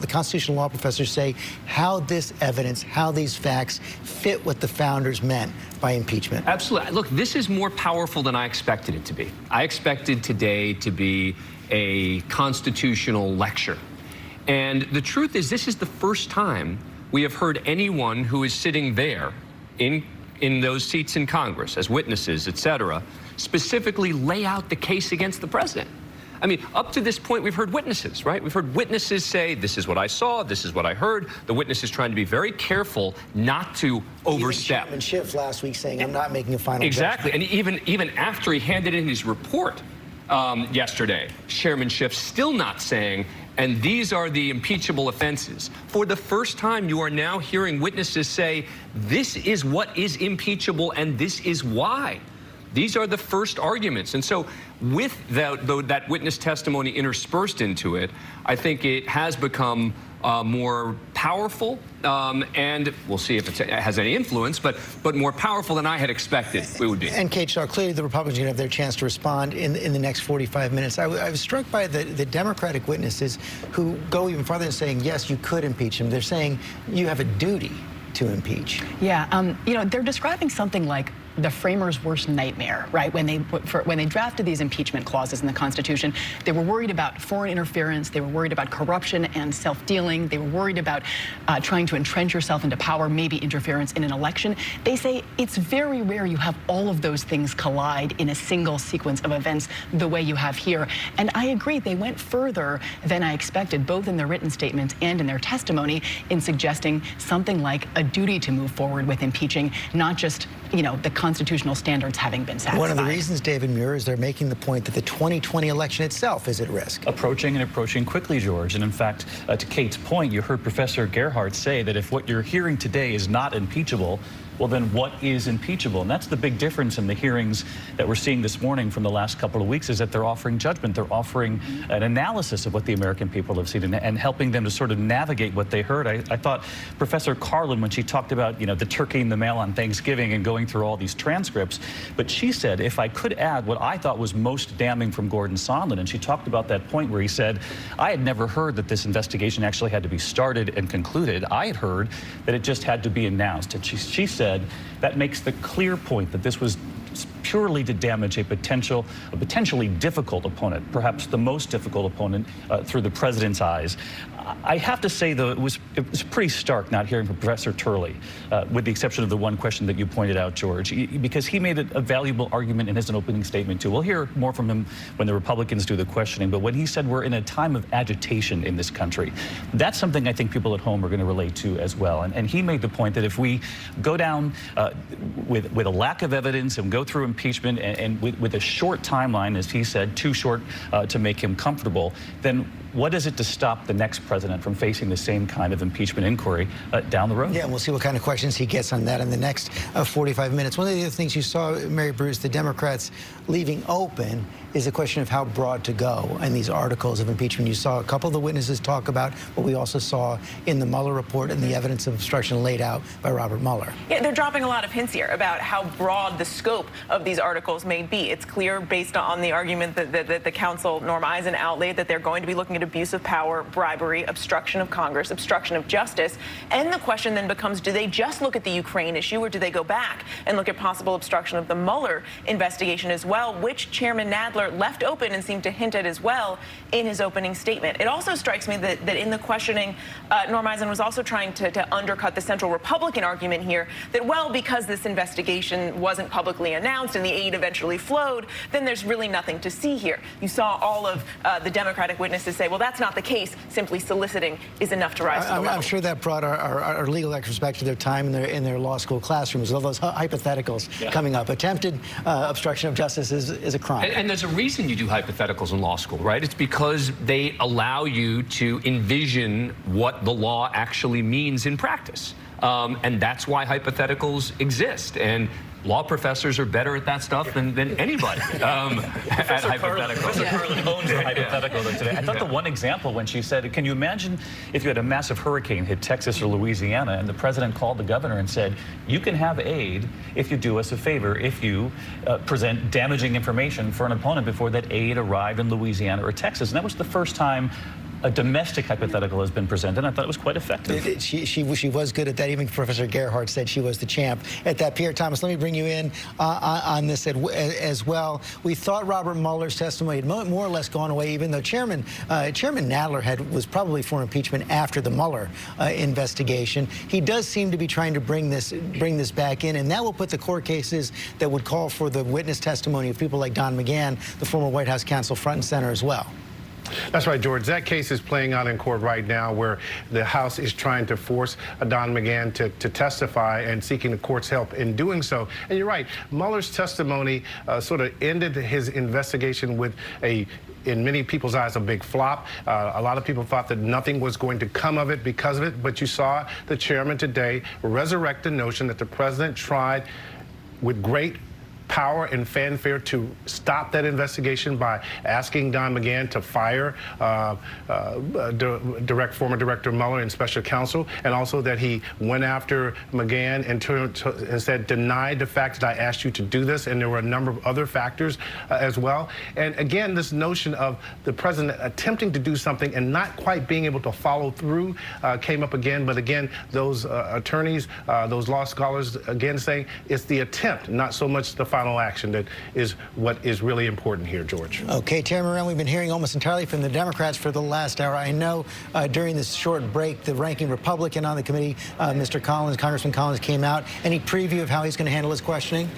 constitutional law professors say how this evidence, how these facts fit what the founders meant by impeachment. Absolutely. Look, this is more powerful than I expected it to be. I expected today to be a constitutional lecture. And the truth is, this is the first time we have heard anyone who is sitting there in those seats in Congress as witnesses, et cetera, specifically lay out the case against the president. I mean, up to this point, we've heard witnesses, right? We've heard witnesses say, this is what I saw, this is what I heard. The witness is trying to be very careful not to overstep. Chairman Schiff last week saying, I'm not making a final Exactly. judgment. And even after he handed in his report yesterday, Chairman Schiff still not saying, and these are the impeachable offenses. For the first time, you are now hearing witnesses say, this is what is impeachable and this is why. These are the first arguments. And so with that witness testimony interspersed into it, I think it has become more powerful, and we'll see if it has any influence, but more powerful than I had expected it would be. And Kate Shaw, clearly the Republicans are going to have their chance to respond in the next 45 minutes. I was struck by the Democratic witnesses who go even farther than saying, yes, you could impeach him. They're saying you have a duty to impeach. Yeah, you know, they're describing something like the framers' worst nightmare, right? When they drafted these impeachment clauses in the Constitution, they were worried about foreign interference, they were worried about corruption and self-dealing, they were worried about trying to entrench yourself into power, maybe interference in an election. They say it's very rare you have all of those things collide in a single sequence of events the way you have here. And I agree, they went further than I expected, both in their written statements and in their testimony, in suggesting something like a duty to move forward with impeaching, not just, you know, the constitutional standards having been satisfied. One of the reasons, David Muir, is they're making the point that the 2020 election itself is at risk. Approaching quickly, George. And in fact, to Kate's point, you heard Professor Gerhardt say that if what you're hearing today is not impeachable, well, then what is impeachable? And that's the big difference in the hearings that we're seeing this morning from the last couple of weeks, is that they're offering judgment. They're offering an analysis of what the American people have seen and helping them to sort of navigate what they heard. I thought Professor Carlin, when she talked about, you know, the turkey in the mail on Thanksgiving and going through all these transcripts, but she said, if I could add what I thought was most damning from Gordon Sondland, and she talked about that point where he said, I had never heard that this investigation actually had to be started and concluded. I had heard that it just had to be announced. And she said, that makes the clear point that this was purely to damage a potentially difficult opponent, perhaps the most difficult opponent through the president's eyes. I have to say, though, it was pretty stark not hearing from Professor Turley, with the exception of the one question that you pointed out, George, because he made a valuable argument in his opening statement, too. We'll hear more from him when the Republicans do the questioning, but when he said we're in a time of agitation in this country, that's something I think people at home are going to relate to as well. And he made the point that if we go down with a lack of evidence and go through impeachment and with a short timeline, as he said, too short to make him comfortable, then what is it to stop the next president from facing the same kind of impeachment inquiry down the road? Yeah, and we'll see what kind of questions he gets on that in the next 45 minutes. One of the other things you saw, Mary Bruce, the Democrats leaving open is a question of how broad to go in these articles of impeachment. You saw a couple of the witnesses talk about what we also saw in the Mueller report and the evidence of obstruction laid out by Robert Mueller. Yeah, they're dropping a lot of hints here about how broad the scope of these articles may be. It's clear based on the argument that the counsel, Norma Eisen, outlaid that they're going to be looking at abuse of power, bribery, obstruction of Congress, obstruction of justice. And the question then becomes, do they just look at the Ukraine issue, or do they go back and look at possible obstruction of the Mueller investigation as well, which Chairman Nadler left open and seemed to hint at as well in his opening statement. It also strikes me that in the questioning, Norma Eisen was also trying to undercut the central Republican argument here that, well, because this investigation wasn't publicly announced and the aid eventually flowed, then there's really nothing to see here. You saw all of the Democratic witnesses say, well, that's not the case. Simply soliciting is enough to rise to the level. I'm sure that brought our legal experts back to their time in their law school classrooms, all those hypotheticals coming up. Attempted obstruction of justice is a crime. And there's a reason you do hypotheticals in law school, right? It's because they allow you to envision what the law actually means in practice. And that's why hypotheticals exist. And law professors are better at that stuff than anybody at hypotheticals. Professor Carlin owns the hypothetical today. I thought the one example when she said, can you imagine if you had a massive hurricane hit Texas or Louisiana and the president called the governor and said, you can have aid if you do us a favor, if you present damaging information for an opponent before that aid arrived in Louisiana or Texas. And that was the first time a domestic hypothetical has been presented. I thought it was quite effective. She was good at that. Even Professor Gerhardt said she was the champ at that. Pierre Thomas, let me bring you in on this as well. We thought Robert Mueller's testimony had more or less gone away, even though Chairman Nadler was probably for impeachment after the Mueller investigation. He does seem to be trying to bring this back in, and that will put the court cases that would call for the witness testimony of people like Don McGahn, the former White House counsel, front and center as well. That's right, George. That case is playing out in court right now, where the House is trying to force Don McGahn to testify and seeking the court's help in doing so. And you're right, Mueller's testimony sort of ended his investigation with in many people's eyes, a big flop. A lot of people thought that nothing was going to come of it because of it, but you saw the chairman today resurrect the notion that the president tried with great power and fanfare to stop that investigation by asking Don McGahn to fire former Director Mueller and special counsel, and also that he went after McGahn and said, denied the fact that I asked you to do this, and there were a number of other factors as well. And again, this notion of the president attempting to do something and not quite being able to follow through came up again, but again, those attorneys, those law scholars, again saying it's the attempt, not so much the final action that is what is really important here, George. Okay, Chairman Moran, we've been hearing almost entirely from the Democrats for the last hour. I know during this short break, the ranking Republican on the committee, Mr. Collins, Congressman Collins, came out. Any preview of how he's going to handle his questioning?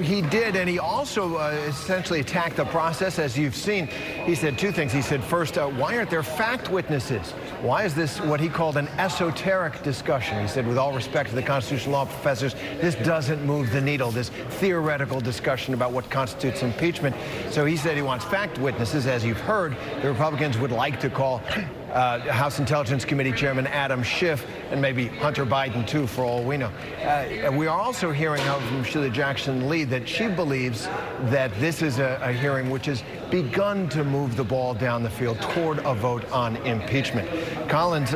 He did, and he also essentially attacked the process, as you've seen. He said two things. He said, first, why aren't there fact witnesses? Why is this what he called an esoteric discussion? He said, with all respect to the constitutional law professors, this doesn't move the needle, this theoretical discussion about what constitutes impeachment. So he said he wants fact witnesses. As you've heard, the Republicans would like to call House Intelligence Committee Chairman Adam Schiff, and maybe Hunter Biden, too, for all we know. We are also hearing from Sheila Jackson-Lee that she believes that this is a hearing which has begun to move the ball down the field toward a vote on impeachment. Collins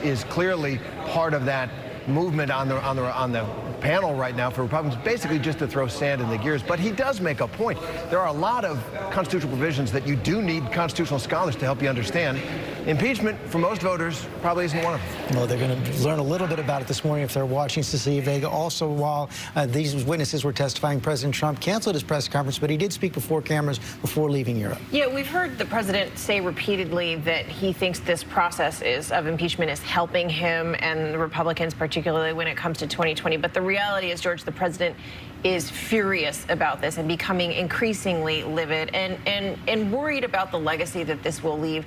is clearly part of that movement on the panel right now for Republicans, basically just to throw sand in the gears. But he does make a point. There are a lot of constitutional provisions that you do need constitutional scholars to help you understand. Impeachment, for most voters, probably isn't one of them. Well, they're going to learn a little bit about it this morning if they're watching CC Vega. Also, while these witnesses were testifying, President Trump canceled his press conference, but he did speak before cameras before leaving Europe. Yeah, we've heard the president say repeatedly that he thinks this process of impeachment is helping him and the Republicans, particularly when it comes to 2020. But the reality is, George, the president is furious about this and becoming increasingly livid and worried about the legacy that this will leave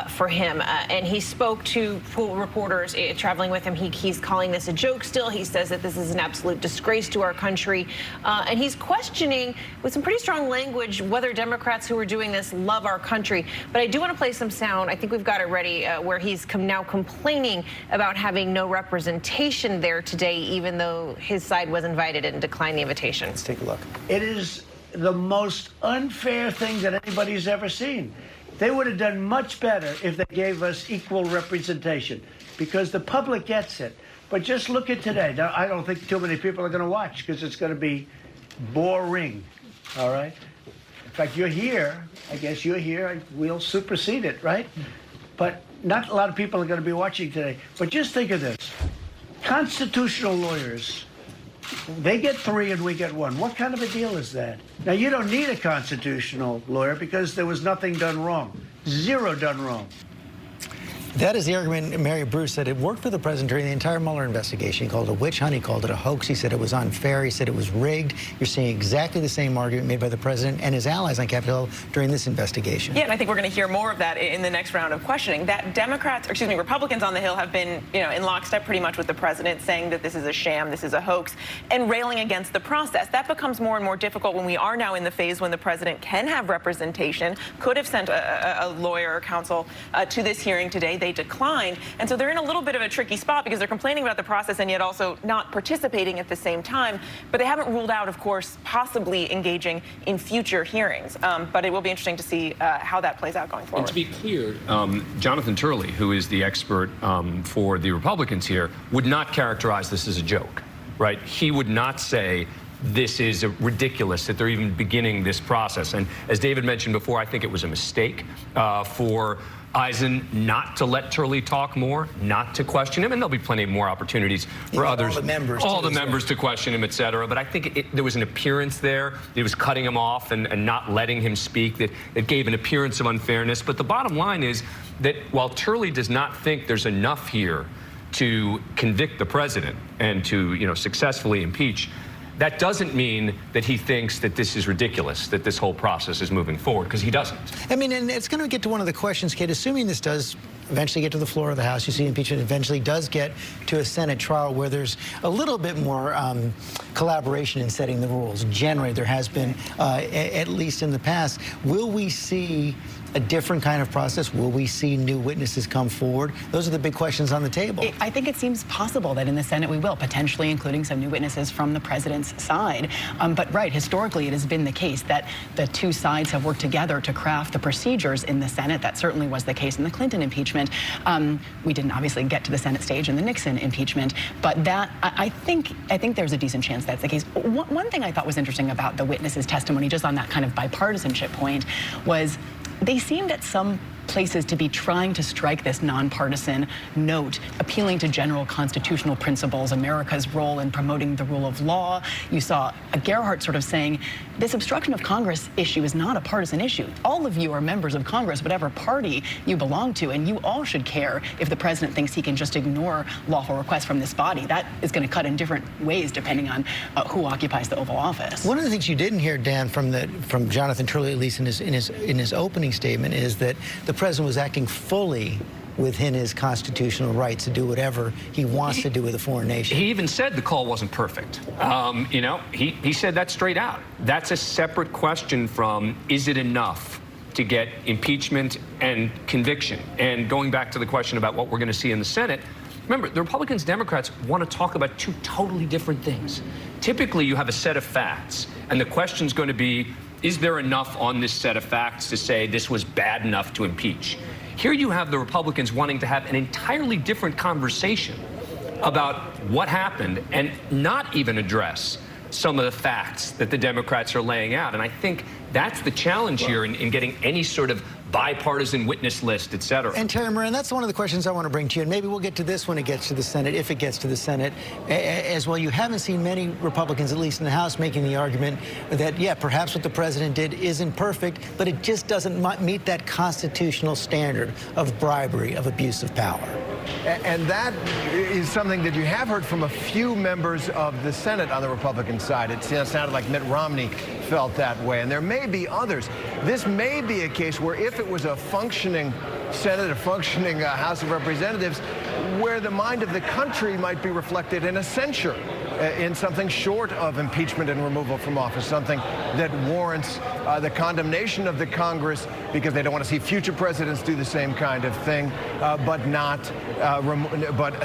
for him. And he spoke to reporters traveling with him. He's calling this a joke still. He says that this is an absolute disgrace to our country. And he's questioning, with some pretty strong language, whether Democrats who are doing this love our country. But I do want to play some sound. I think we've got it ready, where he's now complaining about having no representation there today, even though his side was invited and declined the invitation. Let's take a look. It is the most unfair thing that anybody's ever seen. They would have done much better if they gave us equal representation, because the public gets it. But just look at today. Now, I don't think too many people are going to watch because it's going to be boring, all right? In fact, you're here. I guess you're here. We'll supersede it, right? But not a lot of people are going to be watching today. But just think of this. Constitutional lawyers, they get 3 and we get 1. What kind of a deal is that? Now, you don't need a constitutional lawyer because there was nothing done wrong. 0 done wrong. That is the argument Mary Bruce said. It worked for the president during the entire Mueller investigation. He called it a witch hunt. He called it a hoax. He said it was unfair. He said it was rigged. You're seeing exactly the same argument made by the president and his allies on Capitol Hill during this investigation. Yeah, and I think we're going to hear more of that in the next round of questioning. That Republicans on the Hill have been, in lockstep pretty much with the president, saying that this is a sham, this is a hoax, and railing against the process. That becomes more and more difficult when we are now in the phase when the president can have representation, could have sent a lawyer or counsel to this hearing today. They declined. And so they're in a little bit of a tricky spot because they're complaining about the process and yet also not participating at the same time. But they haven't ruled out, of course, possibly engaging in future hearings. But it will be interesting to see how that plays out going forward. And to be clear, Jonathan Turley, who is the expert for the Republicans here, would not characterize this as a joke, right? He would not say this is ridiculous that they're even beginning this process. And as David mentioned before, I think it was a mistake for Eisen not to let Turley talk more, not to question him, and there'll be plenty more opportunities for others, all the members to question him, et cetera. But I think there was an appearance there that he was cutting him off and not letting him speak that gave an appearance of unfairness. But the bottom line is that while Turley does not think there's enough here to convict the president and to successfully impeach, that doesn't mean that he thinks that this is ridiculous, that this whole process is moving forward, because he doesn't. I mean, and it's going to get to one of the questions, Kate, assuming this does eventually get to the floor of the House, you see impeachment eventually does get to a Senate trial where there's a little bit more collaboration in setting the rules. Generally, there has been, at least in the past. Will we see a different kind of process? Will we see new witnesses come forward? Those are the big questions on the table. I think it seems possible that in the Senate we will, potentially including some new witnesses from the president's side. But right, historically it has been the case that the two sides have worked together to craft the procedures in the Senate. That certainly was the case in the Clinton impeachment. We didn't obviously get to the Senate stage in the Nixon impeachment, but that I think there's a decent chance that's the case. One thing I thought was interesting about the witnesses' testimony, just on that kind of bipartisanship point, was they seemed at some places to be trying to strike this nonpartisan note, appealing to general constitutional principles, America's role in promoting the rule of law. You saw Gerhardt sort of saying, this obstruction of Congress issue is not a partisan issue. All of you are members of Congress, whatever party you belong to, and you all should care if the president thinks he can just ignore lawful requests from this body. That is going to cut in different ways depending on who occupies the Oval Office. One of the things you didn't hear, Dan, from Jonathan Turley, at least in his opening statement, is that the president was acting fully within his constitutional rights to do whatever he wants to do with a foreign nation. He even said the call wasn't perfect. He said that straight out. That's a separate question from, is it enough to get impeachment and conviction? And going back to the question about what we're going to see in the Senate, remember, the Republicans, Democrats want to talk about two totally different things. Typically, you have a set of facts, and the question's going to be, is there enough on this set of facts to say this was bad enough to impeach? Here you have the Republicans wanting to have an entirely different conversation about what happened and not even address some of the facts that the Democrats are laying out. And I think that's the challenge here in getting any sort of bipartisan witness list, et cetera. And Terry Moran, that's one of the questions I want to bring to you, and maybe we'll get to this when it gets to the Senate, if it gets to the Senate as well. You haven't seen many Republicans, at least in the House, making the argument that, yeah, perhaps what the president did isn't perfect, but it just doesn't meet that constitutional standard of bribery, of abuse of power. And that is something that you have heard from a few members of the Senate on the Republican side. It sounded like Mitt Romney felt that way, and there may be others. This may be a case where if it was a functioning Senate, a functioning House of Representatives, where the mind of the country might be reflected in a censure, in something short of impeachment and removal from office, something that warrants the condemnation of the Congress because they don't want to see future presidents do the same kind of thing, but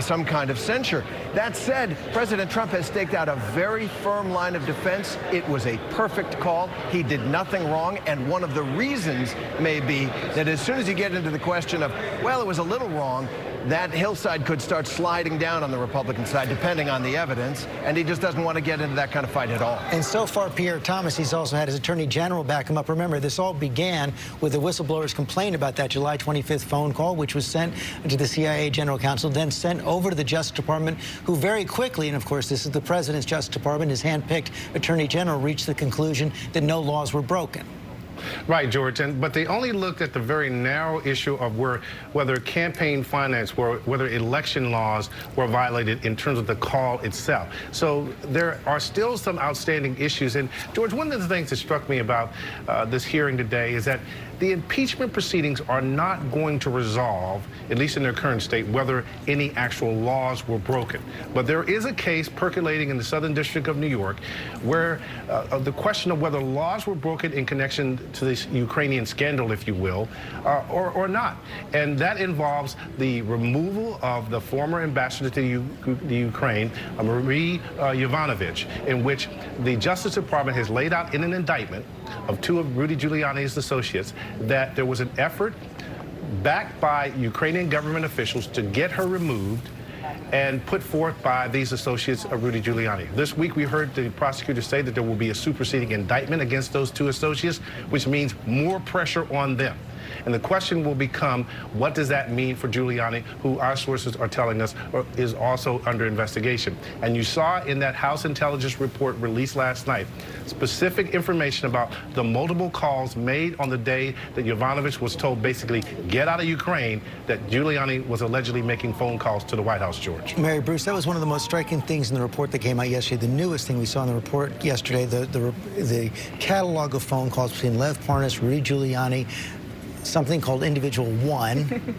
some kind of censure. That said, President Trump has staked out a very firm line of defense. It was a perfect call. He did nothing wrong, and one of the reasons may be that as soon as you get into the question of, well, it was a little wrong, that hillside could start sliding down on the Republican side, depending on the evidence, and he just doesn't want to get into that kind of fight at all. And so far, Pierre Thomas, he's also had his Attorney General back him up. Remember, this all began with the whistleblower's complaint about that July 25th phone call, which was sent to the CIA General Counsel, then sent over to the Justice Department, who very quickly, and of course this is the President's Justice Department, his hand-picked Attorney General, reached the conclusion that no laws were broken. Right, George, but they only looked at the very narrow issue of whether campaign finance, whether election laws were violated in terms of the call itself. So there are still some outstanding issues. And George, one of the things that struck me about this hearing today is that the impeachment proceedings are not going to resolve, at least in their current state, whether any actual laws were broken. But there is a case percolating in the Southern District of New York where the question of whether laws were broken in connection to this Ukrainian scandal, if you will, or not. And that involves the removal of the former ambassador to the Ukraine, Marie Yovanovitch, in which the Justice Department has laid out in an indictment of two of Rudy Giuliani's associates that there was an effort backed by Ukrainian government officials to get her removed and put forth by these associates of Rudy Giuliani. This week we heard the prosecutor say that there will be a superseding indictment against those two associates, which means more pressure on them. And the question will become, what does that mean for Giuliani, who our sources are telling us is also under investigation? And you saw in that House Intelligence report released last night specific information about the multiple calls made on the day that Yovanovitch was told basically get out of Ukraine, that Giuliani was allegedly making phone calls to the White House, George. Mary Bruce, that was one of the most striking things in the report that came out yesterday. The newest thing we saw in the report yesterday, the catalog of phone calls between Lev Parnas, Rudy Giuliani, something called Individual 1.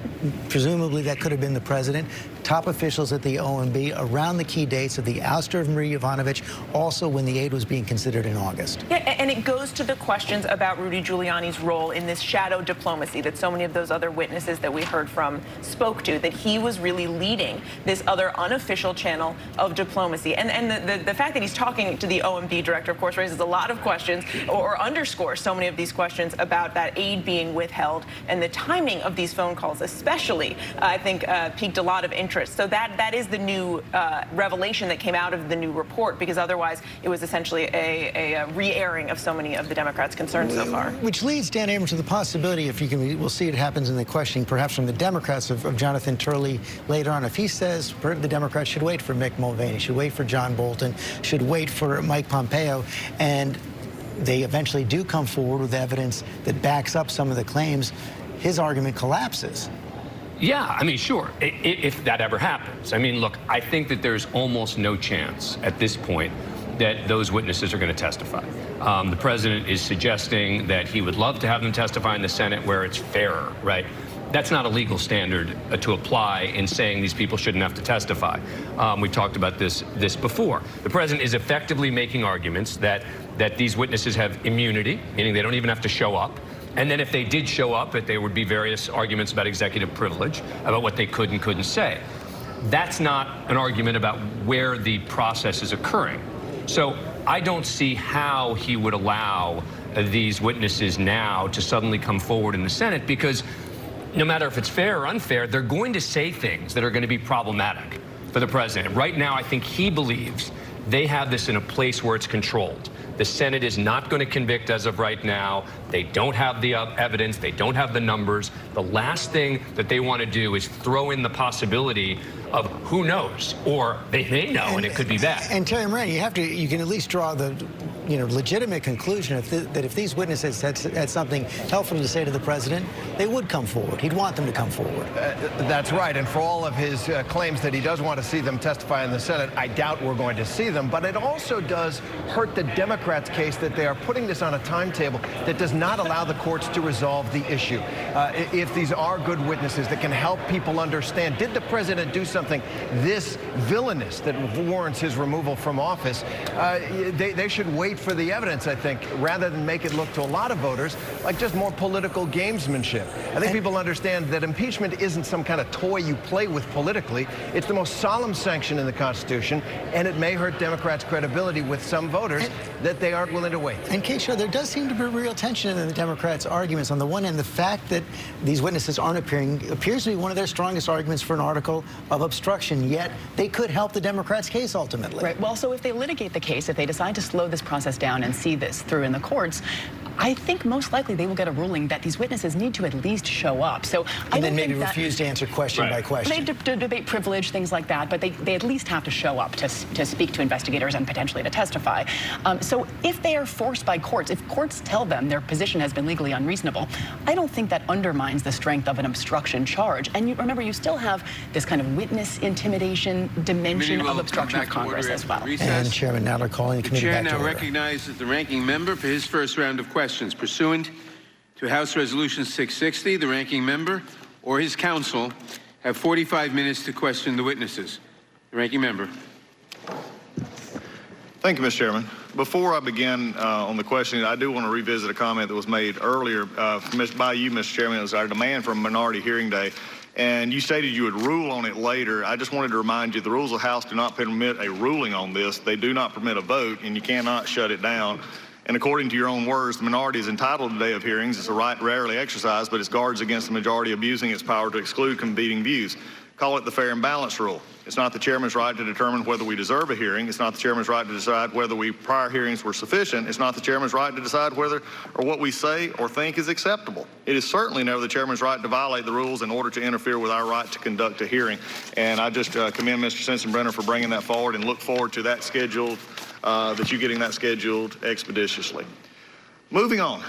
Presumably that could have been the president. Top officials at the OMB around the key dates of the ouster of Marie Yovanovitch, also when the aid was being considered in August. Yeah, and it goes to the questions about Rudy Giuliani's role in this shadow diplomacy that so many of those other witnesses that we heard from spoke to, that he was really leading this other unofficial channel of diplomacy. And the fact that he's talking to the OMB director, of course, raises a lot of questions or underscores so many of these questions about that aid being withheld, and the timing of these phone calls especially, I think, piqued a lot of interest. So that is the new revelation that came out of the new report, because otherwise it was essentially a re-airing of so many of the Democrats' concerns so far. Which leads Dan Abrams to the possibility, if you can, we'll see it happens in the questioning, perhaps from the Democrats, of Jonathan Turley later on. If he says the Democrats should wait for Mick Mulvaney, should wait for John Bolton, should wait for Mike Pompeo, and they eventually do come forward with evidence that backs up some of the claims, his argument collapses. Yeah, I mean, sure, if that ever happens. I mean, look, I think that there's almost no chance at this point that those witnesses are going to testify. The president is suggesting that he would love to have them testify in the Senate where it's fairer, right? That's not a legal standard to apply in saying these people shouldn't have to testify. We've talked about this before. The president is effectively making arguments that these witnesses have immunity, meaning they don't even have to show up. And then if they did show up, that there would be various arguments about executive privilege, about what they could and couldn't say. That's not an argument about where the process is occurring. So I don't see how he would allow these witnesses now to suddenly come forward in the Senate, because no matter if it's fair or unfair, they're going to say things that are going to be problematic for the president. Right now, I think he believes they have this in a place where it's controlled. The Senate is not going to convict as of right now. They don't have the evidence. They don't have the numbers. The last thing that they want to do is throw in the possibility of who knows, or they may know, and it could be bad. And Terry Moran, you can at least draw the legitimate conclusion that if these witnesses had something helpful to say to the president, they would come forward. He'd want them to come forward. That's right. And for all of his claims that he does want to see them testify in the Senate, I doubt we're going to see them. But it also does hurt the Democrats' case that they are putting this on a timetable that does not allow the courts to resolve the issue. If these are good witnesses that can help people understand, did the president do something this villainous that warrants his removal from office, they should wait for the evidence, I think, rather than make it look to a lot of voters like just more political gamesmanship. I think people understand that impeachment isn't some kind of toy you play with politically. It's the most solemn sanction in the Constitution, and it may hurt Democrats' credibility with some voters that they aren't willing to wait. And Kate Shaw, there does seem to be real tension in the Democrats' arguments. On the one hand, the fact that these witnesses aren't appearing appears to be one of their strongest arguments for an article of obstruction, yet they could help the Democrats' case ultimately. Right. Well, so if they litigate the case, if they decide to slow this process down and see this through in the courts, I think most likely they will get a ruling that these witnesses need to at least show up. So I and then maybe refuse to answer question by question. They debate privilege, things like that, but they at least have to show up to speak to investigators and potentially to testify. So if they are forced by courts, if courts tell them their position has been legally unreasonable, I don't think that undermines the strength of an obstruction charge. And you remember, you still have this kind of witness intimidation dimension of obstruction of Congress as well. And Chairman Nadler calling the committee back to order. The chair now recognizes the ranking member for his first round of questions. Pursuant to House Resolution 660, the ranking member or his counsel have 45 minutes to question the witnesses. The ranking member. Thank you, Mr. Chairman. Before I begin on the questioning, I do want to revisit a comment that was made earlier by you, Mr. Chairman. It was our demand for a minority hearing day. And you stated you would rule on it later. I just wanted to remind you, the rules of the House do not permit a ruling on this. They do not permit a vote, and you cannot shut it down. And according to your own words, the minority is entitled to a day of hearings. It's a right rarely exercised, but it guards against the majority abusing its power to exclude competing views. Call it the fair and balanced rule. It's not the chairman's right to determine whether we deserve a hearing. It's not the chairman's right to decide whether prior hearings were sufficient. It's not the chairman's right to decide whether or what we say or think is acceptable. It is certainly never the chairman's right to violate the rules in order to interfere with our right to conduct a hearing. And I just commend Mr. Sensenbrenner for bringing that forward and look forward to that scheduled, that you getting that scheduled expeditiously. Moving on.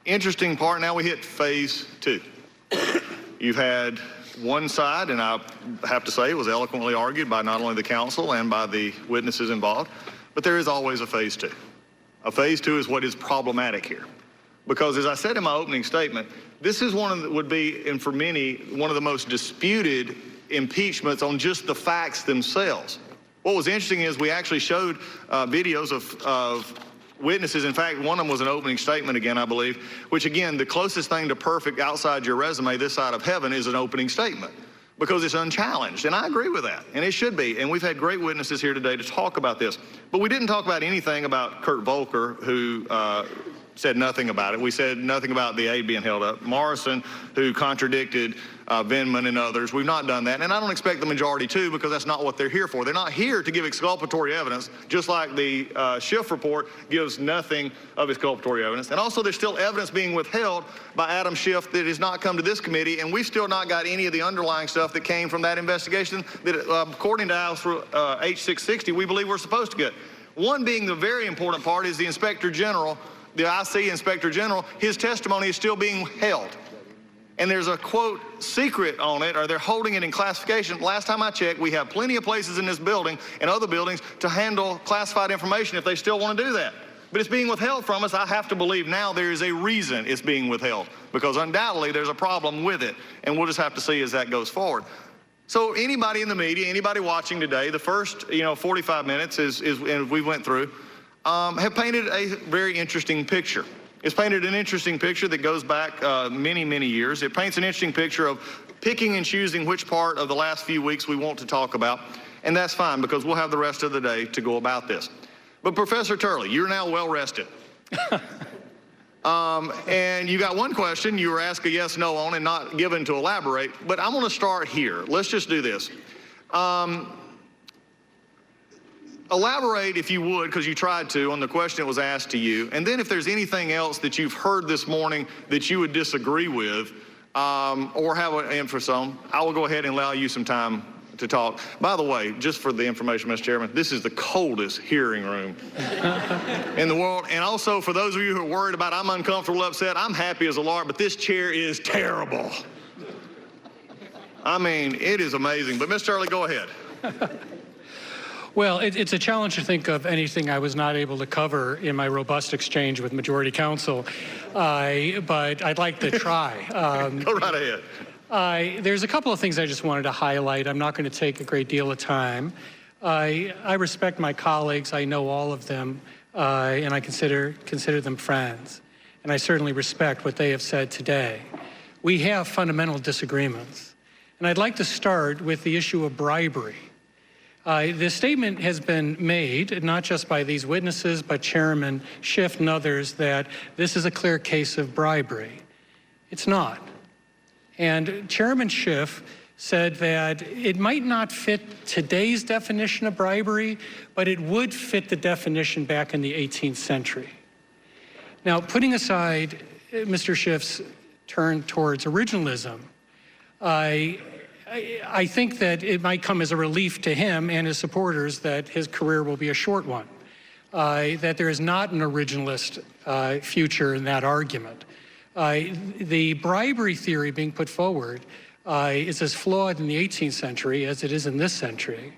Interesting part, now we hit phase 2. You've had one side, and I have to say it was eloquently argued by not only the counsel and by the witnesses involved, but there is always a phase 2. A phase 2 is what is problematic here. Because as I said in my opening statement, this is would be, and for many, one of the most disputed impeachments on just the facts themselves. What was interesting is we actually showed videos of witnesses. In fact, one of them was an opening statement again, I believe, which again, the closest thing to perfect outside your resume this side of heaven is an opening statement because it's unchallenged. And I agree with that, and it should be. And we've had great witnesses here today to talk about this. But we didn't talk about anything about Kurt Volker, who said nothing about it. We said nothing about the aid being held up. Morrison, who contradicted Vindman and others. We've not done that, and I don't expect the majority to, because that's not what they're here for. They're not here to give exculpatory evidence, just like the Schiff report gives nothing of exculpatory evidence. And also, there's still evidence being withheld by Adam Schiff that has not come to this committee, and we've still not got any of the underlying stuff that came from that investigation that, according to House H660, we believe we're supposed to get. One being the very important part is the Inspector General, the IC Inspector General, his testimony is still being held. And there's a, quote, secret on it, or they're holding it in classification. Last time I checked, we have plenty of places in this building and other buildings to handle classified information if they still want to do that. But it's being withheld from us. I have to believe now there is a reason it's being withheld, because undoubtedly there's a problem with it. And we'll just have to see as that goes forward. So anybody in the media, anybody watching today, the first 45 minutes and we went through, have painted a very interesting picture. It's painted an interesting picture that goes back many, many years. It paints an interesting picture of picking and choosing which part of the last few weeks we want to talk about, and that's fine because we'll have the rest of the day to go about this. But Professor Turley, you're now well rested. And you got one question you were asked a yes, no on and not given to elaborate, but I'm going to start here. Let's just do this. elaborate, if you would, because you tried to, on the question that was asked to you. And then if there's anything else that you've heard this morning that you would disagree with or have an interest on, I will go ahead and allow you some time to talk. By the way, just for the information, Mr. Chairman, this is the coldest hearing room in the world. And also, for those of you who are worried about I'm uncomfortable, upset, I'm happy as a lark, but this chair is terrible. I mean, it is amazing. But Mr. Early, go ahead. Well, it's a challenge to think of anything I was not able to cover in my robust exchange with Majority Counsel, but I'd like to try. Go right ahead. There's a couple of things I just wanted to highlight. I'm not going to take a great deal of time. I respect my colleagues. I know all of them, and I consider them friends. And I certainly respect what they have said today. We have fundamental disagreements. And I'd like to start with the issue of bribery. The statement has been made, not just by these witnesses, but Chairman Schiff and others, that this is a clear case of bribery. It's not. And Chairman Schiff said that it might not fit today's definition of bribery, but it would fit the definition back in the 18th century. Now, putting aside Mr. Schiff's turn towards originalism, I think that it might come as a relief to him and his supporters that his career will be a short one, that there is not an originalist future in that argument. The bribery theory being put forward is as flawed in the 18th century as it is in this century.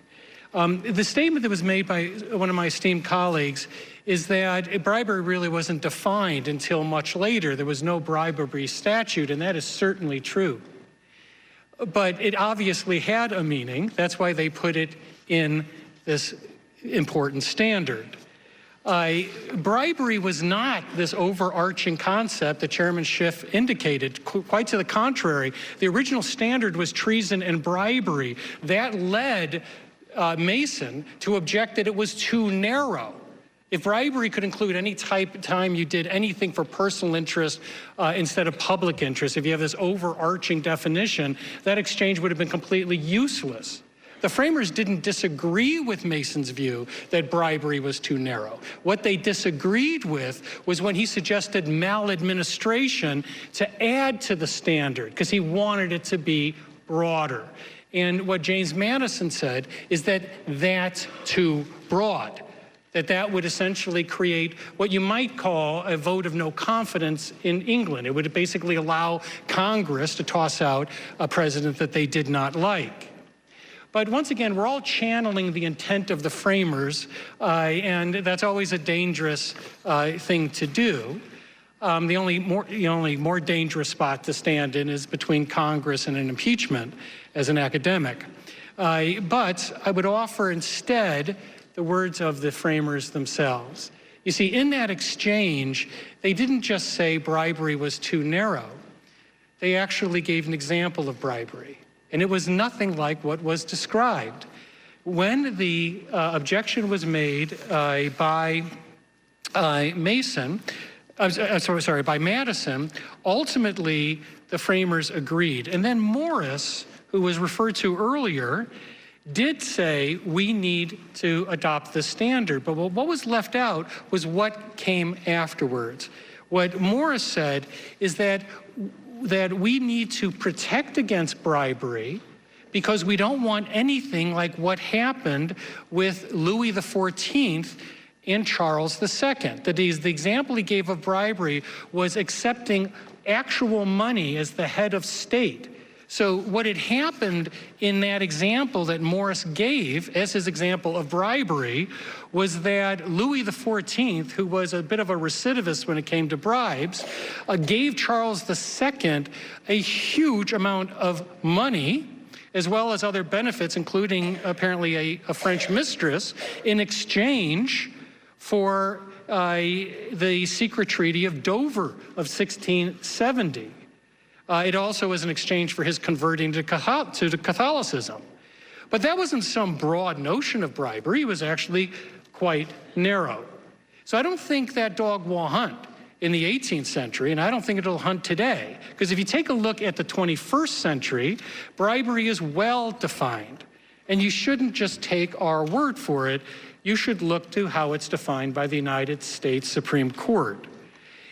The statement that was made by one of my esteemed colleagues is that bribery really wasn't defined until much later. There was no bribery statute, and that is certainly true. But it obviously had a meaning. That's why they put it in this important standard. Bribery was not this overarching concept that Chairman Schiff indicated. Quite to the contrary, the original standard was treason and bribery. That led Mason to object that it was too narrow. If bribery could include any time you did anything for personal interest instead of public interest, if you have this overarching definition, that exchange would have been completely useless. The framers didn't disagree with Mason's view that bribery was too narrow. What they disagreed with was when he suggested maladministration to add to the standard, because he wanted it to be broader. And what James Madison said is that that's too broad, that would essentially create what you might call a vote of no confidence in England. It would basically allow Congress to toss out a president that they did not like. But once again, we're all channeling the intent of the framers, and that's always a dangerous thing to do. The only more dangerous spot to stand in is between Congress and an impeachment as an academic. But I would offer instead the words of the framers themselves. You see, in that exchange, they didn't just say bribery was too narrow. They actually gave an example of bribery, and it was nothing like what was described. When the objection was made by Madison, ultimately the framers agreed. And then Morris, who was referred to earlier, did say we need to adopt the standard. But what was left out was what came afterwards. What Morris said is that we need to protect against bribery because we don't want anything like what happened with Louis XIV and Charles II. That is, the example he gave of bribery was accepting actual money as the head of state. So what had happened in that example that Morris gave as his example of bribery was that Louis XIV, who was a bit of a recidivist when it came to bribes, gave Charles II a huge amount of money, as well as other benefits, including apparently a French mistress, in exchange for the secret treaty of Dover of 1670. It also was an exchange for his converting to Catholicism. But that wasn't some broad notion of bribery. It was actually quite narrow. So I don't think that dog will hunt in the 18th century, and I don't think it'll hunt today. Because if you take a look at the 21st century, bribery is well defined. And you shouldn't just take our word for it. you should look to how it's defined by the United States Supreme Court.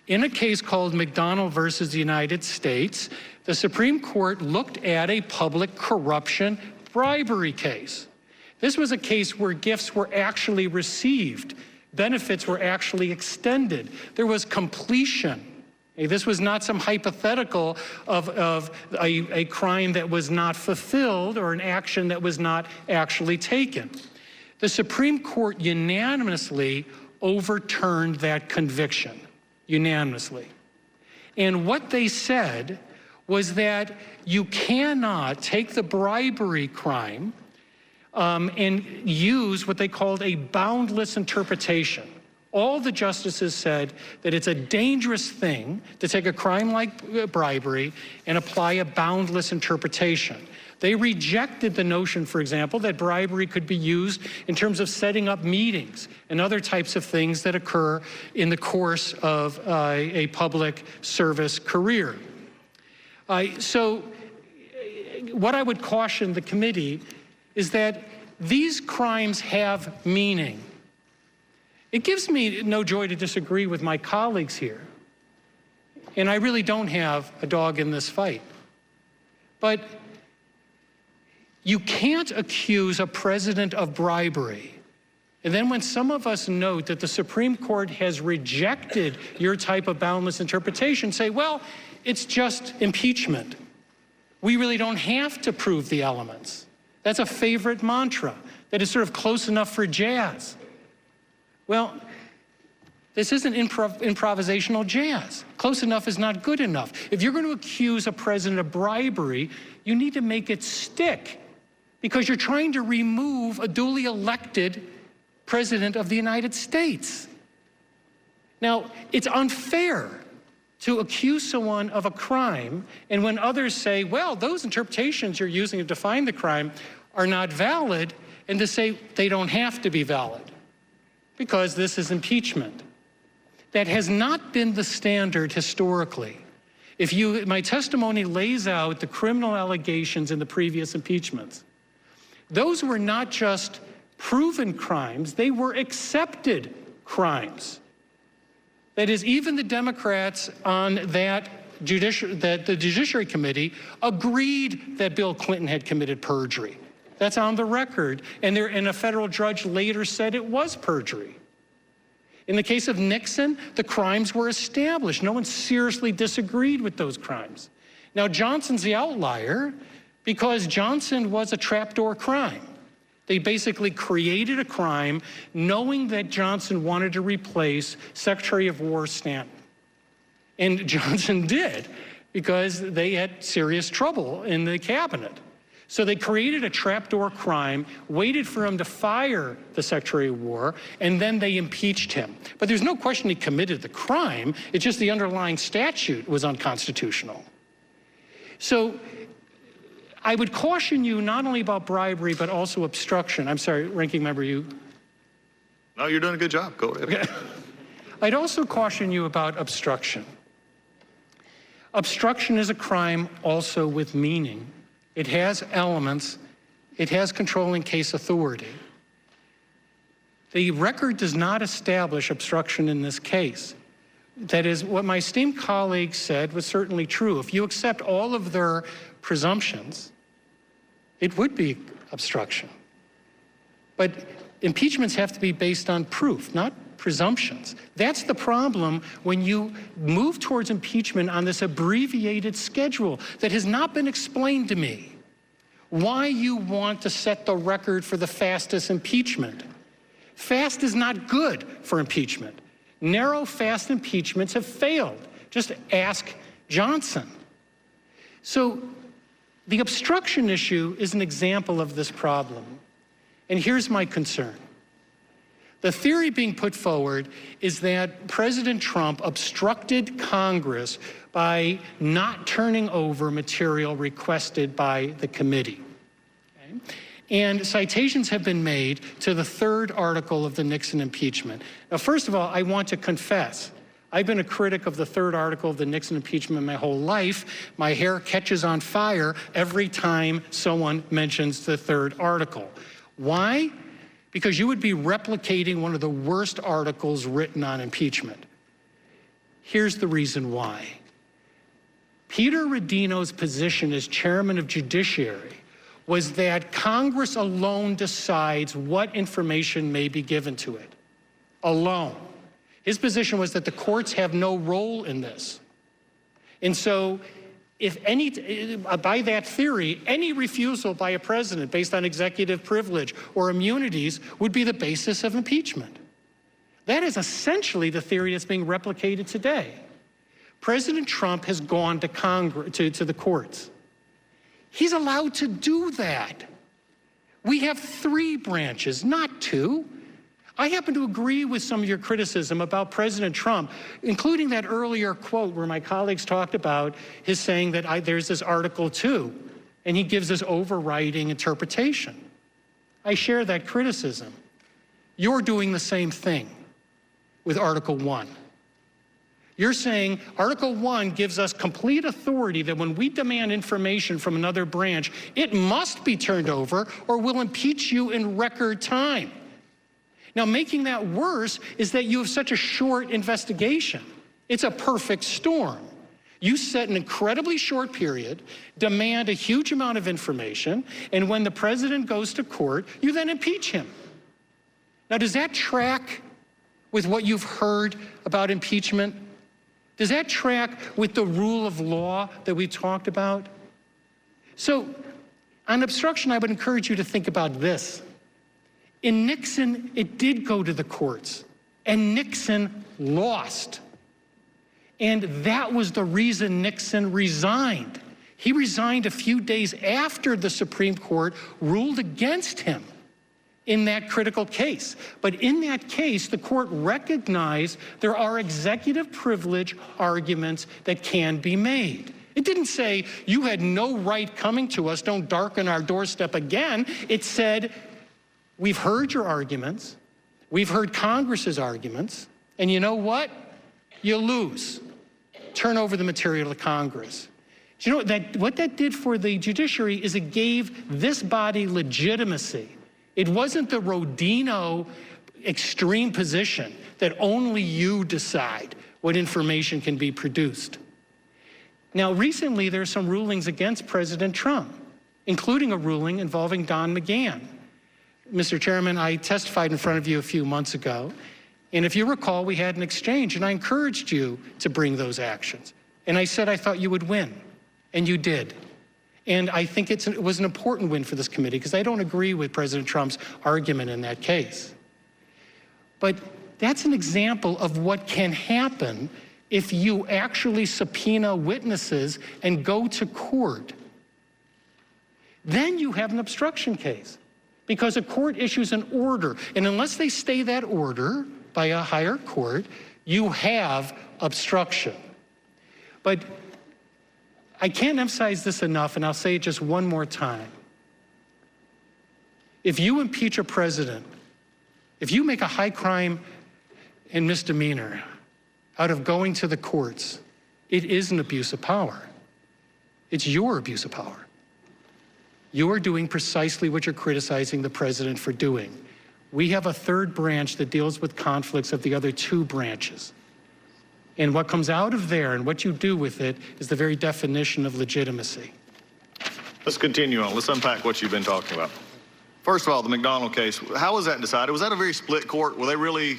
In a case called McDonald versus the United States, the Supreme Court looked at a public corruption bribery case. This was a case where gifts were actually received, benefits were actually extended. There was completion. This was not some hypothetical of a crime that was not fulfilled or an action that was not actually taken. The Supreme Court unanimously overturned that conviction, unanimously. And what they said was that you cannot take the bribery crime and use what they called a boundless interpretation. All the justices said that it's a dangerous thing to take a crime like bribery and apply a boundless interpretation. They rejected the notion, for example, that bribery could be used in terms of setting up meetings and other types of things that occur in the course of a public service career. So what I would caution the committee is that these crimes have meaning. It gives me no joy to disagree with my colleagues here, and I really don't have a dog in this fight. But you can't accuse a president of bribery, and then when some of us note that the Supreme Court has rejected your type of boundless interpretation, say, well, it's just impeachment. We really don't have to prove the elements. That's a favorite mantra, that is sort of close enough for jazz. Well, this isn't improvisational jazz. Close enough is not good enough. If you're going to accuse a president of bribery, you need to make it stick, because you're trying to remove a duly elected president of the United States. Now, it's unfair to accuse someone of a crime, and when others say, well, those interpretations you're using to define the crime are not valid, and to say they don't have to be valid, because this is impeachment. That has not been the standard historically. My testimony lays out the criminal allegations in the previous impeachments. Those were not just proven crimes, they were accepted crimes. That is, even the Democrats on the Judiciary Committee agreed that Bill Clinton had committed perjury. That's on the record, and a federal judge later said it was perjury. In the case of Nixon, the crimes were established. No one seriously disagreed with those crimes. Now, Johnson's the outlier because Johnson was a trapdoor crime. They basically created a crime knowing that Johnson wanted to replace Secretary of War Stanton. And Johnson did, because they had serious trouble in the cabinet. So they created a trapdoor crime, waited for him to fire the Secretary of War, and then they impeached him. But there's no question he committed the crime. It's just the underlying statute was unconstitutional. So I would caution you not only about bribery, but also obstruction. I'm sorry, Ranking Member, you? No, you're doing a good job. Go ahead. Okay. I'd also caution you about obstruction. Obstruction is a crime also with meaning. It has elements. It has controlling case authority. The record does not establish obstruction in this case. That is, what my esteemed colleague said was certainly true. If you accept all of their presumptions, it would be obstruction. But impeachments have to be based on proof, not presumptions. That's the problem when you move towards impeachment on this abbreviated schedule that has not been explained to me. Why you want to set the record for the fastest impeachment. Fast is not good for impeachment. Narrow, fast impeachments have failed. Just ask Johnson. So the obstruction issue is an example of this problem. And here's my concern. The theory being put forward is that President Trump obstructed Congress by not turning over material requested by the committee. Okay? And citations have been made to the third article of the Nixon impeachment. Now, first of all, I want to confess, I've been a critic of the third article of the Nixon impeachment my whole life. My hair catches on fire every time someone mentions the third article. Why? because you would be replicating one of the worst articles written on impeachment. Here's the reason why. Peter Rodino's position as chairman of Judiciary was that Congress alone decides what information may be given to it. Alone. His position was that the courts have no role in this. And so, by that theory, any refusal by a president based on executive privilege or immunities would be the basis of impeachment. That is essentially the theory that's being replicated today. President Trump has gone to Congress, to the courts. He's allowed to do that. We have 3 branches, not 2. I happen to agree with some of your criticism about President Trump, including that earlier quote where my colleagues talked about his saying that there's this Article 2, and he gives this overriding interpretation. I share that criticism. You're doing the same thing with Article 1. You're saying Article 1 gives us complete authority that when we demand information from another branch, it must be turned over or we'll impeach you in record time. Now, making that worse is that you have such a short investigation. It's a perfect storm. You set an incredibly short period, demand a huge amount of information, and when the president goes to court, you then impeach him. Now, does that track with what you've heard about impeachment? Does that track with the rule of law that we talked about? So, on obstruction, I would encourage you to think about this. In Nixon, it did go to the courts, and Nixon lost. And that was the reason Nixon resigned. He resigned a few days after the Supreme Court ruled against him in that critical case. But in that case, the court recognized there are executive privilege arguments that can be made. It didn't say, you had no right coming to us, don't darken our doorstep again. It said, we've heard your arguments, we've heard Congress's arguments, and you know what? You lose. Turn over the material to Congress. Do you know what that did for the judiciary is it gave this body legitimacy. It wasn't the Rodino extreme position that only you decide what information can be produced. Now, recently, there are some rulings against President Trump, including a ruling involving Don McGahn. Mr. Chairman, I testified in front of you a few months ago, and if you recall, we had an exchange, and I encouraged you to bring those actions. And I said I thought you would win, and you did. And I think it was an important win for this committee, because I don't agree with President Trump's argument in that case. But that's an example of what can happen if you actually subpoena witnesses and go to court. Then you have an obstruction case, because a court issues an order, and unless they stay that order by a higher court, you have obstruction. But I can't emphasize this enough, and I'll say it just one more time. If you impeach a president, if you make a high crime and misdemeanor out of going to the courts, it is an abuse of power. It's your abuse of power. You are doing precisely what you're criticizing the president for doing. We have a third branch that deals with conflicts of the other 2 branches. And what comes out of there and what you do with it is the very definition of legitimacy. Let's continue on. Let's unpack what you've been talking about. First of all, the McDonald case, how was that decided? Was that a very split court? Were they really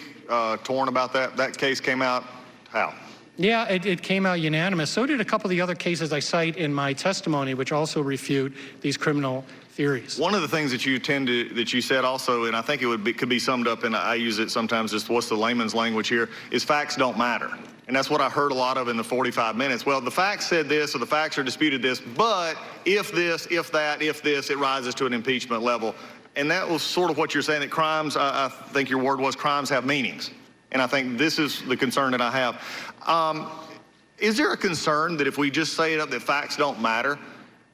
torn about that? That case came out how? Yeah, it came out unanimous. So did a couple of the other cases I cite in my testimony, which also refute these criminal theories. One of the things that you said also, and I think could be summed up, and I use it sometimes, just what's the layman's language here, is facts don't matter. And that's what I heard a lot of in the 45 minutes. Well, the facts said this, or the facts are disputed this, but if this, if that, if this, it rises to an impeachment level. And that was sort of what you're saying, that crimes, I think your word was, crimes have meanings. And I think this is the concern that I have. Is there a concern that if we just say it up that facts don't matter,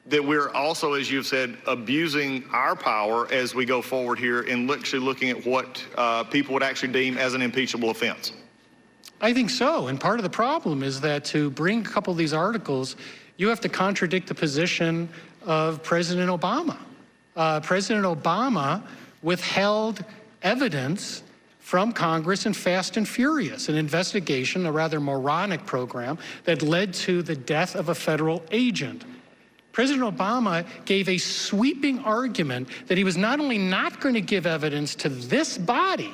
that we're also, as you've said, abusing our power as we go forward here and actually looking at what people would actually deem as an impeachable offense? I think so. And part of the problem is that to bring a couple of these articles, you have to contradict the position of President Obama. President Obama withheld evidence from Congress in Fast and Furious, an investigation, a rather moronic program that led to the death of a federal agent. President Obama gave a sweeping argument that he was not only not going to give evidence to this body,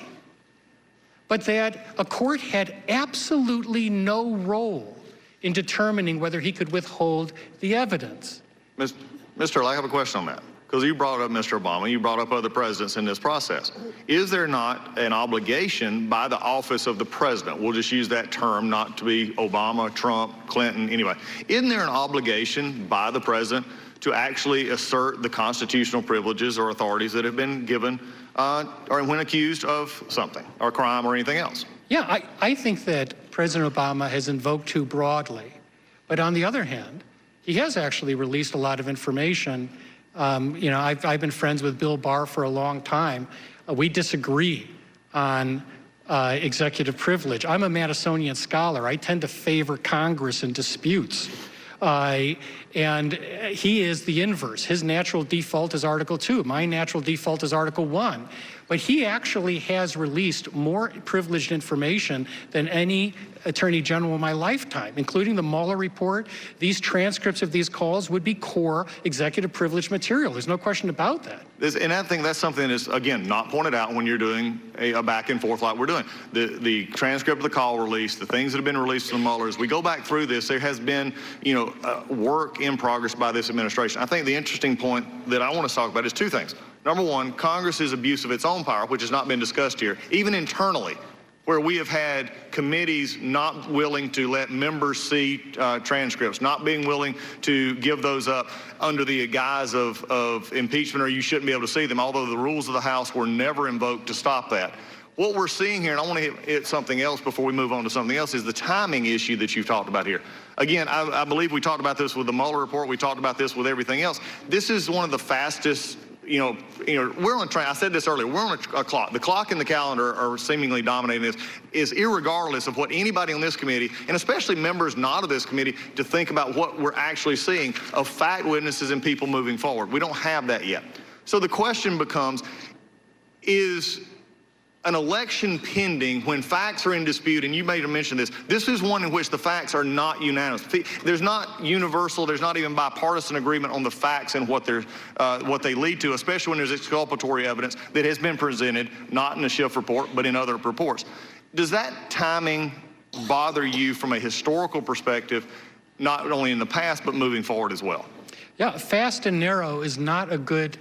but that a court had absolutely no role in determining whether he could withhold the evidence. Mr. I have a question on that. Because you brought up Mr. Obama, you brought up other presidents in this process. Is there not an obligation by the office of the president, we'll just use that term, not to be Obama, Trump, Clinton, anyway. Isn't there an obligation by the president to actually assert the constitutional privileges or authorities that have been given or when accused of something, or crime or anything else? Yeah, I think that President Obama has invoked too broadly. But on the other hand, he has actually released a lot of information. You know, I've been friends with Bill Barr for a long time. We disagree on executive privilege. I'm a Madisonian scholar. I tend to favor Congress in disputes. And he is the inverse. His natural default is Article 2. My natural default is Article 1. But he actually has released more privileged information than any attorney general in my lifetime, including the Mueller report. These transcripts of these calls would be core executive privilege material. There's no question about that. And I think that's something that's, again, not pointed out when you're doing a back and forth like we're doing. The transcript of the call release, the things that have been released from Mueller, as we go back through this, there has been, you know, work in progress by this administration. I think the interesting point that I want to talk about is two things. Number one, Congress's abuse of its own power, which has not been discussed here, even internally, where we have had committees not willing to let members see transcripts, not being willing to give those up under the guise of impeachment, or you shouldn't be able to see them, although the rules of the House were never invoked to stop that. What we're seeing here, and I want to hit something else before we move on to something else, is the timing issue that you've talked about here. Again, I believe we talked about this with the Mueller report. We talked about this with everything else. This is one of the fastest. You know, we're on a train. I said this earlier. We're on a clock. The clock and the calendar are seemingly dominating this. Is irregardless of what anybody on this committee, and especially members not of this committee, to think about what we're actually seeing of fact witnesses and people moving forward. We don't have that yet. So the question becomes: is an election pending when facts are in dispute? And you made a mention of this. This is one in which the facts are not unanimous. There's not universal, there's not even bipartisan agreement on the facts and what they lead to, especially when there's exculpatory evidence that has been presented, not in the Schiff report, but in other reports. Does that timing bother you from a historical perspective, not only in the past, but moving forward as well? Yeah, fast and narrow is not a good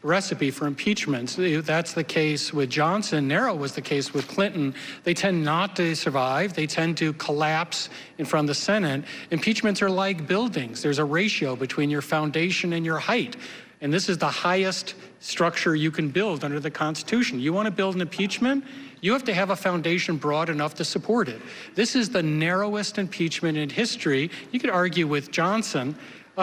recipe for impeachment. That's the case with Johnson. Narrow was the case with Clinton. They tend not to survive. They tend to collapse in front of the Senate. Impeachments are like buildings. There's a ratio between your foundation and your height. And this is the highest structure you can build under the Constitution. You want to build an impeachment? You have to have a foundation broad enough to support it. This is the narrowest impeachment in history. You could argue with Johnson.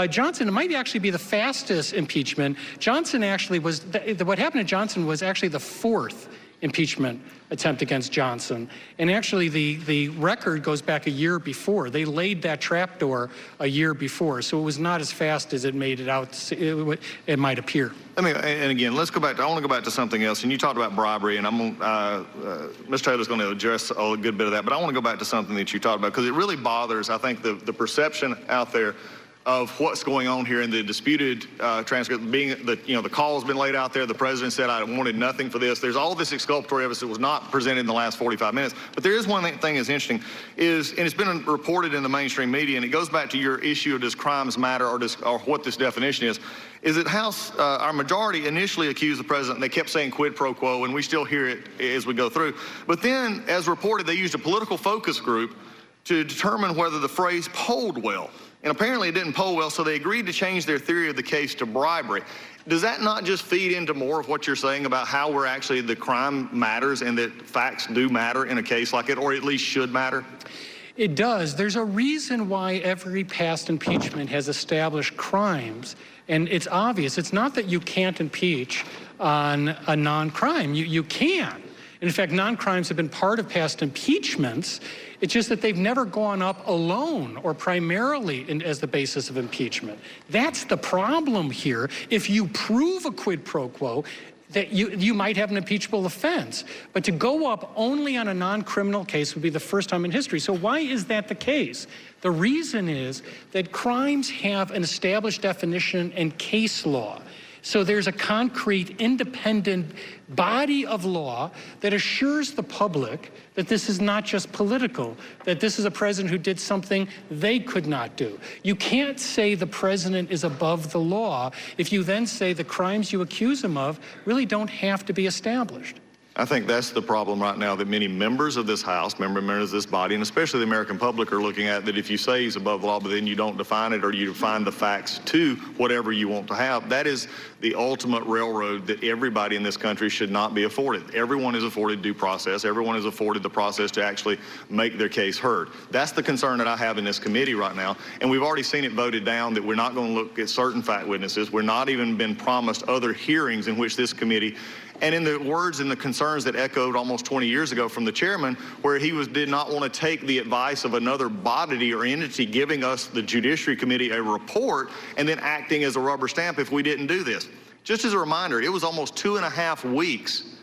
Johnson, it might actually be the fastest impeachment. Johnson actually was, what happened to Johnson was actually the fourth impeachment attempt against Johnson. And actually the record goes back a year before. They laid that trapdoor a year before. So it was not as fast as it made it out, it might appear. And again, let's go back to, I want to go back to something else. And you talked about bribery, and Ms. Taylor's going to address a good bit of that. But I want to go back to something that you talked about, because it really bothers, I think, the perception out there of what's going on here in the disputed transcript, being that, you know, the call has been laid out there. The president said, I wanted nothing for this. There's all this exculpatory evidence that was not presented in the last 45 minutes. But there is one thing that's interesting, and it's been reported in the mainstream media, and it goes back to your issue of does crimes matter, or what this definition is that House, our majority initially accused the president, and they kept saying quid pro quo, and we still hear it as we go through. But then, as reported, they used a political focus group to determine whether the phrase polled well. And apparently it didn't poll well, so they agreed to change their theory of the case to bribery. Does that not just feed into more of what you're saying about how we're actually, the crime matters and that facts do matter in a case like it, or at least should matter? It does. There's a reason why every past impeachment has established crimes, and it's obvious. It's not that you can't impeach on a non-crime. You can. And in fact, non-crimes have been part of past impeachments. It's just that they've never gone up alone or primarily as the basis of impeachment. That's the problem here. If you prove a quid pro quo, that you might have an impeachable offense. But to go up only on a non-criminal case would be the first time in history. So why is that the case? The reason is that crimes have an established definition and case law. So there's a concrete, independent body of law that assures the public that this is not just political, that this is a president who did something they could not do. You can't say the president is above the law if you then say the crimes you accuse him of really don't have to be established. I think that's the problem right now that many members of this House, members of this body, and especially the American public are looking at, that if you say he's above the law, but then you don't define it or you define the facts to whatever you want to have, that is the ultimate railroad that everybody in this country should not be afforded. Everyone is afforded due process. Everyone is afforded the process to actually make their case heard. That's the concern that I have in this committee right now, and we've already seen it voted down that we're not going to look at certain fact witnesses. We're not even been promised other hearings in which this committee, and in the words and the concerns that echoed almost 20 years ago from the chairman, where he did not want to take the advice of another body or entity giving us, the Judiciary Committee, a report and then acting as a rubber stamp if we didn't do this. Just as a reminder, it was almost 2.5 weeks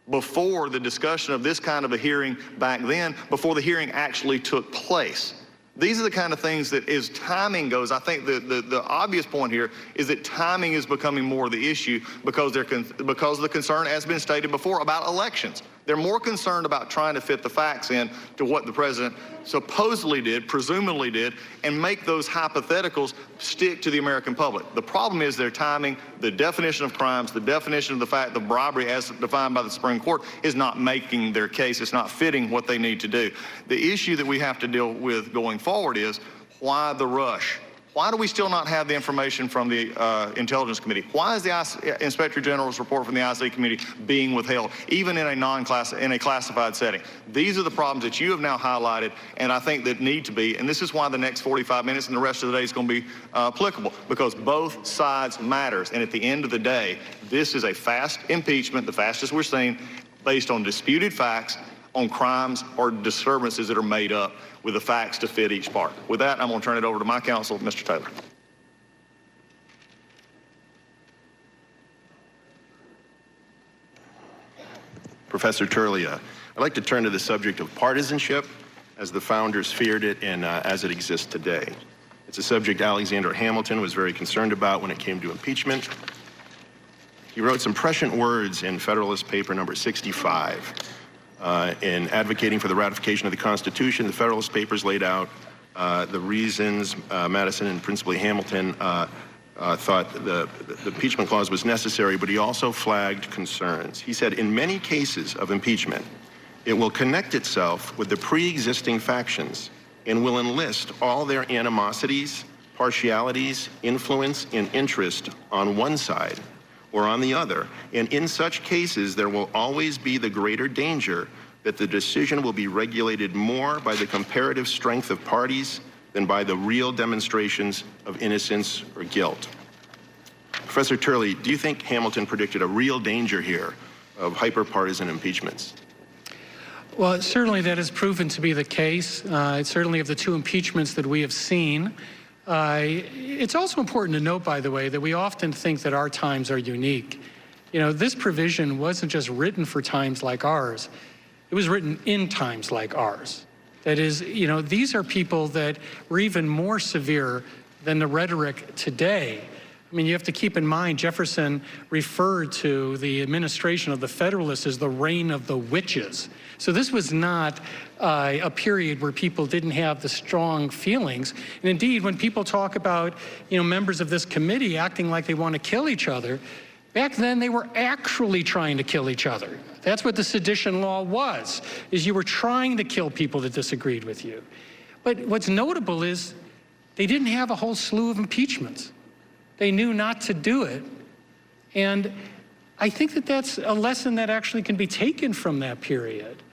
before the discussion of this kind of a hearing back then, before the hearing actually took place. These are the kind of things that, as timing goes, I think the obvious point here is that timing is becoming more the issue because of the concern, as been stated before, about elections. They're more concerned about trying to fit the facts in to what the president supposedly did, presumably did, and make those hypotheticals stick to the American public. The problem is their timing, the definition of crimes, the definition of the fact of bribery as defined by the Supreme Court is not making their case. It's not fitting what they need to do. The issue that we have to deal with going forward is why the rush? Why do we still not have the information from the Intelligence Committee? Why is the Inspector General's report from the IC Committee being withheld, even in a classified setting? These are the problems that you have now highlighted, and I think that need to be, and this is why the next 45 minutes and the rest of the day is going to be applicable, because both sides matters, and at the end of the day, this is a fast impeachment, the fastest we're seeing, based on disputed facts, on crimes or disturbances that are made up with the facts to fit each part. With that, I'm going to turn it over to my counsel, Mr. Taylor. Professor Turley, I'd like to turn to the subject of partisanship as the founders feared it and as it exists today. It's a subject Alexander Hamilton was very concerned about when it came to impeachment. He wrote some prescient words in Federalist Paper number 65. In advocating for the ratification of the Constitution, the Federalist Papers laid out the reasons Madison and principally Hamilton thought the impeachment clause was necessary, but he also flagged concerns. He said, in many cases of impeachment, it will connect itself with the pre-existing factions and will enlist all their animosities, partialities, influence, and interest on one side or on the other. And in such cases, there will always be the greater danger that the decision will be regulated more by the comparative strength of parties than by the real demonstrations of innocence or guilt. Professor Turley, do you think Hamilton predicted a real danger here of hyper-partisan impeachments? Well, certainly that has proven to be the case. Certainly of the two impeachments that we have seen. It's also important to note, by the way, that we often think that our times are unique. You know, this provision wasn't just written for times like ours. It was written in times like ours. That is, you know, these are people that were even more severe than the rhetoric today. I mean, you have to keep in mind, Jefferson referred to the administration of the Federalists as the reign of the witches. So this was not a period where people didn't have the strong feelings. And indeed, when people talk about, you know, members of this committee acting like they want to kill each other, back then they were actually trying to kill each other. That's what the sedition law was, is you were trying to kill people that disagreed with you. But what's notable is they didn't have a whole slew of impeachments. They knew not to do it. And I think that that's a lesson that actually can be taken from that period.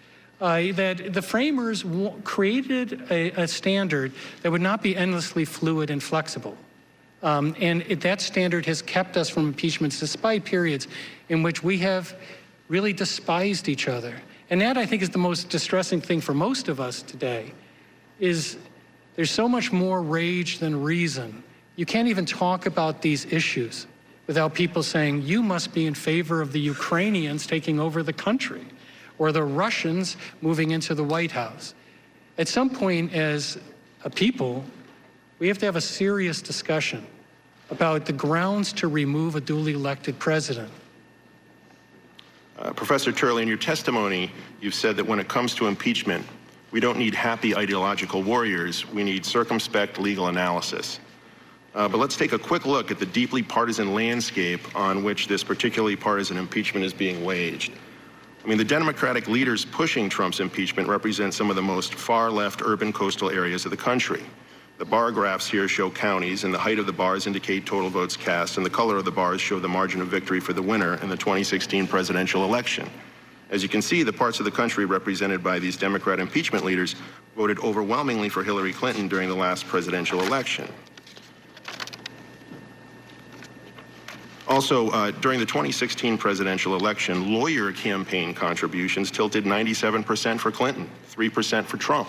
That the framers created a standard that would not be endlessly fluid and flexible. And that standard has kept us from impeachments despite periods in which we have really despised each other. And that, I think, is the most distressing thing for most of us today, is there's so much more rage than reason. You can't even talk about these issues without people saying, you must be in favor of the Ukrainians taking over the country or the Russians moving into the White House. At some point as a people, we have to have a serious discussion about the grounds to remove a duly elected president. Professor Turley, in your testimony, you've said that when it comes to impeachment, we don't need happy ideological warriors, we need circumspect legal analysis. But let's take a quick look at the deeply partisan landscape on which this particularly partisan impeachment is being waged. I mean, the Democratic leaders pushing Trump's impeachment represent some of the most far-left urban coastal areas of the country. The bar graphs here show counties, and the height of the bars indicate total votes cast, and the color of the bars show the margin of victory for the winner in the 2016 presidential election. As you can see, the parts of the country represented by these Democrat impeachment leaders voted overwhelmingly for Hillary Clinton during the last presidential election. Also, during the 2016 presidential election, lawyer campaign contributions tilted 97% for Clinton, 3% for Trump.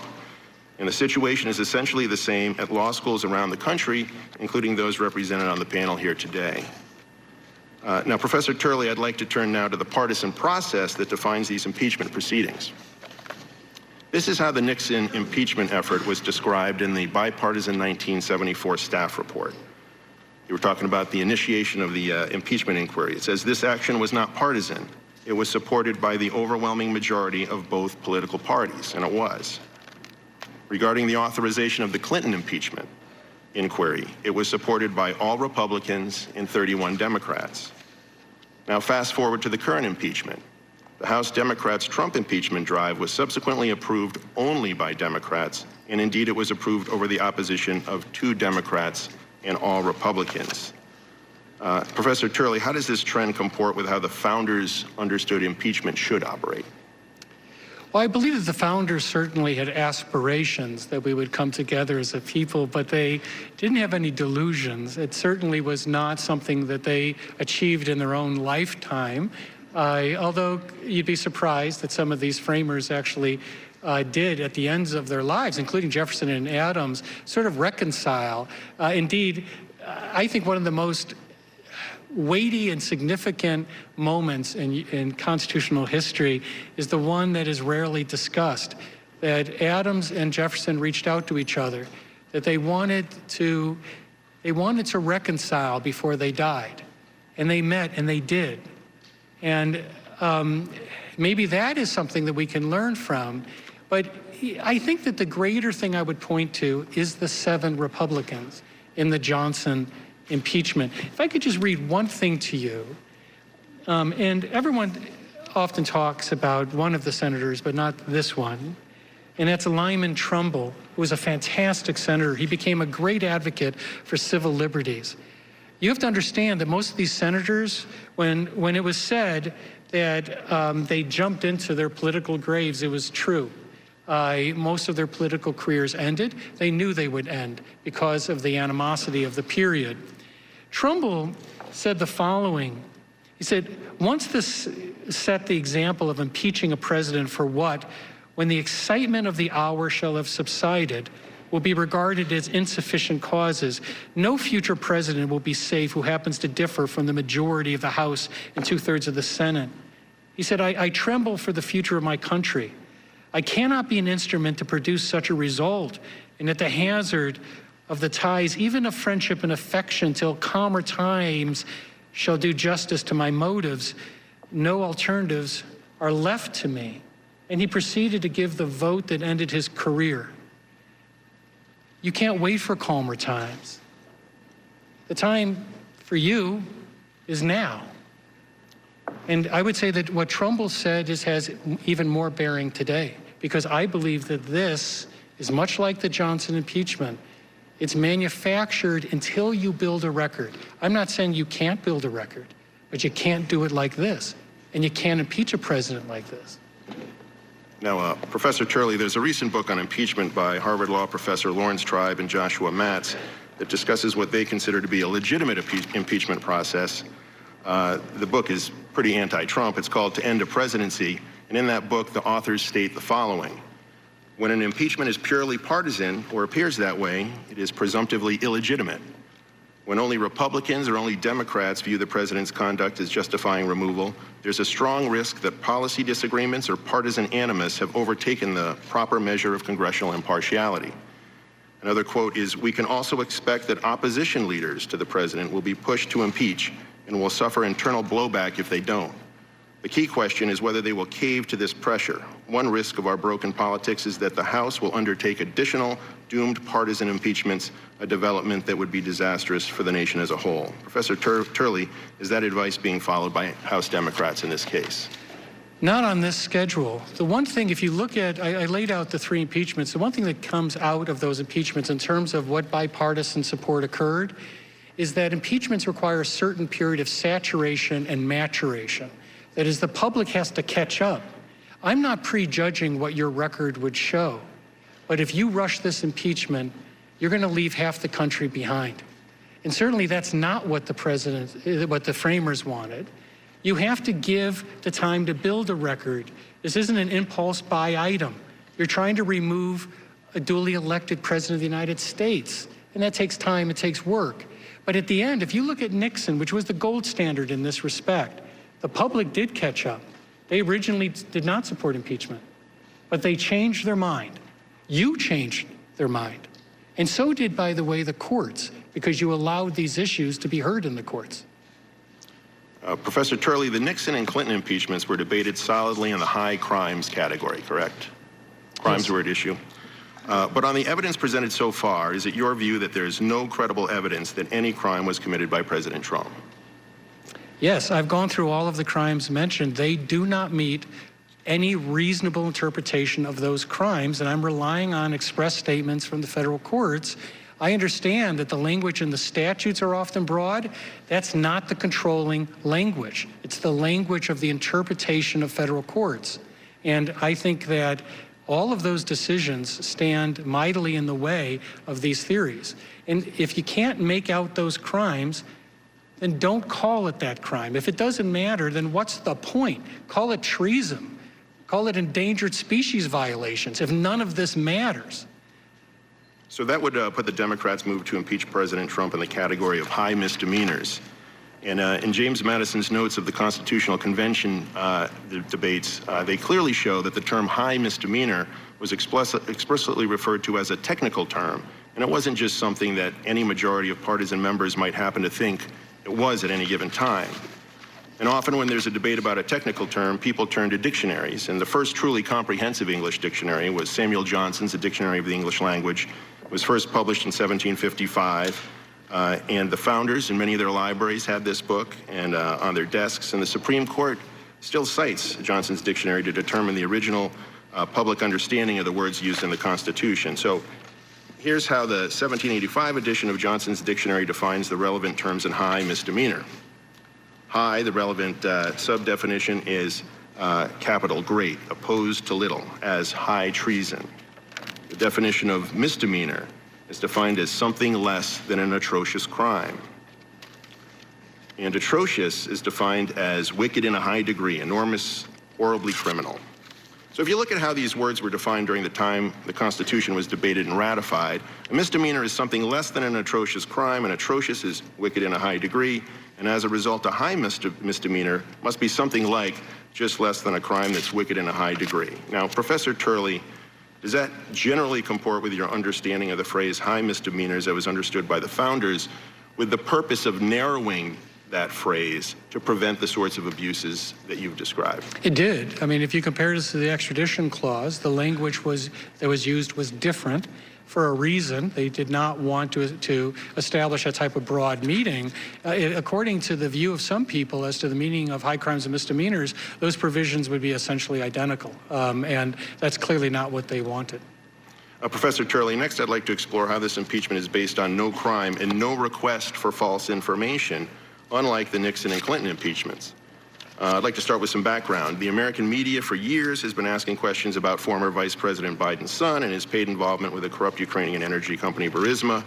And the situation is essentially the same at law schools around the country, including those represented on the panel here today. Now, Professor Turley, I'd like to turn now to the partisan process that defines these impeachment proceedings. This is how the Nixon impeachment effort was described in the bipartisan 1974 staff report. You were talking about the initiation of the impeachment inquiry. It says this action was not partisan. It was supported by the overwhelming majority of both political parties, and it was. Regarding the authorization of the Clinton impeachment inquiry, it was supported by all Republicans and 31 Democrats. Now fast forward to the current impeachment. The House Democrats' Trump impeachment drive was subsequently approved only by Democrats, and indeed it was approved over the opposition of 2 Democrats and all Republicans. Professor Turley, how does this trend comport with how the founders understood impeachment should operate? Well, I believe that the founders certainly had aspirations that we would come together as a people, but they didn't have any delusions. It certainly was not something that they achieved in their own lifetime, although you'd be surprised that some of these framers actually did at the ends of their lives, including Jefferson and Adams, sort of reconcile. Indeed, I think one of the most weighty and significant moments in constitutional history is the one that is rarely discussed, that Adams and Jefferson reached out to each other, that they wanted to reconcile before they died. And they met, and they did. And maybe that is something that we can learn from. But I think that the greater thing I would point to is the 7 Republicans in the Johnson impeachment. If I could just read one thing to you, and everyone often talks about one of the senators, but not this one, and that's Lyman Trumbull, who was a fantastic senator. He became a great advocate for civil liberties. You have to understand that most of these senators, when it was said that they jumped into their political graves, it was true. Most of their political careers ended. They knew they would end because of the animosity of the period. Trumbull said the following. He said, once this set the example of impeaching a president for what, when the excitement of the hour shall have subsided, will be regarded as insufficient causes, no future president will be safe who happens to differ from the majority of the House and 2/3 of the Senate. He said, I tremble for the future of my country. I cannot be an instrument to produce such a result, and at the hazard of the ties, even of friendship and affection, till calmer times shall do justice to my motives, no alternatives are left to me. And he proceeded to give the vote that ended his career. You can't wait for calmer times. The time for you is now. And I would say that what Trumbull said has even more bearing today, because I believe that this is much like the Johnson impeachment. It's manufactured until you build a record. I'm not saying you can't build a record, but you can't do it like this. And you can't impeach a president like this. Now, Professor Turley, there's a recent book on impeachment by Harvard Law professor Lawrence Tribe and Joshua Matz that discusses what they consider to be a legitimate impeachment process. The book is pretty anti-Trump. It's called To End a Presidency. And in that book, the authors state the following. When an impeachment is purely partisan or appears that way, it is presumptively illegitimate. When only Republicans or only Democrats view the president's conduct as justifying removal, there's a strong risk that policy disagreements or partisan animus have overtaken the proper measure of congressional impartiality. Another quote is, "We can also expect that opposition leaders to the president will be pushed to impeach and will suffer internal blowback if they don't. The key question is whether they will cave to this pressure. One risk of our broken politics is that the House will undertake additional doomed partisan impeachments, a development that would be disastrous for the nation as a whole." Professor Turley, is that advice being followed by House Democrats in this case? Not on this schedule. The one thing, if you look at, I laid out the 3 impeachments, the one thing that comes out of those impeachments in terms of what bipartisan support occurred is that impeachments require a certain period of saturation and maturation. That is, the public has to catch up. I'm not prejudging what your record would show, but if you rush this impeachment, you're going to leave half the country behind. And certainly that's not what the framers wanted. You have to give the time to build a record. This isn't an impulse buy item. You're trying to remove a duly elected president of the United States, and that takes time, it takes work. But at the end, if you look at Nixon, which was the gold standard in this respect, the public did catch up. They originally did not support impeachment, but they changed their mind. You changed their mind. And so did, by the way, the courts, because you allowed these issues to be heard in the courts. Professor Turley, the Nixon and Clinton impeachments were debated solidly in the high crimes category, correct? Crimes were at issue. But on the evidence presented so far, is it your view that there is no credible evidence that any crime was committed by President Trump? Yes, I've gone through all of the crimes mentioned. They do not meet any reasonable interpretation of those crimes, and I'm relying on express statements from the federal courts. I understand that the language in the statutes are often broad. That's not the controlling language. It's the language of the interpretation of federal courts. And I think that all of those decisions stand mightily in the way of these theories. And if you can't make out those crimes, then don't call it that crime. If it doesn't matter, then what's the point? Call it treason. Call it endangered species violations if none of this matters. So that would put the Democrats' move to impeach President Trump in the category of high misdemeanors. And in James Madison's notes of the Constitutional Convention debates, they clearly show that the term high misdemeanor was explicitly referred to as a technical term. And it wasn't just something that any majority of partisan members might happen to think it was at any given time. And often when there's a debate about a technical term, people turn to dictionaries. And the first truly comprehensive English dictionary was Samuel Johnson's A Dictionary of the English Language. It was first published in 1755. And the founders in many of their libraries had this book and on their desks. And the Supreme Court still cites Johnson's dictionary to determine the original public understanding of the words used in the Constitution. So here's how the 1785 edition of Johnson's dictionary defines the relevant terms in high misdemeanor. High, the relevant sub-definition is capital great, opposed to little, as high treason. The definition of misdemeanor is defined as something less than an atrocious crime. And atrocious is defined as wicked in a high degree, enormous, horribly criminal. So if you look at how these words were defined during the time the Constitution was debated and ratified, a misdemeanor is something less than an atrocious crime, and atrocious is wicked in a high degree, and as a result, a high misdemeanor must be something like just less than a crime that's wicked in a high degree. Now, Professor Turley, does that generally comport with your understanding of the phrase high misdemeanors that was understood by the founders with the purpose of narrowing that phrase to prevent the sorts of abuses that you've described? It did. I mean, if you compare this to the extradition clause, the language that was used was different for a reason. They did not want to establish a type of broad meaning. According to the view of some people as to the meaning of high crimes and misdemeanors, those provisions would be essentially identical. And that's clearly not what they wanted. Professor Turley, next I'd like to explore how this impeachment is based on no crime and no request for false information, unlike the Nixon and Clinton impeachments. I'd like to start with some background. The American media for years has been asking questions about former Vice President Biden's son and his paid involvement with the corrupt Ukrainian energy company Burisma.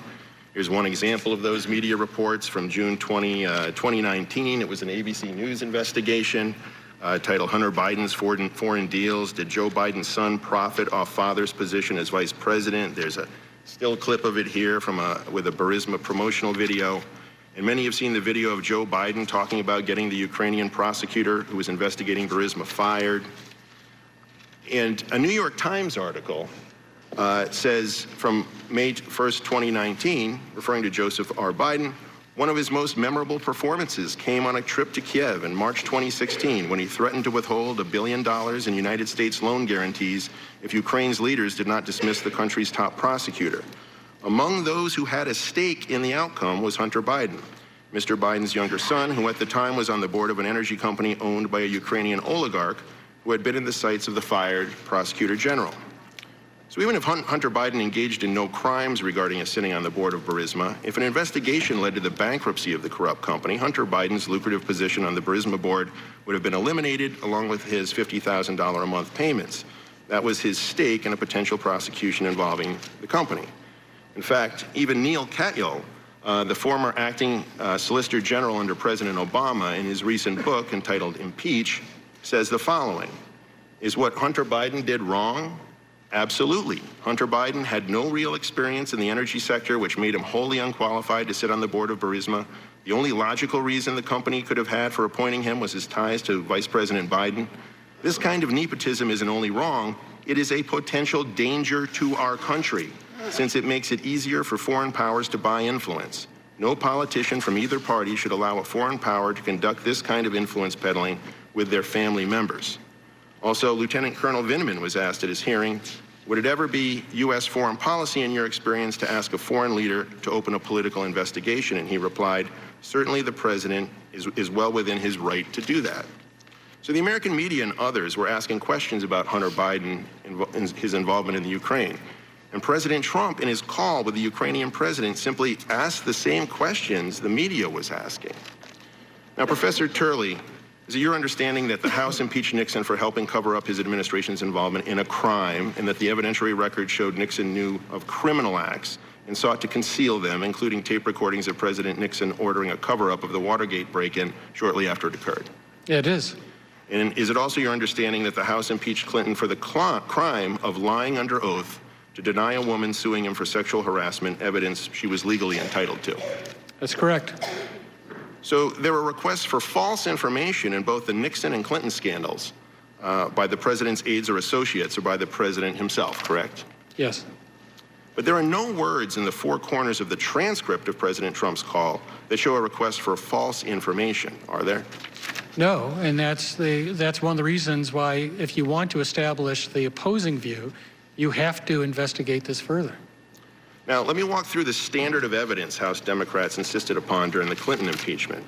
Here's one example of those media reports from June 2019. It was an ABC News investigation titled Hunter Biden's Foreign Deals. Did Joe Biden's son profit off father's position as vice president? There's a still clip of it here from with a Burisma promotional video. And many have seen the video of Joe Biden talking about getting the Ukrainian prosecutor who was investigating Burisma fired. And a New York Times article says from May 1st, 2019, referring to Joseph R. Biden, one of his most memorable performances came on a trip to Kiev in March 2016 when he threatened to withhold $1 billion in United States loan guarantees if Ukraine's leaders did not dismiss the country's top prosecutor. Among those who had a stake in the outcome was Hunter Biden, Mr. Biden's younger son, who at the time was on the board of an energy company owned by a Ukrainian oligarch who had been in the sights of the fired prosecutor general. So even if Hunter Biden engaged in no crimes regarding his sitting on the board of Burisma, if an investigation led to the bankruptcy of the corrupt company, Hunter Biden's lucrative position on the Burisma board would have been eliminated along with his $50,000 a month payments. That was his stake in a potential prosecution involving the company. In fact, even Neil Katyal, the former acting Solicitor General under President Obama, in his recent book entitled Impeach, says the following: is what Hunter Biden did wrong? Absolutely. Hunter Biden had no real experience in the energy sector, which made him wholly unqualified to sit on the board of Burisma. The only logical reason the company could have had for appointing him was his ties to Vice President Biden. This kind of nepotism isn't only wrong, it is a potential danger to our country, since it makes it easier for foreign powers to buy influence. No politician from either party should allow a foreign power to conduct this kind of influence peddling with their family members. Also, Lieutenant Colonel Vindman was asked at his hearing, would it ever be U.S. foreign policy in your experience to ask a foreign leader to open a political investigation? And he replied, certainly the president is well within his right to do that. So the American media and others were asking questions about Hunter Biden and his involvement in the Ukraine. And President Trump, in his call with the Ukrainian president, simply asked the same questions the media was asking. Now, Professor Turley, is it your understanding that the House impeached Nixon for helping cover up his administration's involvement in a crime, and that the evidentiary record showed Nixon knew of criminal acts and sought to conceal them, including tape recordings of President Nixon ordering a cover-up of the Watergate break-in shortly after it occurred? Yeah, it is. And is it also your understanding that the House impeached Clinton for the crime of lying under oath to deny a woman suing him for sexual harassment evidence she was legally entitled to? That's correct. So there were requests for false information in both the Nixon and Clinton scandals by the president's aides or associates or by the president himself, correct? Yes. But there are no words in the four corners of the transcript of President Trump's call that show a request for false information, are there? No, and that's one of the reasons why, if you want to establish the opposing view, you have to investigate this further. Now, let me walk through the standard of evidence House Democrats insisted upon during the Clinton impeachment.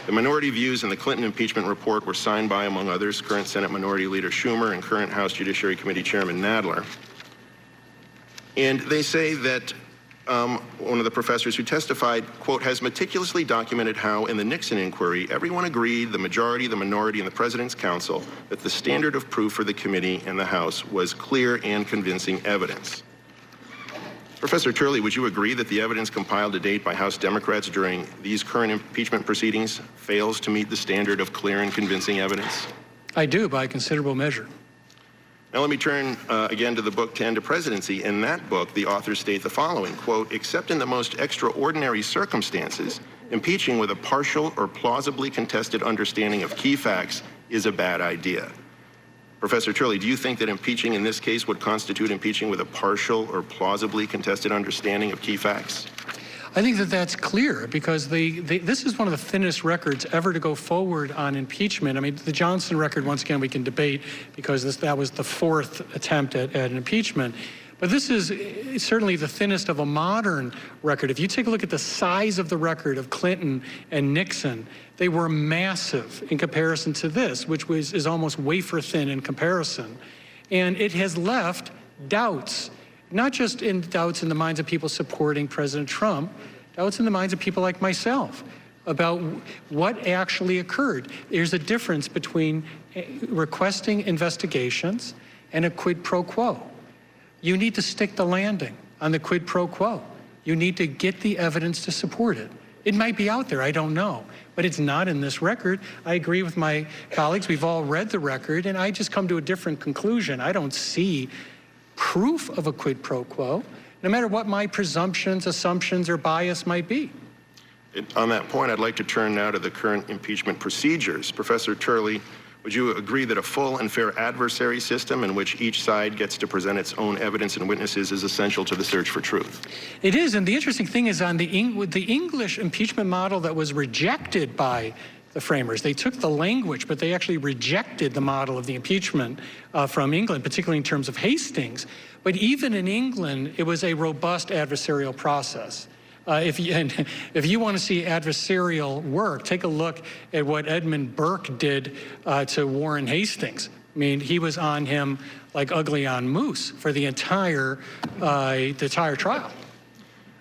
The minority views in the Clinton impeachment report were signed by, among others, current Senate Minority Leader Schumer and current House Judiciary Committee Chairman Nadler. And they say that one of the professors who testified, quote, has meticulously documented how in the Nixon inquiry, everyone agreed, the majority, the minority, and the President's counsel, that the standard of proof for the committee and the House was clear and convincing evidence. Professor Turley, would you agree that the evidence compiled to date by House Democrats during these current impeachment proceedings fails to meet the standard of clear and convincing evidence? I do, by a considerable measure. Now let me turn again to the book To End a Presidency. In that book, the authors state the following, quote, except in the most extraordinary circumstances, impeaching with a partial or plausibly contested understanding of key facts is a bad idea. Professor Turley, do you think that impeaching in this case would constitute impeaching with a partial or plausibly contested understanding of key facts? I think that that's clear because this is one of the thinnest records ever to go forward on impeachment. I mean, the Johnson record, once again, we can debate because that was the fourth attempt at an impeachment. But this is certainly the thinnest of a modern record. If you take a look at the size of the record of Clinton and Nixon, they were massive in comparison to this, which is almost wafer thin in comparison. And it has left doubts, not just doubts in the minds of people supporting President Trump, doubts in the minds of people like myself about what actually occurred. There's a difference between requesting investigations and a quid pro quo. You need to stick the landing on the quid pro quo. You need to get the evidence to support it. It might be out there, I don't know, but it's not in this record. I agree with my colleagues, we've all read the record, and I just come to a different conclusion. I don't see proof of a quid pro quo, no matter what my presumptions, assumptions, or bias might be. On that point, I'd like to turn now to the current impeachment procedures. Professor Turley, would you agree that a full and fair adversary system in which each side gets to present its own evidence and witnesses is essential to the search for truth? It is, and the interesting thing is with the English impeachment model that was rejected by the framers. They took the language, but they actually rejected the model of the impeachment from England, particularly in terms of Hastings. But even in England, it was a robust adversarial process. If you want to see adversarial work, take a look at what Edmund Burke did to Warren Hastings. I mean, he was on him like ugly on moose for the entire trial.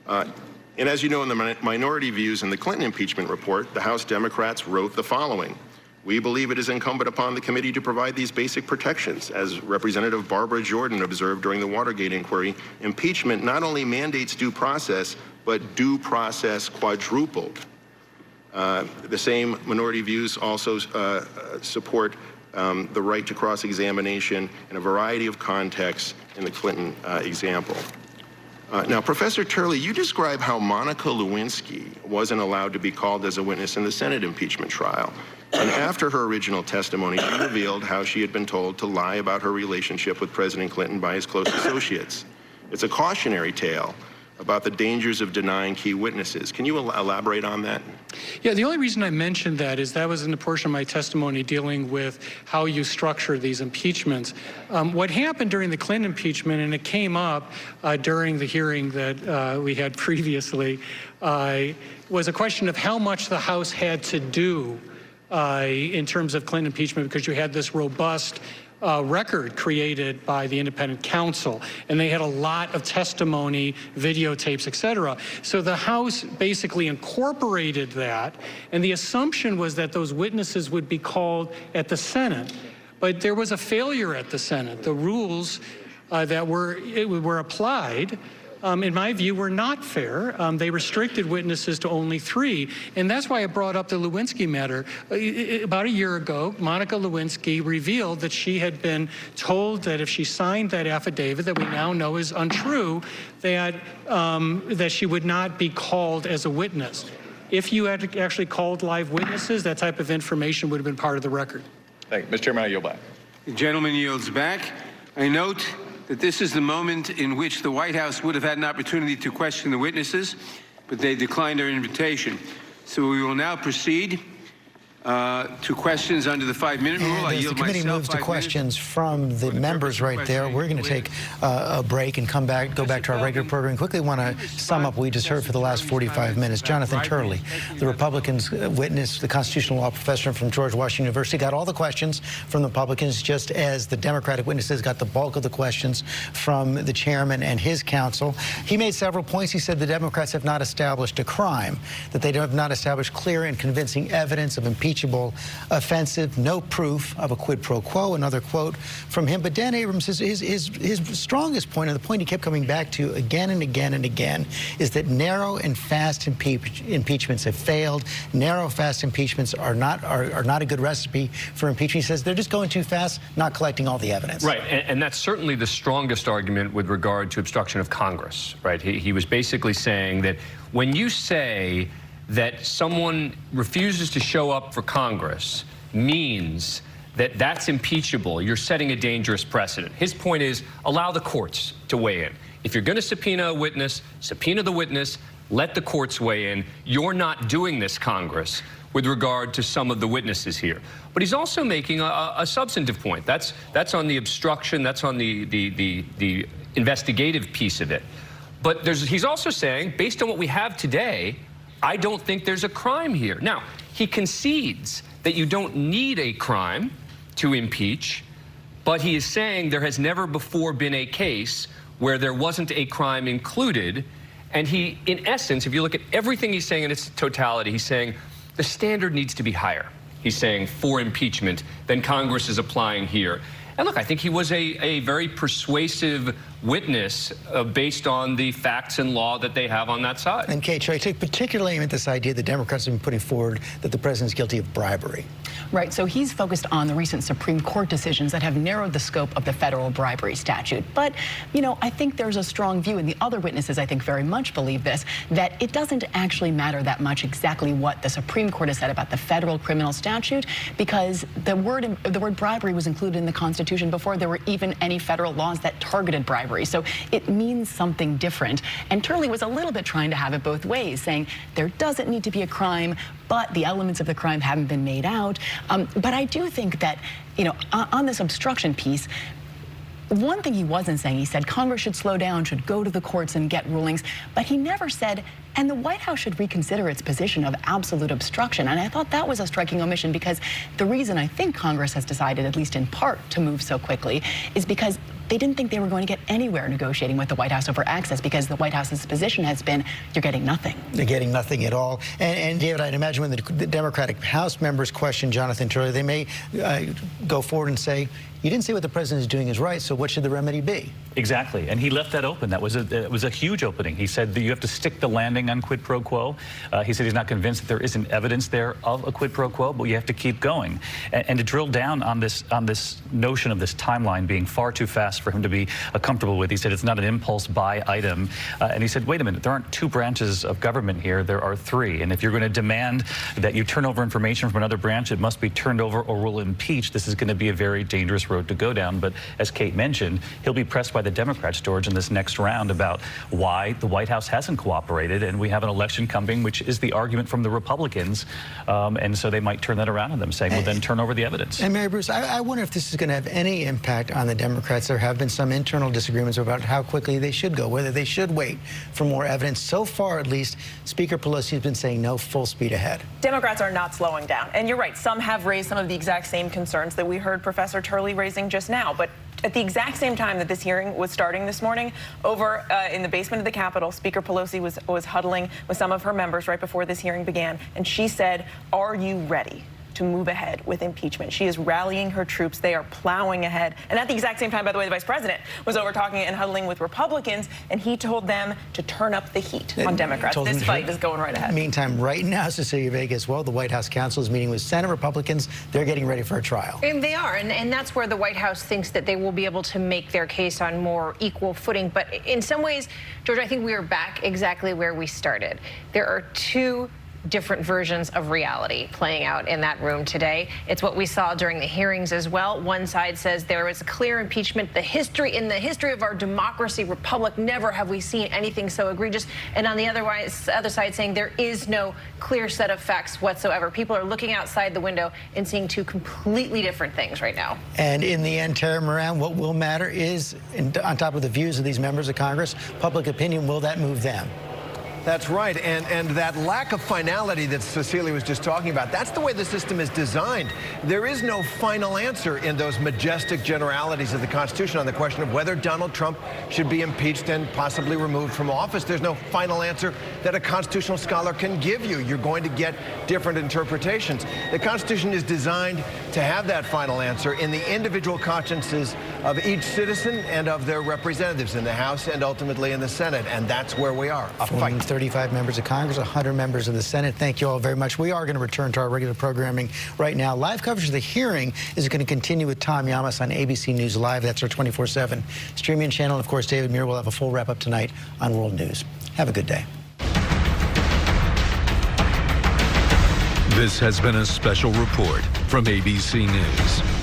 And as you know, in the minority views in the Clinton impeachment report, the House Democrats wrote the following: "We believe it is incumbent upon the committee to provide these basic protections. As Representative Barbara Jordan observed during the Watergate inquiry, impeachment not only mandates due process, but due process quadrupled." The same minority views also support the right to cross-examination in a variety of contexts in the Clinton example. Now, Professor Turley, you describe how Monica Lewinsky wasn't allowed to be called as a witness in the Senate impeachment trial. And after her original testimony, she revealed how she had been told to lie about her relationship with President Clinton by his close associates. It's a cautionary tale about the dangers of denying key witnesses. Can you elaborate on that? Yeah, the only reason I mentioned that is that was in the portion of my testimony dealing with how you structure these impeachments. What happened during the Clinton impeachment, and it came up during the hearing that we had previously, was a question of how much the House had to do in terms of Clinton impeachment, because you had this robust record created by the independent counsel, and they had a lot of testimony, videotapes, et cetera. So the House basically incorporated that, and the assumption was that those witnesses would be called at the Senate. But there was a failure at the Senate. The rules that were applied, in my view, were not fair. They restricted witnesses to only 3, and that's why I brought up the Lewinsky matter. About a year ago, Monica Lewinsky revealed that she had been told that if she signed that affidavit that we now know is untrue, that she would not be called as a witness. If you had actually called live witnesses, that type of information would have been part of the record. Thank you. Mr. Chairman, I yield back. The gentleman yields back. I note that this is the moment in which the White House would have had an opportunity to question the witnesses, but they declined our invitation. So we will now proceed to questions under the 5-minute rule. As the committee moves to questions from the members right there, we're going to take a break and go back to our regular program. Quickly want to sum up what we just heard for the last 45 minutes. Jonathan Turley, the Republicans witness, the constitutional law professor from George Washington University, got all the questions from the Republicans, just as the Democratic witnesses got the bulk of the questions from the chairman and his counsel. He made several points. He said the Democrats have not established a crime, that they have not established clear and convincing evidence of impeachable offensive, no proof of a quid pro quo, another quote from him. But Dan Abrams, his strongest point, and the point he kept coming back to again and again and again, is that narrow and fast impeachments have failed. Narrow, fast impeachments are not a good recipe for impeachment. He says they're just going too fast, not collecting all the evidence. Right, and that's certainly the strongest argument with regard to obstruction of Congress, right? He was basically saying that when you say that someone refuses to show up for Congress means that that's impeachable, you're setting a dangerous precedent. His point is, allow the courts to weigh in. If you're going to subpoena a witness, subpoena the witness, let the courts weigh in. You're not doing this, Congress, with regard to some of the witnesses here. But he's also making a substantive point. That's on the obstruction, that's on the investigative piece of it. But he's also saying, based on what we have today, I don't think there's a crime here. Now, he concedes that you don't need a crime to impeach, but he is saying there has never before been a case where there wasn't a crime included. And he, in essence, if you look at everything he's saying in its totality, he's saying the standard needs to be higher. He's saying for impeachment than Congress is applying here. And look, I think he was a very persuasive witness based on the facts and law that they have on that side. And Kate, should I take particularly aim at this idea the Democrats have been putting forward that the president's guilty of bribery? Right, so he's focused on the recent Supreme Court decisions that have narrowed the scope of the federal bribery statute. But, you know, I think there's a strong view, and the other witnesses, I think, very much believe this, that it doesn't actually matter that much exactly what the Supreme Court has said about the federal criminal statute, because the word bribery was included in the Constitution before there were even any federal laws that targeted bribery. So it means something different. And Turley was a little bit trying to have it both ways, saying there doesn't need to be a crime, but the elements of the crime haven't been made out. But I do think that, you know, on this obstruction piece, one thing he wasn't saying, he said Congress should slow down, should go to the courts and get rulings, but he never said, and the White House should reconsider its position of absolute obstruction. And I thought that was a striking omission, because the reason I think Congress has decided, at least in part, to move so quickly is because they didn't think they were going to get anywhere negotiating with the White House over access, because the White House's position has been, you're getting nothing. They're getting nothing at all. And David, I'd imagine when the Democratic House members question Jonathan Turley, they may go forward and say, you didn't say what the president is doing is right, so what should the remedy be? Exactly, and he left that open. That was a huge opening. He said that you have to stick the landing on quid pro quo. He said he's not convinced that there isn't evidence there of a quid pro quo, but you have to keep going. And to drill down on this notion of this timeline being far too fast for him to be comfortable with, he said it's not an impulse buy item. And he said, wait a minute, there aren't two branches of government here, there are three. And if you're going to demand that you turn over information from another branch, it must be turned over or we'll impeach. This is going to be a very dangerous road to go down. But as Kate mentioned, he'll be pressed by the Democrats, George, in this next round about why the White House hasn't cooperated. And we have an election coming, which is the argument from the Republicans. And so they might turn that around on them, saying, well, then turn over the evidence. And Mary Bruce, I wonder if this is going to have any impact on the Democrats. There have been some internal disagreements about how quickly they should go, whether they should wait for more evidence. So far, at least, Speaker Pelosi has been saying no, full speed ahead. Democrats are not slowing down. And you're right, some have raised some of the exact same concerns that we heard Professor Turley raising just now. But at the exact same time that this hearing was starting this morning, over in the basement of the Capitol, Speaker Pelosi was huddling with some of her members right before this hearing began, and she said, are you ready to move ahead with impeachment? She is rallying her troops. They are plowing ahead. And at the exact same time, by the way, the vice president was over talking and huddling with Republicans, and he told them to turn up the heat on Democrats. This fight is going right ahead. Meantime, right now, Cecilia Vega, as well, the White House counsel is meeting with Senate Republicans. They're getting ready for a trial. And they are, and that's where the White House thinks that they will be able to make their case on more equal footing. But in some ways, George, I think we are back exactly where we started. There are two different versions of reality playing out in that room today. It's what we saw during the hearings as well. One side says there was a clear impeachment. In the history of our democracy, republic, never have we seen anything so egregious. And on the other side saying there is no clear set of facts whatsoever. People are looking outside the window and seeing two completely different things right now. And in the end, Tara Moran, what will matter is, on top of the views of these members of Congress, public opinion, will that move them? That's right, and that lack of finality that Cecilia was just talking about, that's the way the system is designed. There is no final answer in those majestic generalities of the Constitution on the question of whether Donald Trump should be impeached and possibly removed from office. There's no final answer that a constitutional scholar can give you. You're going to get different interpretations. The Constitution is designed to have that final answer in the individual consciences of each citizen and of their representatives in the House and ultimately in the Senate, and that's where we are, a fight. 35 members of Congress, 100 members of the Senate. Thank you all very much. We are going to return to our regular programming right now. Live coverage of the hearing is going to continue with Tom Yamas on ABC News Live. That's our 24/7 streaming channel. And of course, David Muir will have a full wrap-up tonight on World News. Have a good day. This has been a special report from ABC News.